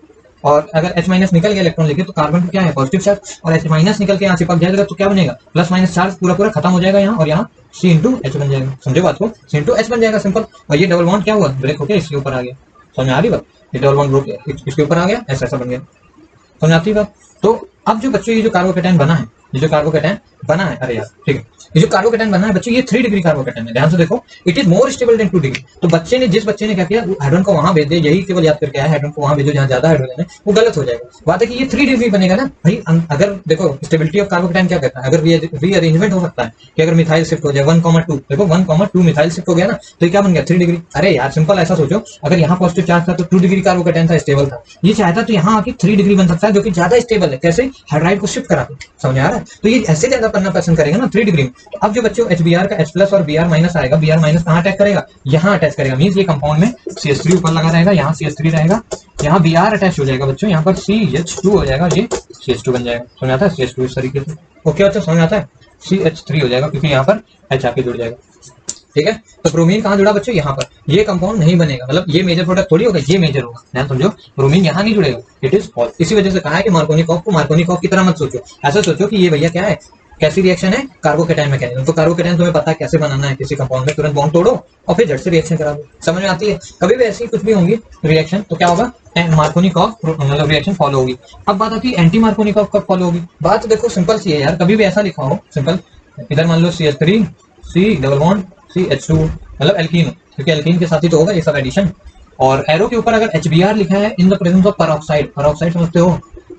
और अगर H माइनस निकल गया इलेक्ट्रॉन लेके तो कार्बन क्या है पॉजिटिव चार्ज, और H माइनस निकल के यहाँ चिपक जाएगा तो क्या बनेगा, प्लस माइनस चार्ज पूरा पूरा खत्म हो जाएगा यहाँ, और यहाँ C इंटू H बन जाएगा, समझे बात को, C इंटू H बन जाएगा सिंपल। और ये डबल बॉन्ड क्या हुआ, ब्रेक होकर इसके ऊपर आ गया, समझ आ रही बात, ये डबल बॉन्ड ब्रेक इसके ऊपर आ गया, ऐसा बन गया, समझ आती बात। तो अब जो बच्चों ये जो कार्बोकेटाइन बना है, ये जो कार्बोकेटाइन बना है, अरे यार ठीक है, ये जो कार्बोकेटाइन बना है बच्चों, ये 3 डिग्री कार्बोकेटाइन है, ध्यान से देखो, it is more stable then 2 degree. तो बच्चे ने, जिस बच्चे ने क्या किया, हाइड्रोजन को वहां भेज दिया, यही केवल याद करके आया, हाइड्रोजन को वहां भेजो जहां ज्यादा हाइड्रोजन है, वो गलत हो जाएगा। बात है कि ये 3 डिग्री बनेगा ना भाई, अगर देखो स्टेबिलिटी ऑफ कार्बोकेटाइन क्या कहता है, अगर रीअरेंजमेंट हो सकता है कि अगर मिथाइल शिफ्ट हो जाए 1,2, देखो 1,2 मिथाइल शिफ्ट हो गया ना, तो ये क्या बन गया 3 डिग्री। अरे यार सिंपल ऐसा सोचो, अगर यहाँ पॉजिटिव चार्ज था तो 2 डिग्री कार्बोकेटाइन था, स्टेबल था, ये चाहता तो यहाँ आके 3 डिग्री बन सकता है, जो कि ज्यादा स्टेबल है, कैसे, हाइड्राइड को शिफ्ट करा, समझ आ रहा है। तो ये ऐसे ज्यादा करना पसंद करेगा ना 3 डिग्री में। तो अब जो बच्चों HBr का H प्लस और Br माइनस आएगा, Br माइनस कहाँ अटैच करेगा, यहाँ अटैच करेगा, मींस ये कंपाउंड में CH3 ऊपर लगा रहेगा, यहाँ CH3 रहेगा, यहाँ Br अटैच हो जाएगा बच्चों, यहाँ पर CH2 हो जाएगा, ये CH2 बन जाएगा, समझ आता है, CH2 इस तरीके से, ओके बच्चों समझ आता है, CH3 हो जाएगा क्योंकि यहाँ पर H आके जुड़ जाएगा, ठीक है। तो ब्रोमीन कहाँ जुड़ा बच्चों, यहाँ पर, ये कंपाउंड नहीं बनेगा, मतलब ये मेजर प्रोडक्ट थोड़ी होगा, ये मेजर होगा, ध्यान समझो, ब्रोमीन यहाँ नहीं जुड़ेगा, इट इज फॉल्स। इसी वजह से कहा है कि मार्कोनिकॉफ को मार्कोनिकॉफ की तरह मत सोचो, ऐसा सोचो कि ये भैया क्या है, कैसी रिएक्शन है, कार्बोकेटाइन मैकेनिज्म। तो कार्बोकेटाइन तुम्हें पता है कैसे बनाना है, किसी कंपाउंड में तुरंत बॉन्ड तोड़ो और फिर झट से रिएक्शन करा दो, समझ में आती है। कभी भी ऐसी कुछ भी होंगी रिएक्शन तो क्या होगा, मार्कोनिकॉफ मतलब रिएक्शन फॉलो होगी। अब बात आती है एंटी मार्कोनिकॉफ कब फॉलो होगी, बात देखो सिंपल सी है यार, कभी भी ऐसा लिखा हो सिंपल, इधर मान लो CH3 C double bond CH2 मतलब एल्कीन, क्योंकि एल्कीन के साथ ही तो होगा ये सब एडिशन, और एरो के ऊपर अगर HBr लिखा है in the presence of peroxide, peroxide समझते हो,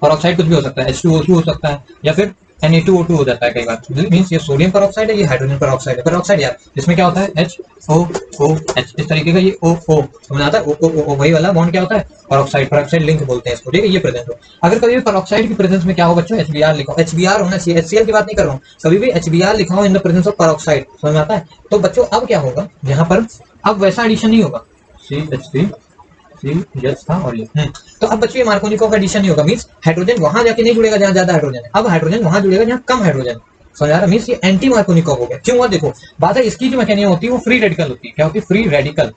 पेरोक्साइड कुछ भी हो सकता है, H2O2 हो सकता है, या फिर Na2O2 हो जाता है कई बार, मींस ये सोडियम पेरोक्साइड है, ये हाइड्रोजन पेरोक्साइड है, पेरोक्साइड यार जिसमें क्या होता है HOOH, इस तरीके का ये O समझ आता है, O वही वाला बॉन्ड क्या होता है, पेरोक्साइड, पेरोक्साइड लिंक बोलते हैं इसको, ठीक है, ये प्रेजेंट हो। अगर कभी भी पेरोक्साइड की प्रेजेंस में क्या हो बच्चों, HBr लिखो, HBr होना चाहिए, HCl की बात नहीं कर रहा हूँ, कभी भी HBr लिखा हो in the presence of peroxide, समझ में आता है। तो बच्चों अब क्या होगा, यहाँ पर अब वैसा एडिशन नहीं होगा, CH3 CH था और ये तो अब बच्चों ये मार्कोनिकॉफ एडिशन नहीं होगा, मींस हाइड्रोजन वहां जाके नहीं जुड़ेगा जहां ज्यादा हाइड्रोजन है, अब हाइड्रोजन वहां जुड़ेगा जहां कम हाइड्रोजन, समझ आ रहा है, मींस ये एंटी मार्कोनिकॉफ हो गया। क्यों हुआ देखो, बात है इसकी जो मैकेनिज्म होती है वो फ्री रेडिकल होती है, क्या होती है, फ्री रेडिकल,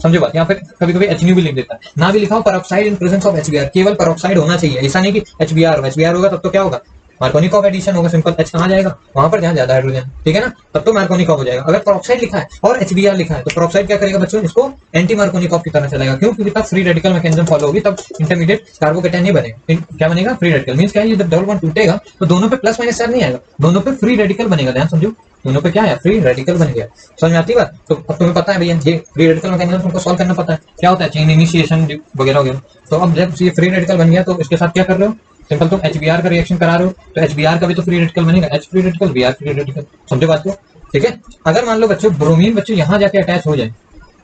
समझो बात। यहाँ पे कभी कभी HNu भी लिख देता है, ना भी लिखा हो peroxide in presence of HBr, केवल पेरोक्साइड होना चाहिए, ऐसा नहीं कि HBr होगा तब तो क्या होगा, मार्कोनिकॉफ एडिशन होगा, सिंपल H कहाँ जाएगा, वहां पर जहाँ ज्यादा हाइड्रोजन, ठीक है ना, तब तो मार्कोनिकॉफ हो जाएगा। अगर पेरोक्साइड लिखा है और HBr लिखा है तो पेरोक्साइड क्या करेगा बच्चों, इसको एंटी मार्कोनिकॉफ की तरह चलेगा, क्यों, क्योंकि तब फ्री रेडिकल मैकेनिज्म फॉलो होगी, तब इंटरमीडिएट कार्बोकेटाइन नहीं बनेगा, क्या बनेगा, फ्री रेडिकल, मींस क्या है, ये जब डबल बॉन्ड टूटेगा तो दोनों पे प्लस माइनस चार्ज नहीं आएगा, दोनों पे फ्री रेडिकल बनेगा, ध्यान समझो, दोनों पे क्या है, फ्री रेडिकल बन गया, समझ में आती बात। तो अब तुम्हें पता है भैया ये फ्री रेडिकल मैकेनिज्म तुमको सॉल्व करना पता है, क्या होता है, चेन इनिशिएशन वगैरह वगैरह। तो अब जब ये फ्री रेडिकल बन गया तो इसके साथ क्या कर रहे हो, सिंपल तुम HBr का रिएक्शन करा रहे हो तो HBr का भी तो फ्री रेडिकल बनेगा, H free radical Br free radical, समझे बात को, ठीक है। अगर मान लो बच्चों ब्रोमीन बच्चों यहाँ जाके अटैच हो जाए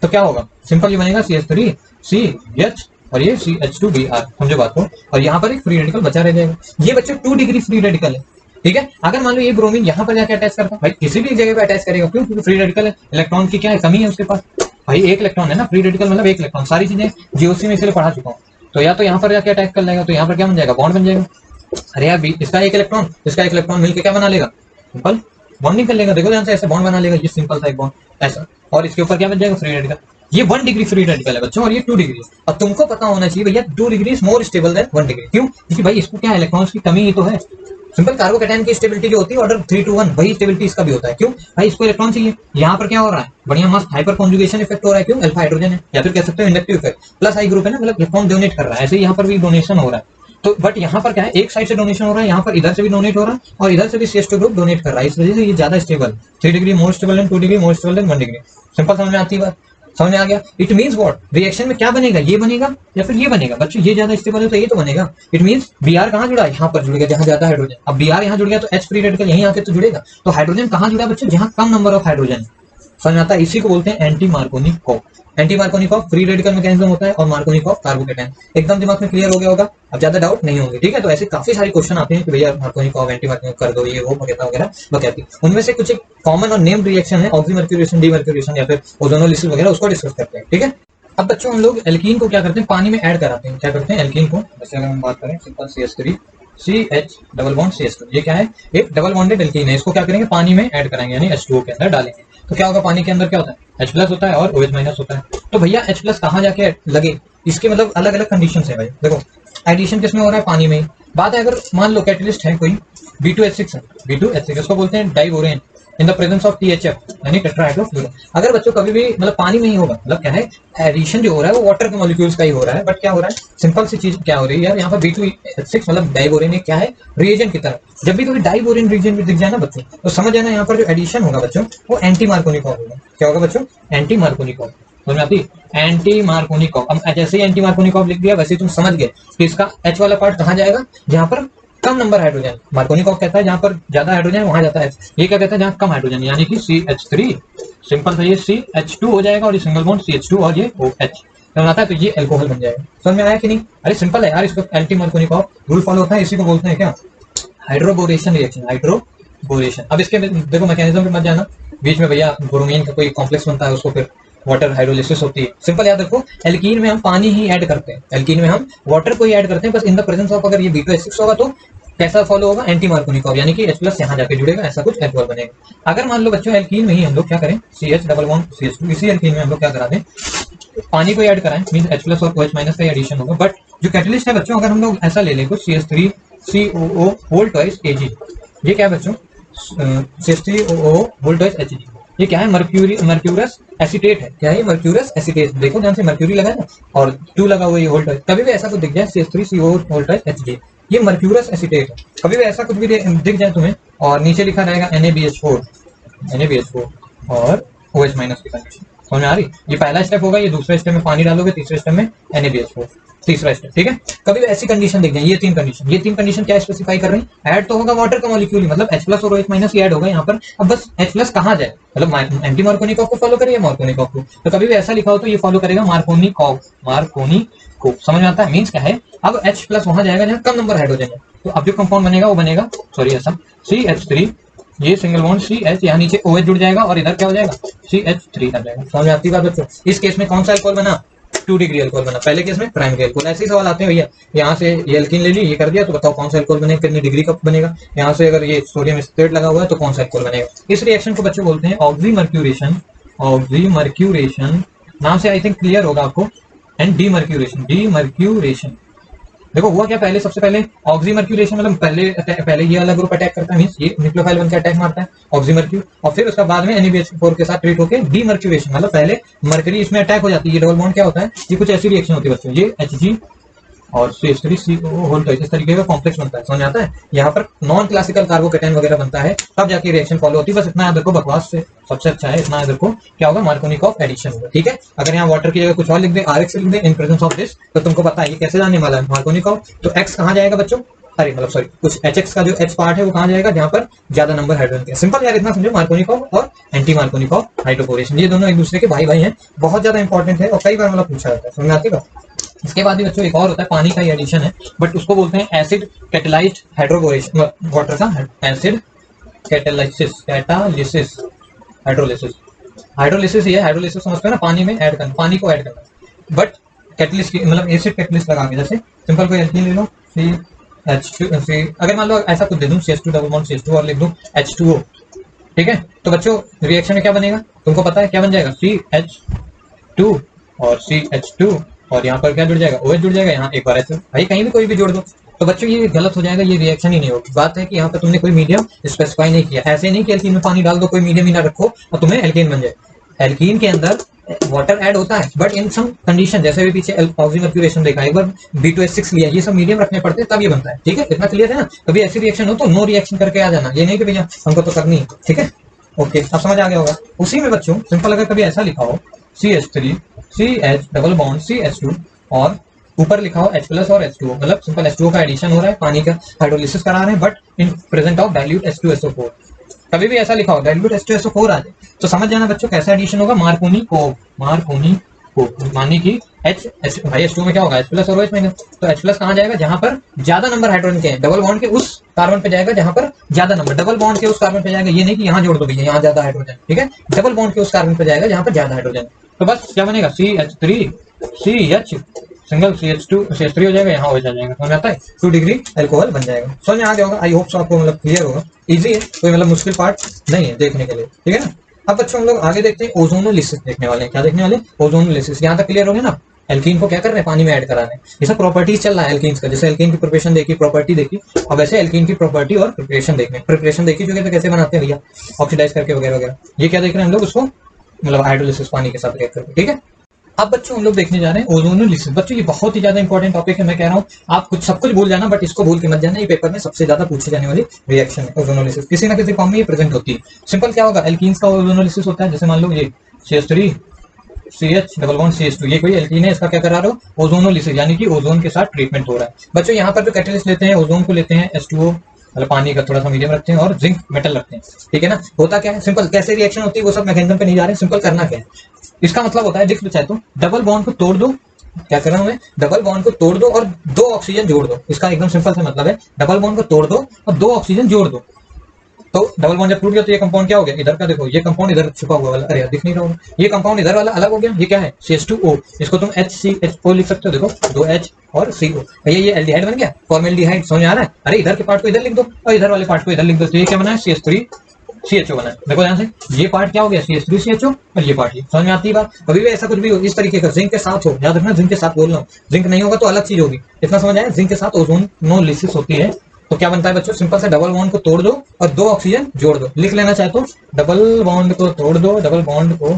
तो क्या होगा, सिंपल ये बनेगा CH3 CH और ये CH2Br, समझे बात को, और यहाँ पर एक फ्री रेडिकल बचा रह जाएगा, ये बच्चों 2 डिग्री फ्री रेडिकल है, ठीक है। अगर मान लो ये ब्रोमीन यहाँ पर जाके अटैच करता, भाई किसी भी जगह पे अटैच करेगा, क्यों, क्योंकि फ्री रेडिकल है, इलेक्ट्रॉन की क्या है कमी है उसके पास, भाई एक इलेक्ट्रॉन है ना, फ्री रेडिकल मतलब एक इलेक्ट्रॉन, सारी चीजें GOC में इसलिए पढ़ा चुका हूँ। तो या तो यहाँ पर जाके अटैक कर लेगा तो यहाँ पर क्या बन जाएगा, बॉन्ड बन जाएगा, अरे यार इसका एक इलेक्ट्रॉन इसका एक इलेक्ट्रॉन मिलकर क्या बना लेगा, सिंपल बॉन्डिंग कर लेगा, देखो ध्यान से ऐसे बॉन्ड बना लेगा, ये सिंपल सा एक बॉन्ड ऐसा, और इसके ऊपर क्या बन जाएगा, फ्री रेडिकल। ये 1 डिग्री फ्री रेडिकल है बच्चों, और ये 2 डिग्री है। अब तुमको पता होना चाहिए भैया 2 degree is more stable then 1 degree, क्यों, क्योंकि भाई इसको क्या इलेक्ट्रॉन्स की कमी ही तो है, सिंपल कार्बोकेटाइन की स्टेबिलिटी जो होती है ऑर्डर 3 to 1, वही स्टेबिलिटी इसका भी होता है, क्यों भाई इसको इलेक्ट्रॉन चाहिए, यहाँ पर क्या हो रहा है, बढ़िया मस्त हाइपर कॉन्जुगेशन इफेक्ट हो रहा है, क्यों, अल्फा हाइड्रोजन है, या फिर कह सकते हो इंडक्टिव इफेक्ट, प्लस आई ग्रुप है ना, मतलब इलेक्ट्रॉन डोनेट कर रहा है, ऐसे यहाँ पर भी डोनेशन हो रहा है। तो बट यहाँ पर क्या है, एक साइड से डोनेशन हो रहा है, यहाँ पर इधर से भी डोनेट हो रहा है और इधर से भी CH2 ग्रुप डोनेट कर रहा है, इस वजह से ये ज्यादा stable, 3 degree more stable then 2 degree more stable then 1 degree, simple समझ में आती है बात, समझ में आ गया। इट मींस व्हाट, रिएक्शन में क्या बनेगा, ये बनेगा या फिर ये बनेगा बच्चों, ये ज्यादा स्टेबल है तो ये तो बनेगा। इट मींस Br कहाँ जुड़ा, यहाँ पर जुड़ेगा जहाँ ज्यादा हाइड्रोजन, अब Br यहाँ जुड़ गया तो H फ्री रेडिकल यहीं आके तो जुड़ेगा, तो हाइड्रोजन कहाँ जुड़ा बच्चों, जहाँ कम नंबर ऑफ हाइड्रोजन, समझ आता है, इसी को बोलते हैं anti Markovnikov, anti Markovnikov free radical mechanism होता है और मार्कोनिकॉफ कार्बोकेटायन। एकदम दिमाग में क्लियर हो गया होगा, अब ज्यादा डाउट नहीं होंगे, ठीक है। तो ऐसे काफी सारे क्वेश्चन आते हैं कि भैया मार्कोनिकॉफ एंटी मार्कोनिकॉफ कर दो, ये वो वगैरह वगैरह वगैरह। उनमें से कुछ एक कॉमन और नेम रिएक्शन है, ऑक्सीमर्क्यूरेशन, डीमर्क्यूरेशन या फिर ओजोनोलिसिस वगैरह, उसको डिस्कस करते हैं, ठीक है। अब बच्चों हम लोग एल्कीन को क्या करते हैं, पानी में ऐड कराते हैं। क्या करते हैं एल्कीन को, जैसे अगर हम बात करें simple CH3 CH double bond CH2, ये क्या है, एक डबल बॉन्डेड एल्कीन है। इसको क्या करेंगे, पानी में ऐड कराएंगे, यानी H2O के अंदर डालेंगे। तो क्या होगा, पानी के अंदर क्या होता है, H+ होता है और OH- होता है। तो भैया H+ कहाँ जाके लगे, इसके मतलब अलग अलग कंडीशन है भाई। देखो एडिशन किसमें हो रहा है, पानी में। बात है अगर मान लो कैटलिस्ट है कोई B2H6 है, B2H6 इसको बोलते हैं diborane in the presence of THF यानी टेट्राहाइड्रोफ्लोरो। अगर बच्चों कभी भी मतलब पानी में ही होगा, मतलब क्या है, एडिशन जो हो रहा है वो वाटर के मॉलिक्यूल्स का ही हो रहा है, बट क्या हो रहा है, सिंपल सी चीज क्या हो रही है यार, यहाँ पर B2H6 मतलब डाइबोरेन क्या है, रिएजेंट की तरह। जब भी कभी डाइबोरेन रिएजेंट में दिख जाए ना बच्चों, तो समझ जाना यहाँ पर जो एडिशन होगा बच्चों, वो एंटी मार्कोनिकॉफ होगा। क्या होगा बच्चों, एंटी मार्कोनिकॉफ। समझ में आती, एंटी मार्कोनिकॉफ। अब जैसे ही एंटी मार्कोनिकॉफ लिख दिया, वैसे तुम समझ गए कि इसका H वाला पार्ट कहाँ जाएगा, जहाँ पर कम नंबर हाइड्रोजन। मार्कोनिकॉफ कहता है जहां पर ज्यादा हाइड्रोजन वहां जाता है, ये क्या कहता है जहां कम हाइड्रोजन, यानी कि CH3। सिंपल से ये CH2 हो जाएगा और ये सिंगल बॉन्ड CH2 और ये OH आता है, तो ये अल्कोहल बन जाएगा। समझ में आया कि नहीं, अरे सिंपल है यार, इसको एंटी मार्कोनिकॉफ रूल फॉलो होता है, इसी को बोलते हैं क्या, हाइड्रोबोरेशन रिएक्शन, हाइड्रोबोरेशन। अब इसके देखो मैकेनिज्म पे मत जाना, बीच में भैया ब्रोमीन का कोई कॉम्प्लेक्स बनता है, उसको फिर वाटर हाइड्रोलिसिस होती है। सिंपल याद रखो, एल्कीन में हम पानी ही ऐड करते हैं, एल्कीन में हम वाटर को ही ऐड करते हैं, बस इन द प्रेजेंस ऑफ अगर ये B2H6 होगा तो कैसा फॉलो होगा, एंटी मार्कोनिकॉफ, यानी कि H+ यहाँ जाके जुड़ेगा, ऐसा कुछ अल्कोहल बनेगा। अगर मान लो बच्चों एल्कीन में ही हम लोग क्या करें, CH डबल बॉन्ड CH2, इसी एल्कीन में हम लोग क्या करा दें, पानी को ऐड कराएं, मीन H+ और OH- का एडिशन होगा। बट जो कैटलिस्ट है बच्चों, अगर हम लोग ऐसा ले लें कुछ CH3 COO whole twice Ag, ये क्या है बच्चों, CH3OO होल ट्वाइस Hg, ये क्या है, मर्क्यूरस एसीटेट है। क्या है, मर्क्यूरस एसीटेट। देखो ध्यान से, मर्क्यूरी लगा है और 2 लगा हुआ है, होल ट्वाइस। कभी भी ऐसा कुछ दिख जाए CH3CO होल ट्वाइस Hg, ये मर्क्यूरस एसीटेट है। कभी भी ऐसा कुछ भी दिख जाए तुम्हें और नीचे लिखा रहेगा NaBH4 और OH- की कंडीशन, समझ में आ रही। ये पहला स्टेप होगा, ये दूसरे स्टेप में पानी डालोगे, तीसरे स्टेप में NaBH4, तीसरा स्टेप, ठीक है। कभी भी ऐसी कंडीशन दिख जाए, ये तीन कंडीशन क्या स्पेसिफाई कर रही है, ऐड तो होगा वाटर का मॉलिक्यूल, मतलब H+ और OH- ही ऐड होगा यहाँ पर। अब बस H+ कहाँ जाए, मतलब एंटी मार्कोनिकॉफ को फॉलो करे या मार्कोनिकॉफ को। तो कभी भी ऐसा लिखा हो तो ये फॉलो करेगा मार्कोनिकॉफ। समझ में आता है, मीन्स क्या है, अब H+ वहां जाएगा जहाँ कम नंबर हाइड्रोजन है, तो अब जो कंपाउंड बनेगा वो बनेगा, सॉरी ऐसा CH3, ये सिंगल बॉन्ड CH, यहाँ नीचे OH जुड़ जाएगा और इधर क्या हो जाएगा, CH3 आ जाएगा। समझ में आती बात बच्चों। इस केस में कौन सा अल्कोहल बना, 2 डिग्री अल्कोहल बना। पहले केस में प्राइमरी अल्कोहल। ऐसे ही सवाल आते हैं भैया, यहाँ से ये एल्कीन ले ली, ये कर दिया, तो बताओ कौन सा अल्कोहल बनेगा, कितनी डिग्री का बनेगा। यहाँ से अगर ये सोडियम एसिटेट लगा हुआ है तो कौन सा अल्कोहल बनेगा। इस रिएक्शन को बच्चों बोलते हैं ऑक्सीमर्क्यूरेशन। नाम से आई थिंक क्लियर होगा आपको। And demercuration. देखो हुआ क्या, पहले सबसे पहले ऑक्सीमर्क्यूरेशन, मतलब पहले ये वाला ग्रुप अटैक करता है, मींस ये न्यूक्लियोफाइल बनकर अटैक मारता है ऑक्सीमर्क्यू, और फिर उसका बाद में NaBH4 के साथ ट्रीट होकर डीमर्क्यूरेशन, मतलब पहले मर्करी इसमें अटैक हो जाती है। ये डबल बॉन्ड क्या होता है, ये कुछ ऐसी रिएक्शन होती है बच्चों, ये Hg और CH3CO होल ट्वाइस, इस तरीके का कॉम्प्लेक्स बनता है। समझ आता है, यहाँ पर नॉन क्लासिकल कार्बोकेटायन वगैरह बनता है, तब जाके रिएक्शन फॉलो होती है। बस इतना याद रखो, बकवास से सबसे अच्छा है, इतना याद रखो क्या होगा, मार्कोनिकॉफ एडिशन होगा, ठीक है। अगर यहाँ वाटर की जगह कुछ और लिख दे, RX लिख दे इन प्रेजेंस ऑफ दिस, तो तुमको पता है ये कैसे जाने वाला है मार्कोनिकॉफ। तो X कहाँ जाएगा बच्चों, अरे मतलब सॉरी, कुछ HX का जो H पार्ट है वो कहाँ जाएगा, जहाँ पर ज्यादा नंबर हाइड्रोजन के। सिंपल यार, इतना समझो, मार्कोनिकॉफ और एंटी मार्कोनिकॉफ हाइड्रोबोरेशन, ये दोनों एक दूसरे के भाई भाई हैं, बहुत ज्यादा इंपॉर्टेंट है और कई बार मतलब पूछा जाता है। समझ में आती है। इसके बाद भी बच्चों एक और होता है, पानी का ही एडिशन है, बट उसको बोलते हैं एसिड कैटेलाइज्ड हाइड्रोबोरेशन, वाटर का एसिड कैटालिसिस हाइड्रोलिसिस ही है। हाइड्रोलिसिस समझते हैं ना, पानी में ऐड करना, पानी को ऐड करना, बट कैटलिस्ट की मतलब एसिड कैटलिस्ट लगा के, जैसे सिंपल कोई एल्कीन ले लो, CH2, अगर मान लो ऐसा कुछ दे दूं, CH2 डबल बॉन्ड CH2 और लिख दूं H2O, ठीक है। तो बच्चों रिएक्शन में क्या बनेगा, तुमको पता है क्या बन जाएगा, CH2 और CH2, और यहाँ पर क्या जुड़ जाएगा, OH जुड़ जाएगा। यहाँ एक बार ऐसे भाई कहीं भी कोई भी जोड़ दो, तो बच्चों ये गलत हो जाएगा, ये रिएक्शन ही नहीं होगी। बात है कि यहाँ पर तुमने कोई मीडियम स्पेसिफाई नहीं किया, ऐसे नहीं कि एल्कीन में पानी डाल दो, कोई मीडियम ही ना रखो और तुम्हें एल्कीन बन जाए। एल्कीन के अंदर वाटर ऐड होता है, बट इन सम कंडीशन, जैसे भी पीछे ऑक्सीमर्क्यूरेशन देखा, एक बार B2H6 लिया, ये सब मीडियम रखने पड़ते हैं तब ये बनता है, ठीक है। इतना क्लियर है ना। कभी ऐसी रिएक्शन हो तो नो रिएक्शन करके आ जाना, ये नहीं कि भैया हमको तो करनी है, ठीक है। ओके, अब समझ आ गया होगा। उसी में बच्चों सिंपल अगर कभी ऐसा लिखा हो CH3 CH double bond CH2 और ऊपर लिखा हो H+ और H2O, मतलब सिंपल H2O का एडिशन हो रहा है, पानी का हाइड्रोलिसिस करा रहे हैं, but in present of dilute H2SO4। कभी भी ऐसा लिखा हो डाइल्यूट H2SO4 आ जाए, तो समझ जाना बच्चों कैसा एडिशन होगा, मार्कोनिकॉफ O, मानी कि भाई H2 में क्या होगा, H प्लस और OH माइनस, तो H प्लस कहाँ जाएगा, जहां पर ज्यादा नंबर हाइड्रोजन के हैं, डबल बॉन्ड के उस कार्बन पे जाएगा जहां पर ज्यादा नंबर, डबल बॉन्ड के उस कार्बन पे जाएगा, ये नहीं कि यहाँ जोड़ दो भैया यहाँ ज्यादा हाइड्रोजन, ठीक है, डबल बॉन्ड के उस कार्बन पे जाएगा जहां पर ज्यादा हाइड्रोजन। तो बस क्या बनेगा, CH3 CH single CH2 CH3 हो जाएगा, यहाँ हो जाएगा, समझ आता है, 2 डिग्री अल्कोहल बन जाएगा। समझ में आ गया होगा, आई होप सो आपको मतलब क्लियर होगा, इजी है, कोई मतलब मुश्किल पार्ट नहीं है देखने के लिए, ठीक है ना। अब बच्चों हम लोग आगे देखते हैं, ओजोनोलिसिस देखने वाले हैं। क्या देखने वाले, ओजोनोलिसिस। यहाँ तक क्लियर हो गया ना। एल्कीन को क्या कर रहे हैं, पानी में ऐड करा रहे हैं, ये सब प्रॉपर्टीज चल रहा है एल्कीन्स का, जैसे एल्कीन की प्रिपरेशन देखी, प्रॉपर्टी देखी, अब वैसे एल्कीन की प्रॉपर्टी और प्रिपरेशन देखने, प्रिपरेशन देखी जो कैसे बनाते हैं भैया, ऑक्सीडाइज करके वगैरह वगैरह, ये क्या देख रहे हैं हम लोग उसको, मतलब हाइड्रोलिसिस पानी के साथ रिएक्ट करके, ठीक है। अब बच्चों हम लोग देखने जा रहे हैं ओजोनोलिसिस। बच्चों ये बहुत ही ज्यादा इंपॉर्टेंट टॉपिक है, मैं कह रहा हूँ आप कुछ सब कुछ भूल जाना, बट इसको भूल के मत जाना, ये पेपर में सबसे ज्यादा पूछी जाने वाली रिएक्शन है ओजोनोलिसिस, किसी ना किसी फॉर्म में ये प्रेजेंट होती है। सिंपल क्या होगा, एल्कीन्स का ओजोनोलिसिस होता है, जैसे मान लो ये CH3 CH double bond CH2, ये कोई एल्कीन है, इसका क्या करा रहे हो, ओजोनोलिसिस, यानी कि ओजोन के साथ ट्रीटमेंट हो रहा है। बच्चों यहाँ पर जो कैटलिस्ट लेते हैं, ओजोन को लेते हैं, H2O मतलब पानी का थोड़ा सा मीडियम रखते हैं, और जिंक मेटल रखते हैं, ठीक है ना। होता क्या है, सिंपल कैसे रिएक्शन होती है वो सब मैकेनिज्म पे नहीं जा रहे हैं, सिंपल करना क्या है, इसका मतलब होता है, देख लो चाहे तो डबल बॉन्ड को तोड़ दो, क्या कर रहा हूं मैं, डबल बॉन्ड को तोड़ दो और 2 ऑक्सीजन जोड़ दो, इसका एकदम सिंपल सा मतलब है, डबल बॉन्ड को तोड़ दो और 2 ऑक्सीजन जोड़ दो। तो डबल बॉन्ड जब टूट गया तो ये कंपाउंड क्या हो गया, इधर का देखो, ये कंपाउंड इधर छुपा हुआ वाला, अरे दिख नहीं रहा होगा, ये कंपाउंड इधर वाला अलग हो गया, ये क्या है CH2O, इसको तुम HCHO लिख सकते हो, देखो 2H और CO, भैया ये एल्डिहाइड बन गया, फॉर्मेल्डिहाइड, समझ आ रहा है। अरे इधर के पार्ट को इधर लिख दो और इधर वाले पार्ट को इधर लिख दो, तो ये क्या बना है, CH3 CHO बना है। देखो ध्यान से, ये पार्ट क्या हो गया, CH3 CHO, और ये पार्ट, समझ में आती है बात। कभी भी ऐसा कुछ भी हो इस तरीके का, जिंक के साथ हो, याद रखना जिंक के साथ बोल रहा हूँ, जिंक नहीं होगा तो अलग चीज होगी, इतना समझ आया। जिंक के साथ ओजोनोलिसिस होती है, तो क्या बनता है बच्चों, सिंपल से डबल बॉन्ड को तोड़ दो और 2 ऑक्सीजन जोड़ दो, लिख लेना चाहे तो डबल बॉन्ड को तोड़ दो, डबल बॉन्ड को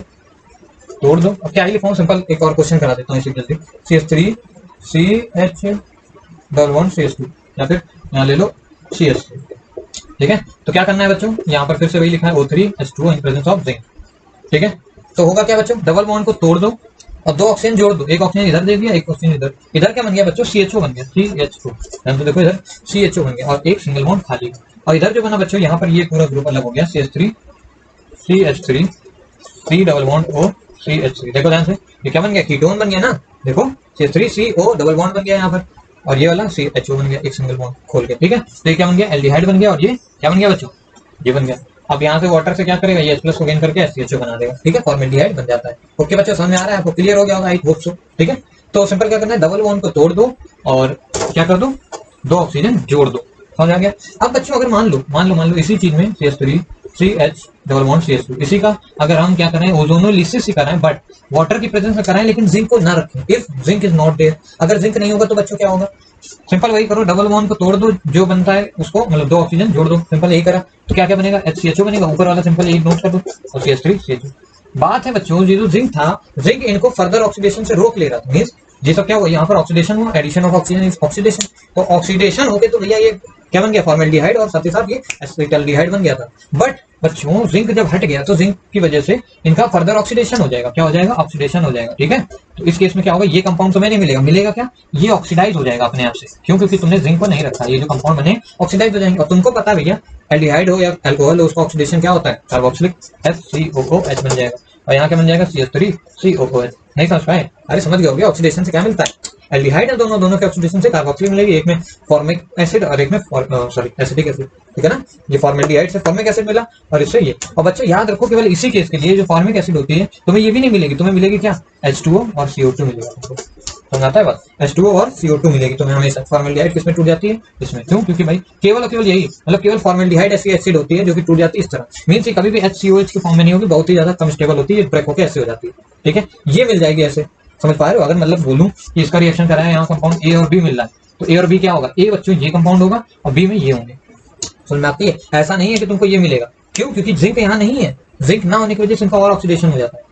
तोड़ दो। अब क्या ही लिखा हूं, सिंपल एक और क्वेश्चन करा देता हूँ इसी जल्दी, CH3 CH double bond CH2, या फिर यहाँ ले लो CH3, ठीक है। तो क्या करना है बच्चों, यहाँ पर फिर से वही लिखा है O3 H2O in presence of zinc, ठीक है। तो होगा क्या बच्चों, डबल बॉन्ड को तोड़ दो और 2 ऑक्सीजन जोड़ दो, एक ऑक्सीजन इधर दे दिया, एक ऑक्सीजन इधर, इधर क्या बन गया बच्चों, CHO बन गया, CH2, तो देखो इधर CHO बन गया और एक सिंगल बॉन्ड खाली, और इधर जो बना बच्चों, यहाँ पर ये पूरा ग्रुप अलग हो गया, CH3 CH3 C double bond O CH3, देखो ध्यान से, ये क्या बन गया, कीटोन बन गया ना, देखो CH3 CO डबल बॉन्ड बन गया यहाँ पर, और ये वाला CHO बन गया, एक सिंगल बॉन्ड खोल के, ठीक है। तो ये क्या बन गया, एल्डिहाइड बन गया, और ये क्या बन गया बच्चों, ये बन गया। अब यहाँ से वाटर से क्या करेगा, ये H+ को गेन करके HCHO बना देगा, ठीक है, फॉर्मेल्डिहाइड बन जाता है। ओके बच्चों, समझ में आ रहा है आपको, क्लियर हो गया होगा, आई होप सो, ठीक है। तो सिंपल क्या करना है, डबल बॉन्ड को तोड़ दो और क्या कर दो, 2 ऑक्सीजन जोड़ दो, समझ आ गया। अब बच्चों अगर मान लो इसी चीज में CH3 CH double bond CH2, इसी का अगर हम क्या करें, ओजोनोलिसिस ही कराएं, बट वाटर की प्रेजेंस में कराएं, लेकिन जिंक को ना रखें, if zinc is not there, अगर जिंक नहीं होगा तो बच्चों क्या होगा, सिंपल वही करो, डबल बॉन्ड को तोड़ दो, जो बनता है उसको मतलब 2 ऑक्सीजन जोड़ दो, सिंपल यही करा, तो क्या क्या बनेगा, HCHO बनेगा, ऊपर वाला सिंपल यही नोट कर दो, और CH3 CH2। बात है बच्चों, ये जो जिंक था, जिंक इनको फर्दर ऑक्सीडेशन से रोक ले रहा था, मींस ये सब क्या हुआ, यहाँ पर ऑक्सीडेशन हुआ, addition of oxygen is oxidation, तो ऑक्सीडेशन हो गए तो भैया ये क्या बन गया, फॉर्मेल्डिहाइड, और साथ ही साथ ये एसिटाल्डिहाइड बन गया था। बट बच्चों जिंक जब हट गया तो जिंक की वजह से इनका फर्दर ऑक्सीडेशन हो जाएगा, क्या हो जाएगा, ऑक्सीडेशन हो जाएगा, ठीक है। तो इस केस में क्या होगा, ये कंपाउंड तुम्हें नहीं मिलेगा, मिलेगा क्या, ये ऑक्सीडाइज हो जाएगा अपने आप से, क्यों, क्योंकि तुमने जिंक को नहीं रखा, ये जो कंपाउंड बने ऑक्सीडाइज हो जाएंगे। और तुमको पता है भैया, एल्डिहाइड हो या अल्कोहल हो, उसका ऑक्सीडेशन क्या होता है, कार्बोक्सिलिक FCOOH बन जाएगा, और यहाँ क्या बन जाएगा, CH3 COOH। नहीं समझ पाए, अरे समझ गए होगे, ऑक्सीडेशन से क्या मिलता है, एल्डिहाइड है, दोनों के ऑक्सीडेशन से कार्बोक्सिलिक मिलेगी, एक में फॉर्मिक एसिड और एक में एसिटिक एसिड, ठीक है ना। ये फॉर्मेल्डिहाइड से फॉर्मिक एसिड मिला और इससे ये। और बच्चों याद रखो, केवल इसी केस के लिए जो फॉर्मिक एसिड होती है तुम्हें ये भी नहीं मिलेगी, तुम्हें मिलेगी क्या, H2O और CO2 मिलेगा, समझ आता है बात, H2O और CO2 मिलेगी तुम्हें हमेशा। फॉर्मेल्डिहाइड किसमें टूट जाती है, इसमें, क्यों, क्योंकि भाई केवल यही, मतलब केवल फॉर्मेल्डिहाइड ऐसी एसिड होती है जो कि टूट जाती है इस तरह, मींस कभी भी HCOH की फॉर्म में नहीं होगी, बहुत ही ज्यादा कम स्टेबल होती है, ब्रेक होकर ऐसे हो जाती है, ठीक है। ये मिल जाएगी ऐसे, समझ पा रहे हो। अगर मतलब बोलूं कि इसका रिएक्शन कराया, यहाँ कंपाउंड A और B मिल रहा है, तो A और B क्या होगा, A बच्चों ये कंपाउंड होगा और B में ये होंगे, समझ में आती है। ऐसा नहीं है कि तुमको ये मिलेगा, क्यों, क्योंकि जिंक यहाँ नहीं है, जिंक ना होने की वजह से इनका और ऑक्सीडेशन हो जाता है,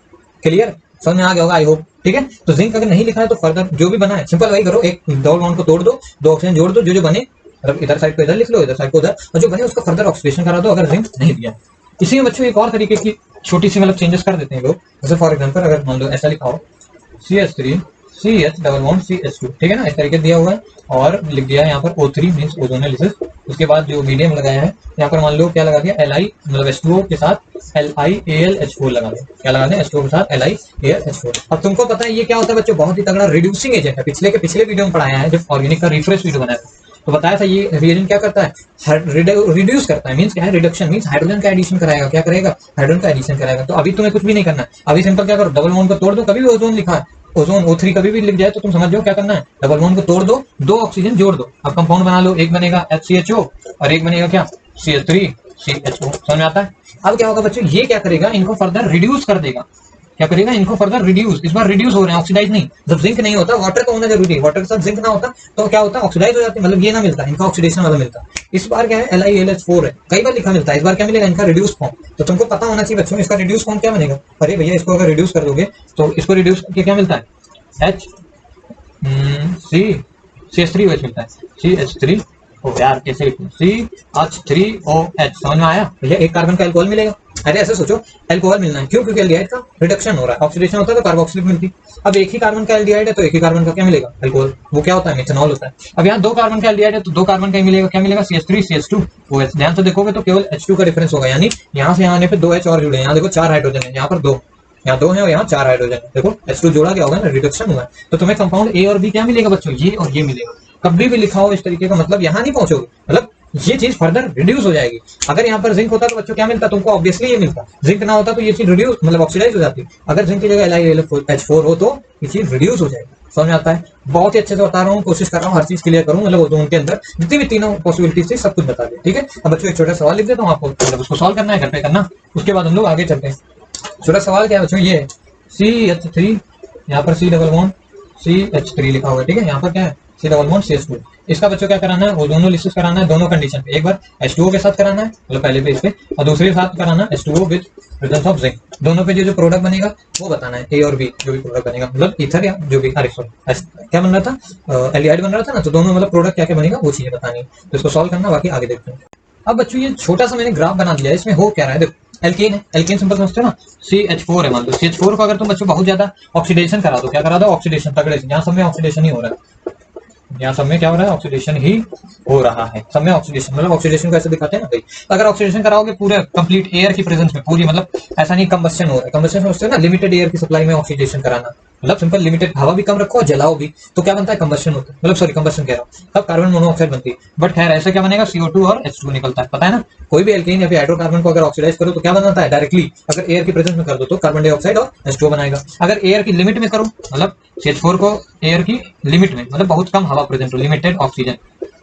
क्लियर, समझ में आ गया होगा, आई होप, ठीक है। तो जिंक अगर नहीं लिखा है तो फर्दर जो भी बना है सिंपल वही करो, एक डबल बॉन्ड को तोड़ दो, 2 ऑक्सीजन जोड़ दो, जो बने, मतलब इधर साइड को इधर लिख लो, इधर साइड को उधर, और जो बने उसका फर्दर ऑक्सीडेशन करा दो, अगर जिंक नहीं दिया। इसी में बच्चों एक और तरीके की छोटी सी मतलब चेंजेस कर देते हैं लोग, जैसे फॉर एग्जाम्पल अगर मान लो ऐसा लिखा हो CH3 CH double bond CH2, ठीक है ना, इस तरीके दिया हुआ है, और लिख दिया यहाँ पर O3 मींस ओजोनोलिसिस उसके बाद जो मीडियम लगाया है यहाँ पर मान लो क्या लगा दिया, Li मतलब H2O के साथ LiAlH4 लगा दिया। क्या लगा दिया, H2O के साथ LiAlH4। अब तुमको पता है ये क्या होता है बच्चों, बहुत ही तगड़ा रिड्यूसिंग एजेंट है। पिछले वीडियो में पढ़ाया है जब ऑर्गेनिक का रिफ्रेश वीडियो बनाया था, तो बताया था ये रिएजेंट क्या करता है, रिड्यूस करता है। मींस क्या है, रिडक्शन मींस हाइड्रोजन का एडिशन कराएगा। क्या करेगा, हाइड्रोजन का एडिशन कराएगा। तो अभी तुम्हें कुछ भी नहीं करना है, अभी सिंपल क्या करो, डबल बॉन्ड को तोड़ दो। कभी भी ओजोन लिखा है, ओजोन O3 कभी भी लिख जाए तो तुम समझ जाओ क्या करना है, डबल बॉन्ड को तोड़ दो, 2 ऑक्सीजन जोड़ दो, अब कंपाउंड बना लो। एक बनेगा HCHO और एक बनेगा क्या, CH3CHO। समझ में आता है। अब क्या होगा बच्चों, ये क्या करेगा, इनको फर्दर रिड्यूस कर देगा। क्या करेगा, इनको फर्दर रिड्यूस। इस बार रिड्यूस हो रहे हैं, ऑक्सीडाइज नहीं। जब जिंक नहीं होता, वाटर तो होना जरूरी है, वाटर के साथ जिंक ना होता तो क्या होता, ऑक्सीडाइज हो जाती है, मतलब ये ना मिलता, इनका ऑक्सीडेशन वाला मिलता। इस बार क्या है, LiAlH4 है, कई बार लिखा मिलता है, इस बार क्या मिलेगा, इनका रिड्यूस फॉर्म। तो तुमको पता होना चाहिए बच्चों, इसका रिड्यूस फॉर्म क्या बनेगा। अरे भैया इसको अगर रिड्यूस कर दोगे तो इसको रिड्यूस करके क्या मिलता है, CH3OH मिलता है, CH3 ओ यार कैसे लिखूं, CH3OH। समझ में आया भैया, एक कार्बन का अल्कोहल मिलेगा। अरे ऐसे सोचो, अल्कोहल मिलना है, क्यों, क्योंकि एल्डिहाइड का रिडक्शन हो रहा है, ऑक्सीडेशन होता है तो कार्बोक्सिलिक मिलती। अब एक ही कार्बन का एल्डिहाइड है तो एक ही कार्बन का क्या मिलेगा, अल्कोहल। वो क्या होता है, मेथनॉल होता है। अब यहाँ 2 कार्बन का एल्डिहाइड है तो 2 कार्बन का ही मिलेगा, क्या मिलेगा, CH3CH2OH। ध्यान से देखोगे तो केवल H2 का डिफरेंस होगा, यानी यहाँ से यहाँ आने पे 2 H और जुड़े हैं। यहाँ देखो 4 हाइड्रोजन है, यहाँ पर 2, यहाँ 2 है और यहाँ 4 हाइड्रोजन है। देखो H2 जोड़ा गया होगा ना, रिडक्शन हुआ है। तो तुम्हें कंपाउंड A और B क्या मिलेगा बच्चों, ये और ये मिलेगा। कभी भी लिखा हो इस तरीके का, मतलब यहाँ नहीं पहुंचोगे, मतलब ये चीज फर्दर रिड्यूस हो जाएगी। अगर यहाँ पर जिंक होता तो बच्चों क्या मिलता, तुमको ऑब्वियसली ये मिलता। जिंक ना होता तो ये चीज रिड्यूस मतलब ऑक्सीडाइज हो जाती। अगर जिंक की जगह LiAlH4 हो तो ये चीज रिड्यूस हो जाएगी। समझ आता है। बहुत ही अच्छे से बता रहा हूँ, कोशिश कर रहा हूँ हर चीज क्लियर करूँ, मतलब उनके अंदर जितनी भी तीनों पॉसिबिलिटीज थी सब कुछ बता दिया। ठीक है, अब बच्चों एक छोटा सवाल लिख देता हूँ आपको, मतलब उसको सॉल्व करना है, घर पे करना, उसके बाद हम लोग आगे चलते हैं। छोटा सवाल क्या है बच्चों, ये CH3, यहाँ पर C डबल बॉन्ड CH3 लिखा हुआ है। ठीक है, यहाँ पर क्या है, C डबल बॉन्ड CH2। इसका बच्चों क्या कराना है, वो दोनों लिसिस कराना है, दोनों कंडीशन पे। एक बार H2O के साथ कराना है, मतलब पहले पे इस पे, और दूसरे के साथ कराना है H2O with presence of zinc. दोनों पे जो प्रोडक्ट बनेगा वो बताना है, A और B जो भी प्रोडक्ट बनेगा, मतलब ईथर या जो भी, क्या बन रहा था, एल्डिहाइड बन रहा था ना, तो दोनों मतलब प्रोडक्ट क्या क्या बनेगा वो चीजें बतानी है। तो इसको सॉल्व करना, बाकी आगे देखते हैं। अब बच्चों ये छोटा सा मैंने ग्राफ बना दिया है, इसमें हो क्या रहा है, देखो एल्केन है, एल्केन सिंपल समझते हो ना, CH4 है मान लो। CH4 को अगर तुम बच्चों बहुत ज्यादा ऑक्सीडेशन करा दो, क्या करा दो, ऑक्सीडेशन तगड़े से, यहाँ सब में ऑक्सीडेशन ही हो रहा है, यहाँ सब में क्या हो रहा है, ऑक्सीडेशन ही हो रहा है, सब में ऑक्सीडेशन। मतलब ऑक्सीडेशन को ऐसे दिखाते हैं ना भाई, अगर ऑक्सीडेशन कराओगे पूरे कंप्लीट एयर की प्रेजेंस में, पूरी मतलब ऐसा नहीं कंबस्शन हो रहा है, कंबस्शन समझते हो ना, लिमिटेड एयर की सप्लाई में ऑक्सीडेशन कराना, मतलब सिंपल लिमिटेड, हवा भी कम रखो जलाओ भी, तो क्या बनता है, कंबस्शन होता है, मतलब सॉरी कंबस्शन कह रहा हूँ, तब कार्बन मोनोऑक्साइड बनती है। बट खैर ऐसा क्या बनेगा, CO2 और H2 निकलता है, पता है ना। कोई भी एल्केन या फिर हाइड्रोकार्बन को अगर ऑक्सीडाइज करो तो क्या बनाता है, डायरेक्टली अगर एयर की प्रेजेंस में कर दो तो कार्बन डाइऑक्साइड और H2O बनाएगा। अगर एयर की लिमिट में करो, मतलब CH4 को एयर की लिमिट में, मतलब बहुत कम हवा प्रेजेंट हो, लिमिटेड ऑक्सीजन,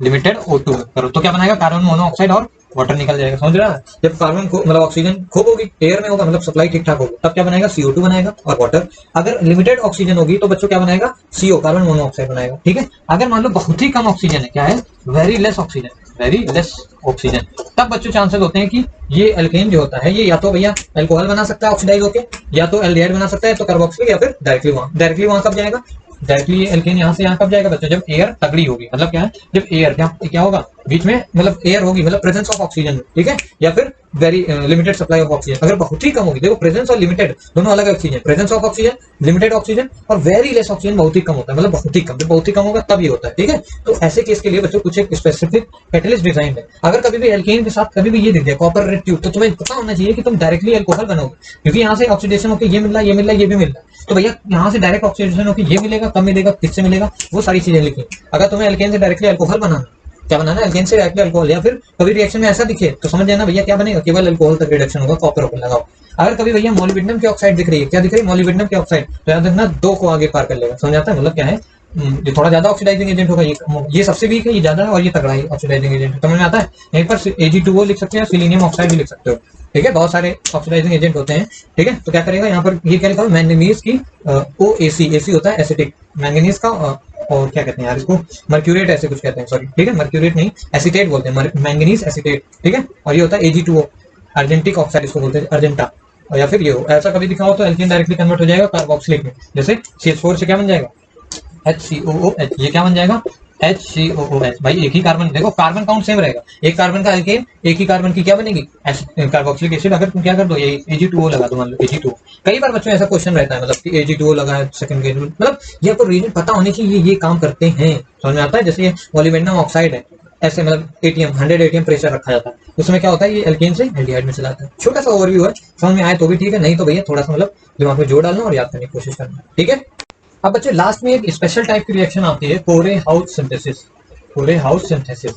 लिमिटेड O2 करो, तो क्या बनाएगा, कार्बन मोनोऑक्साइड और वाटर निकल जाएगा। समझ रहा है, जब कार्बन को मतलब ऑक्सीजन खूब होगी, एयर में होगा, मतलब सप्लाई ठीक ठाक होगी, तब क्या बनेगा, CO2 बनेगा और वाटर। अगर लिमिटेड ऑक्सीजन होगी तो बच्चों क्या बनाएगा, CO कार्बन मोनोऑक्साइड बनाएगा। ठीक है, अगर मान लो बहुत ही कम ऑक्सीजन है, क्या है, very less oxygen, very less oxygen, तब बच्चों चांसेस होते हैं कि ये एल्केन जो होता है ये या तो भैया अल्कोहल बना सकता है ऑक्सीडाइज होके, या तो एल्डिहाइड बना सकता है, तो कार्बोक्सिलिक, या फिर डायरेक्टली वहां कब जाएगा, डायरेक्टली एल्केन यहाँ से यहाँ कब जाएगा बच्चों, जब एयर तगड़ी होगी, मतलब क्या है, जब एयर क्या होगा बीच में, मतलब एयर होगी, मतलब प्रेजेंस ऑफ ऑक्सीजन। ठीक है, या फिर very limited supply of oxygen. अगर बहुत ही कम होगी, देखो प्रेजेंस और लिमिटेड दोनों अलग अलग चीजें, presence of oxygen, limited oxygen, और वेरी लेस ऑक्सीजन बहुत ही कम होता है, मतलब बहुत ही कम, जब बहुत ही कम होगा तब ये होता है। ठीक है, तो ऐसे केस के लिए बच्चों कुछ एक स्पेसिफिक कैटलिस्ट डिजाइन है। अगर कभी भी एल्केन के साथ कभी भी ये दिख जाए कॉपर रेड ट्यूब, तो तुम्हें पता होना चाहिए कि तुम डायरेक्टली अल्कोहल बनोगे, क्योंकि यहाँ से ऑक्सीडेशन होकर ये मिल रहा है, ये मिल रहा है, ये भी मिल रहा है, तो भैया यहाँ से डायरेक्ट ऑक्सीडेशन होकर ये मिलेगा, कब मिलेगा, किससे मिलेगा, वो सारी चीजें लिखी। अगर तुम्हें एल्केन से डायरेक्टली अल्कोहल बनाना, क्या बनाना है, एल्केन से डायरेक्टली अल्कोहल, या फिर कभी रिएक्शन में ऐसा दिखे तो समझ जाना भैया क्या बनेगा, केवल अल्कोहल तक रिडक्शन होगा, कॉपर ऊपर लगाओ। अगर कभी भैया मोलिब्डेनम की ऑक्साइड दिख रही है, क्या दिख रही है, मोलिब्डेनम की ऑक्साइड, तो याद रखना 2 को आगे पार कर लेगा। समझ आता है, मतलब क्या है, ये थोड़ा ज्यादा ऑक्सीडाइजिंग एजेंट होगा, ये सबसे वीक है, ये ज्यादा है, और ये तगड़ा है ऑक्सीडाइजिंग एजेंट। समझ में आता है, यहीं पर Ag2O लिख सकते हैं, सिलीनियम ऑक्साइड भी लिख सकते हो। ठीक है, बहुत सारे ऑक्सीडाइजिंग एजेंट होते हैं। ठीक है, तो क्या करेगा यहाँ पर, ये क्या लिखा है, मैंगनीज की OAC, AC होता है एसिटिक, मैंगनीज का और क्या कहते हैं यार इसको, मर्क्यूरेट ऐसे कुछ कहते हैं, सॉरी। ठीक है, मर्क्यूरेट नहीं, एसिटेट बोलते हैं, मैंगनीज एसिटेट। ठीक है, और ये होता है Ag2O, अर्जेंटिक ऑक्साइड इसको बोलते हैं, अर्जेंटा, और या फिर ये हो, ऐसा कभी दिखा हो तो एल्केन डायरेक्टली कन्वर्ट हो जाएगा कार्बोक्सिलिक में, जैसे CH4 से क्या बन जाएगा, HCOOH, ये क्या बन जाएगा, HCOOH। भाई एक ही कार्बन, देखो कार्बन काउंट सेम रहेगा, एक कार्बन का एल्केन, एक ही कार्बन की क्या बनेगी, कार्बोक्सिलिक एसिड। अगर तुम क्या कर दो, ये Ag2O लगा दो, मान लो Ag2O। कई बार बच्चों ऐसा क्वेश्चन रहता है, मतलब कि Ag2O लगा है सेकंड के, मतलब ये आपको रीजन पता होने चाहिए, ये काम करते हैं। समझ में आता है, जैसे ये मोलिब्डेनम ऑक्साइड है, ऐसे मतलब एटीएम 100 एटीएम प्रेशर रखा जाता है, उसमें क्या होता है ये एल्केन से एल्डिहाइड में चला जाता है। छोटा सा ओवरव्यू है, समझ में आए तो भी ठीक है, नहीं तो भैया थोड़ा सा मतलब दिमाग में जोड़ डालना और याद करने की कोशिश करना, ठीक है। अब बच्चों लास्ट में एक स्पेशल टाइप की रिएक्शन आती है, कोरे हाउस सिंथेसिस। कोरे हाउस सिंथेसिस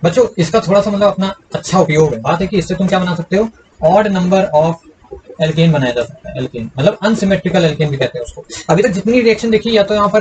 बच्चों इसका थोड़ा सा मतलब अपना अच्छा उपयोग है, बात है कि इससे तुम क्या बना सकते हो, ऑड नंबर ऑफ एल्केन बनाया जा सकता है। एल्केन मतलब अनसिमेट्रिकल एल्केन भी कहते हैं उसको। अभी तक जितनी रिएक्शन देखी, या तो यहाँ पर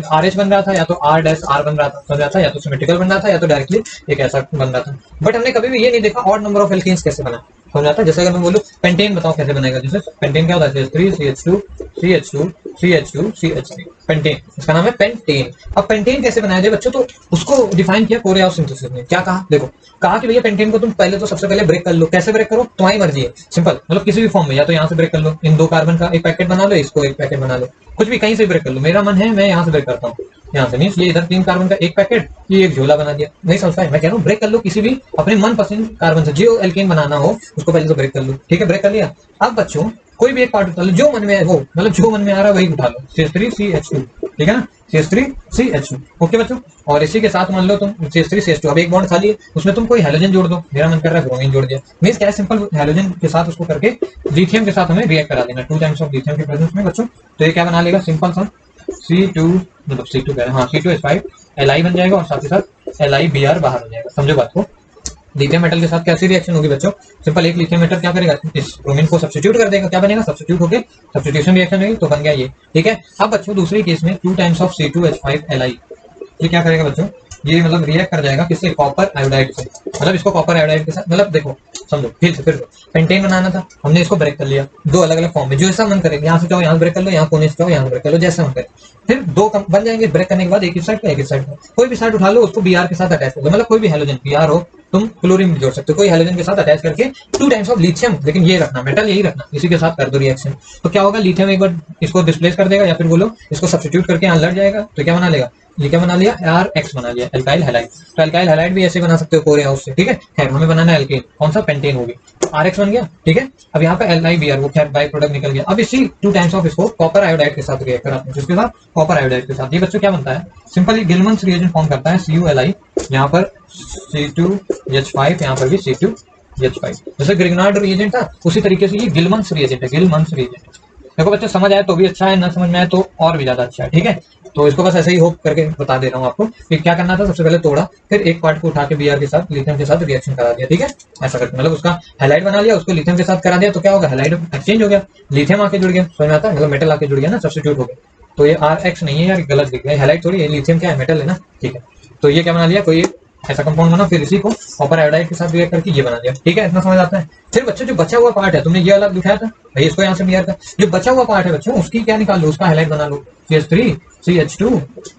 आर एच बन रहा था, या तो आर डैश आर बन रहा था, या तो सिमेट्रिकल बन रहा था, या तो डायरेक्टली एक ऐसा बन रहा था। बट हमने कभी भी ये नहीं देखा ऑड नंबर ऑफ एल्केन्स कैसे बना, समझ आता है। जैसे अगर मैं बोलूँ पेंटेन बताओ कैसे बनेगा, जैसे पेंटेन क्या होता है, CH3 CH2 CH2 CH2 CH3 pentane, इसका नाम है पेंटेन। अब पेंटेन कैसे बनाया जाए बच्चों, तो उसको डिफाइन किया कोरे हाउस सिंथेसिस ने। क्या कहा, देखो कहा कि भैया पेंटेन को तुम पहले तो सबसे पहले ब्रेक कर लो। कैसे ब्रेक करो, तुम्हारी मर्जी है, सिंपल मतलब किसी भी फॉर्म में, या तो यहाँ से ब्रेक कर लो, इन 2 कार्बन का एक पैकेट बना लो, इसको एक पैकेट बना लो, कुछ भी कहीं से ब्रेक कर लो। मेरा मन है मैं यहाँ से ब्रेक करता हूँ, यहाँ से मीन्स ये इधर 3 कार्बन का एक पैकेट, ये एक झोला बना दिया, नहीं समझता है। मैं कह रहा हूँ ब्रेक कर लो किसी भी अपने मन पसंद कार्बन से, जो एल्केन बनाना हो उसको पहले तो ब्रेक कर लो, ठीक है। ब्रेक कर लिया, अब बच्चों कोई भी एक पार्ट उठा लो जो मन में है, वो मतलब जो मन में आ रहा है वही उठा लो, CH3 CH2, ठीक है ना, CH3 CH2, ओके बच्चों। और इसी के साथ मान लो तुम CH3 CH2, अब एक बॉन्ड खाली है, उसमें तुम कोई हेलोजन जोड़ दो, मेरा मन कर रहा है ब्रोमीन जोड़ दिया, मींस क्या है, सिंपल हेलोजन के साथ उसको करके लिथियम के साथ हमें रिएक्ट करा देना 2 टाइम्स ऑफ लिथियम के प्रेजेंस में बच्चों। तो ये क्या बना लेगा, सिंपल सा C2 मतलब C2 कह रहे हैं, हाँ C2H5 Li बन जाएगा, और साथ ही साथ LiBr बाहर हो जाएगा, समझो बात को। लिथियम मेटल के साथ कैसी रिएक्शन होगी बच्चों, सिंपल एक लिथियम मेटल क्या करेगा, इस ब्रोमीन को सब्स्टिट्यूट कर देगा, क्या बनेगा, सब्स्टिट्यूट होके सब्स्टिट्यूशन रिएक्शन होगी, तो बन गया ये, ठीक है। अब बच्चों दूसरी केस में 2 टाइम्स ऑफ C2H5 Li, ये क्या करेगा बच्चों, ये मतलब रिएक्ट कर जाएगा किससे, कॉपर आयोडाइड से, मतलब इसको कॉपर आयोडाइड के साथ, मतलब देखो समझो फिर से पेंटेन बनाना था, हमने इसको ब्रेक कर लिया 2 अलग अलग फॉर्म में, जो ऐसा मन करेगा, यहाँ से चाहो यहाँ ब्रेक कर लो, यहाँ कोने से चाहो यहाँ ब्रेक कर लो, जैसा मन करे। फिर 2 बन जाएंगे ब्रेक करने के बाद, एक ही साइड का एक ही साइड का, कोई भी साइड उठा लो, उसको Br के साथ अटैच कर दो, मतलब कोई भी हेलोजन Br हो, तुम क्लोरीन जोड़ सकते हो कोई हेलोजन के साथ अटैच करके 2 टाइम्स ऑफ लिथियम, लेकिन ये रखना मेटल यही रखना, इसी के साथ कर दो रिएक्शन। तो क्या होगा, लिथियम एक बार इसको डिस्प्लेस कर देगा, या फिर बोलो इसको सब्स्टिट्यूट करके यहाँ लड़ जाएगा, तो क्या बना लेगा, ये क्या बना लिया, RX बना लिया, एल्काइल हैलाइड। तो एल्काइल हैलाइड भी ऐसे बना सकते हो कोरे हाउस से, ठीक है। खैर हमें बनाना है एल्केन, कौन सा, पेंटेन होगी, RX बन गया, ठीक है। अब यहाँ पे LiBr वो खैर बाई प्रोडक्ट निकल गया। अब इसी 2 टाइम्स ऑफ इसको कॉपर आयोडाइड के साथ रिएक्ट कराते हैं, जिसके साथ कॉपर आयोडाइड के साथ ये बच्चों क्या बनता है, सिंपली गिलमन्स रिएजेंट फॉर्म करता है, CuLi, यहाँ पर C2H5, यहाँ पर भी C2H5, जैसे ग्रिग्नार्ड रिएजेंट था उसी तरीके से ये गिलमन्स रिएजेंट है, गिलमन्स रिएजेंट। देखो बच्चों समझ आए तो भी अच्छा है, ना समझ में आए तो और भी ज्यादा अच्छा है, ठीक है। तो इसको बस ऐसे ही होप करके बता दे रहा हूँ आपको कि क्या करना था, सबसे पहले तोड़ा, फिर एक पार्ट को उठा के Br के साथ लिथियम के साथ रिएक्शन करा दिया, ठीक है। ऐसा करके मतलब उसका हैलाइड बना लिया, उसको लिथियम के साथ करा दिया, तो क्या होगा, हैलाइड एक्सचेंज हो गया, लिथियम आके जुड़ गया, समझ में आता है, मतलब मेटल आके जुड़ गया ना, सब्स्टिट्यूट हो गया। तो ये RX नहीं है यार, गलत लिख गया, हैलाइड थोड़ी है, लिथियम क्या है, मेटल है ना, ठीक है। तो ये क्या बना लिया, कोई ऐसा कंपाउंड बना, फिर इसी को कॉपर आयोडाइड के साथ रिएक्ट करके ये बना दिया, ठीक है। इतना समझ आता है। फिर बच्चों जो बचा हुआ पार्ट है, तुमने ये अलग दिखाया था भाई, इसको यहाँ से Br का जो बचा हुआ पार्ट है बच्चों, उसकी क्या निकाल लो, उसका हैलाइड बना लो, CH3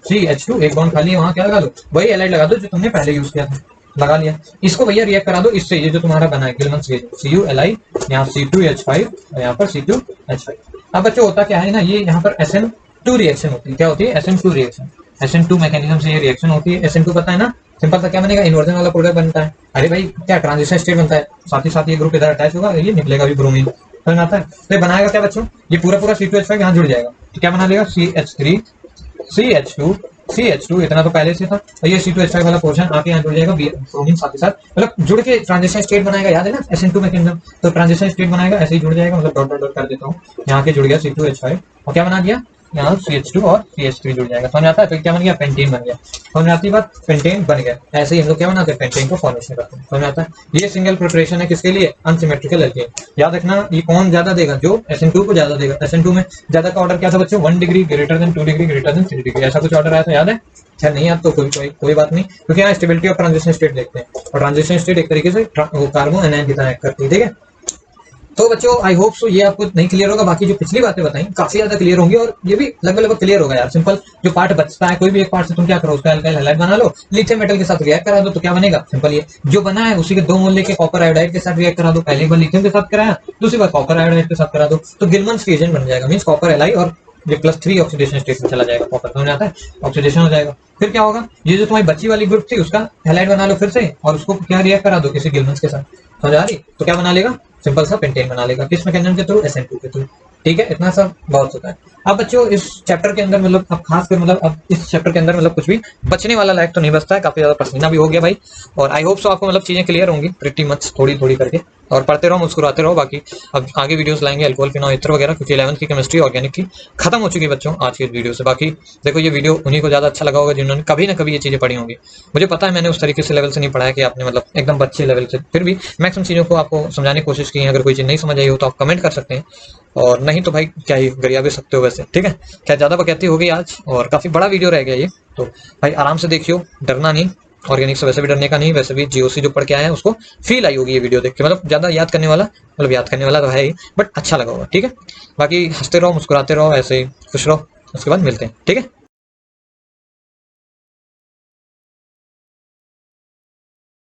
CH2 एक बॉन्ड खाली है, वहां क्या लगा लो, वही हैलाइड लगा दो जो तुमने पहले यूज किया था, लगा लिया। इसको भैया रिएक्ट करा दो इससे, ये जो तुम्हारा बना है गिलमन्स रिएजेंट, CuLi, यहाँ C2H5 और यहाँ पर C2H5। अब बच्चों होता क्या है ना, ये यहाँ पर SN2 रिएक्शन होती है, क्या होती है, SN2 रिएक्शन, SN2 मैकेनिज्म से ये रिएक्शन होती है। SN2 पता है ना, सिंपल सा क्या बनेगा, इन्वर्जन वाला प्रोडक्ट बनता है, अरे भाई क्या ट्रांजिशन स्टेट बनता है, साथ ही साथ ये ग्रुप इधर अटैच होगा, ये निकलेगा भी ब्रोमीन, समझ आता है। तो ये बनाएगा क्या बच्चों, ये पूरा पूरा C2H5 यहाँ जुड़ जाएगा, तो क्या बना लेगा, CH3 CH2 इतना तो पहले से था, और ये C2H5 वाला पोर्शन आके यहाँ जुड़ जाएगा ब्रोमीन साथ ही साथ, मतलब जुड़ के ट्रांजिशन स्टेट बनाएगा, याद है ना SN2 मैकेनिज्म, तो ट्रांजिशन स्टेट बनाएगा, ऐसे ही जुड़ जाएगा, मतलब डॉट डॉट डॉट कर देता हूँ, यहाँ के जुड़ गया C2H5, और क्या बना दिया, यहाँ CH2 और CH3 जुड़ जाएगा, समझ आता है। तो क्या बन गया, पेंटेन बन गया, समझ आती बात, पेंटेन बन गया। ऐसे ही हम लोग क्या बनाते हैं, पेंटेन को फॉर्मेशन करते हैं, समझ आता है। ये सिंगल प्रिपरेशन है किसके लिए, अनसिमेट्रिकल एल्केन। याद रखना ये कौन ज्यादा देगा, जो SN2 को ज्यादा देगा। SN2 में ज्यादा का ऑर्डर क्या था बच्चों, 1 degree greater than 2 degree greater than 3 degree, ऐसा कुछ ऑर्डर आया था, याद है। अच्छा नहीं याद तो कोई बात नहीं, क्योंकि यहाँ स्टेबिलिटी ऑफ ट्रांजिशन स्टेट देखते हैं, और ट्रांजिशन स्टेट एक तरीके से कार्बन एनायन की तरह एक्ट करती है, ठीक है। तो बच्चों आई होप सो ये आपको नहीं क्लियर होगा, बाकी जो पिछली बातें बताई काफी ज्यादा क्लियर होंगी, और ये भी लगभग क्लियर होगा यार। सिंपल जो पार्ट बचता है, कोई भी एक पार्ट से तुम क्या करो, उसका एल्काइल हैलाइड बना लो, लिथियम मेटल के साथ रिएक्ट करा दो, तो क्या बनेगा, सिंपल ये जो बना है उसी के 2 मोल लेके कॉपर आयोडाइड के साथ रिएक्ट करा दो, पहले एक बार लिथियम के साथ कराया, दूसरी बार कॉपर आयोडाइड के साथ करा दो, तो गिलमन्स रिएजेंट बन जाएगा, मींस कॉपर Li और ये +3 ऑक्सीडेशन स्टेट में चला जाएगा, कॉपर समझ आता है, ऑक्सीडेशन हो जाएगा। फिर क्या होगा, ये जो तुम्हारी बची वाली ग्रुप थी उसका हैलाइड बना लो फिर से, और उसको क्या रिएक्ट करा दो किसी गिलमन्स के साथ, समझ आ रही, तो क्या बना लेगा, सिंपल सा पेंटेन बना लेगा, किस मैकेनिज्म के थ्रू, SN2 के थ्रू। ठीक है, इतना सा बहुत होता है। अब बच्चों इस चैप्टर के अंदर मतलब अब खास कर मतलब अब इस चैप्टर के अंदर मतलब कुछ भी बचने वाला लायक तो नहीं बचता है, काफी ज्यादा पसीना भी हो गया भाई। और आई होप सो आपको मतलब चीजें क्लियर होंगी प्रिटी मच, थोड़ी थोड़ी करके। और पढ़ते रहो, मुस्कुराते रहो। बाकी अब आगे वीडियोस लाएंगे अल्कोहल फिनॉल इत्र वगैरह, क्योंकि 11th की केमिस्ट्री ऑर्गेनिक की खत्म हो चुकी है बच्चों आज की इस वीडियो से। बाकी देखो ये वीडियो उन्हीं को ज्यादा अच्छा लगा होगा जिन्होंने कभी ना कभी ये चीजें पढ़ी होंगी। मुझे पता है मैंने उस तरीके से लेवल से नहीं पढ़ाया कि आपने मतलब एकदम बच्चे लेवल से, फिर भी मैक्सिमम चीजों को आपको समझाने की कोशिश की है। अगर कोई चीज नहीं समझ आई हो तो आप कमेंट कर सकते हैं, और नहीं तो भाई क्या ही गरिया भी सकते हो वैसे। ठीक है, क्या ज्यादा बकैती हो गई आज, और काफी बड़ा वीडियो रह गया ये। तो भाई आराम से देखियो, डरना नहीं। ऑर्गेनिक से वैसे भी डरने का नहीं, वैसे भी जीओसी जो पढ़ के आया है उसको फील आई होगी ये वीडियो देख के, मतलब ज्यादा याद करने वाला, मतलब याद करने वाला तो है ही, बट अच्छा लगा होगा। ठीक है, बाकी हंसते रहो, मुस्कुराते रहो, ऐसे ही खुश रहो। उसके बाद मिलते हैं, ठीक है।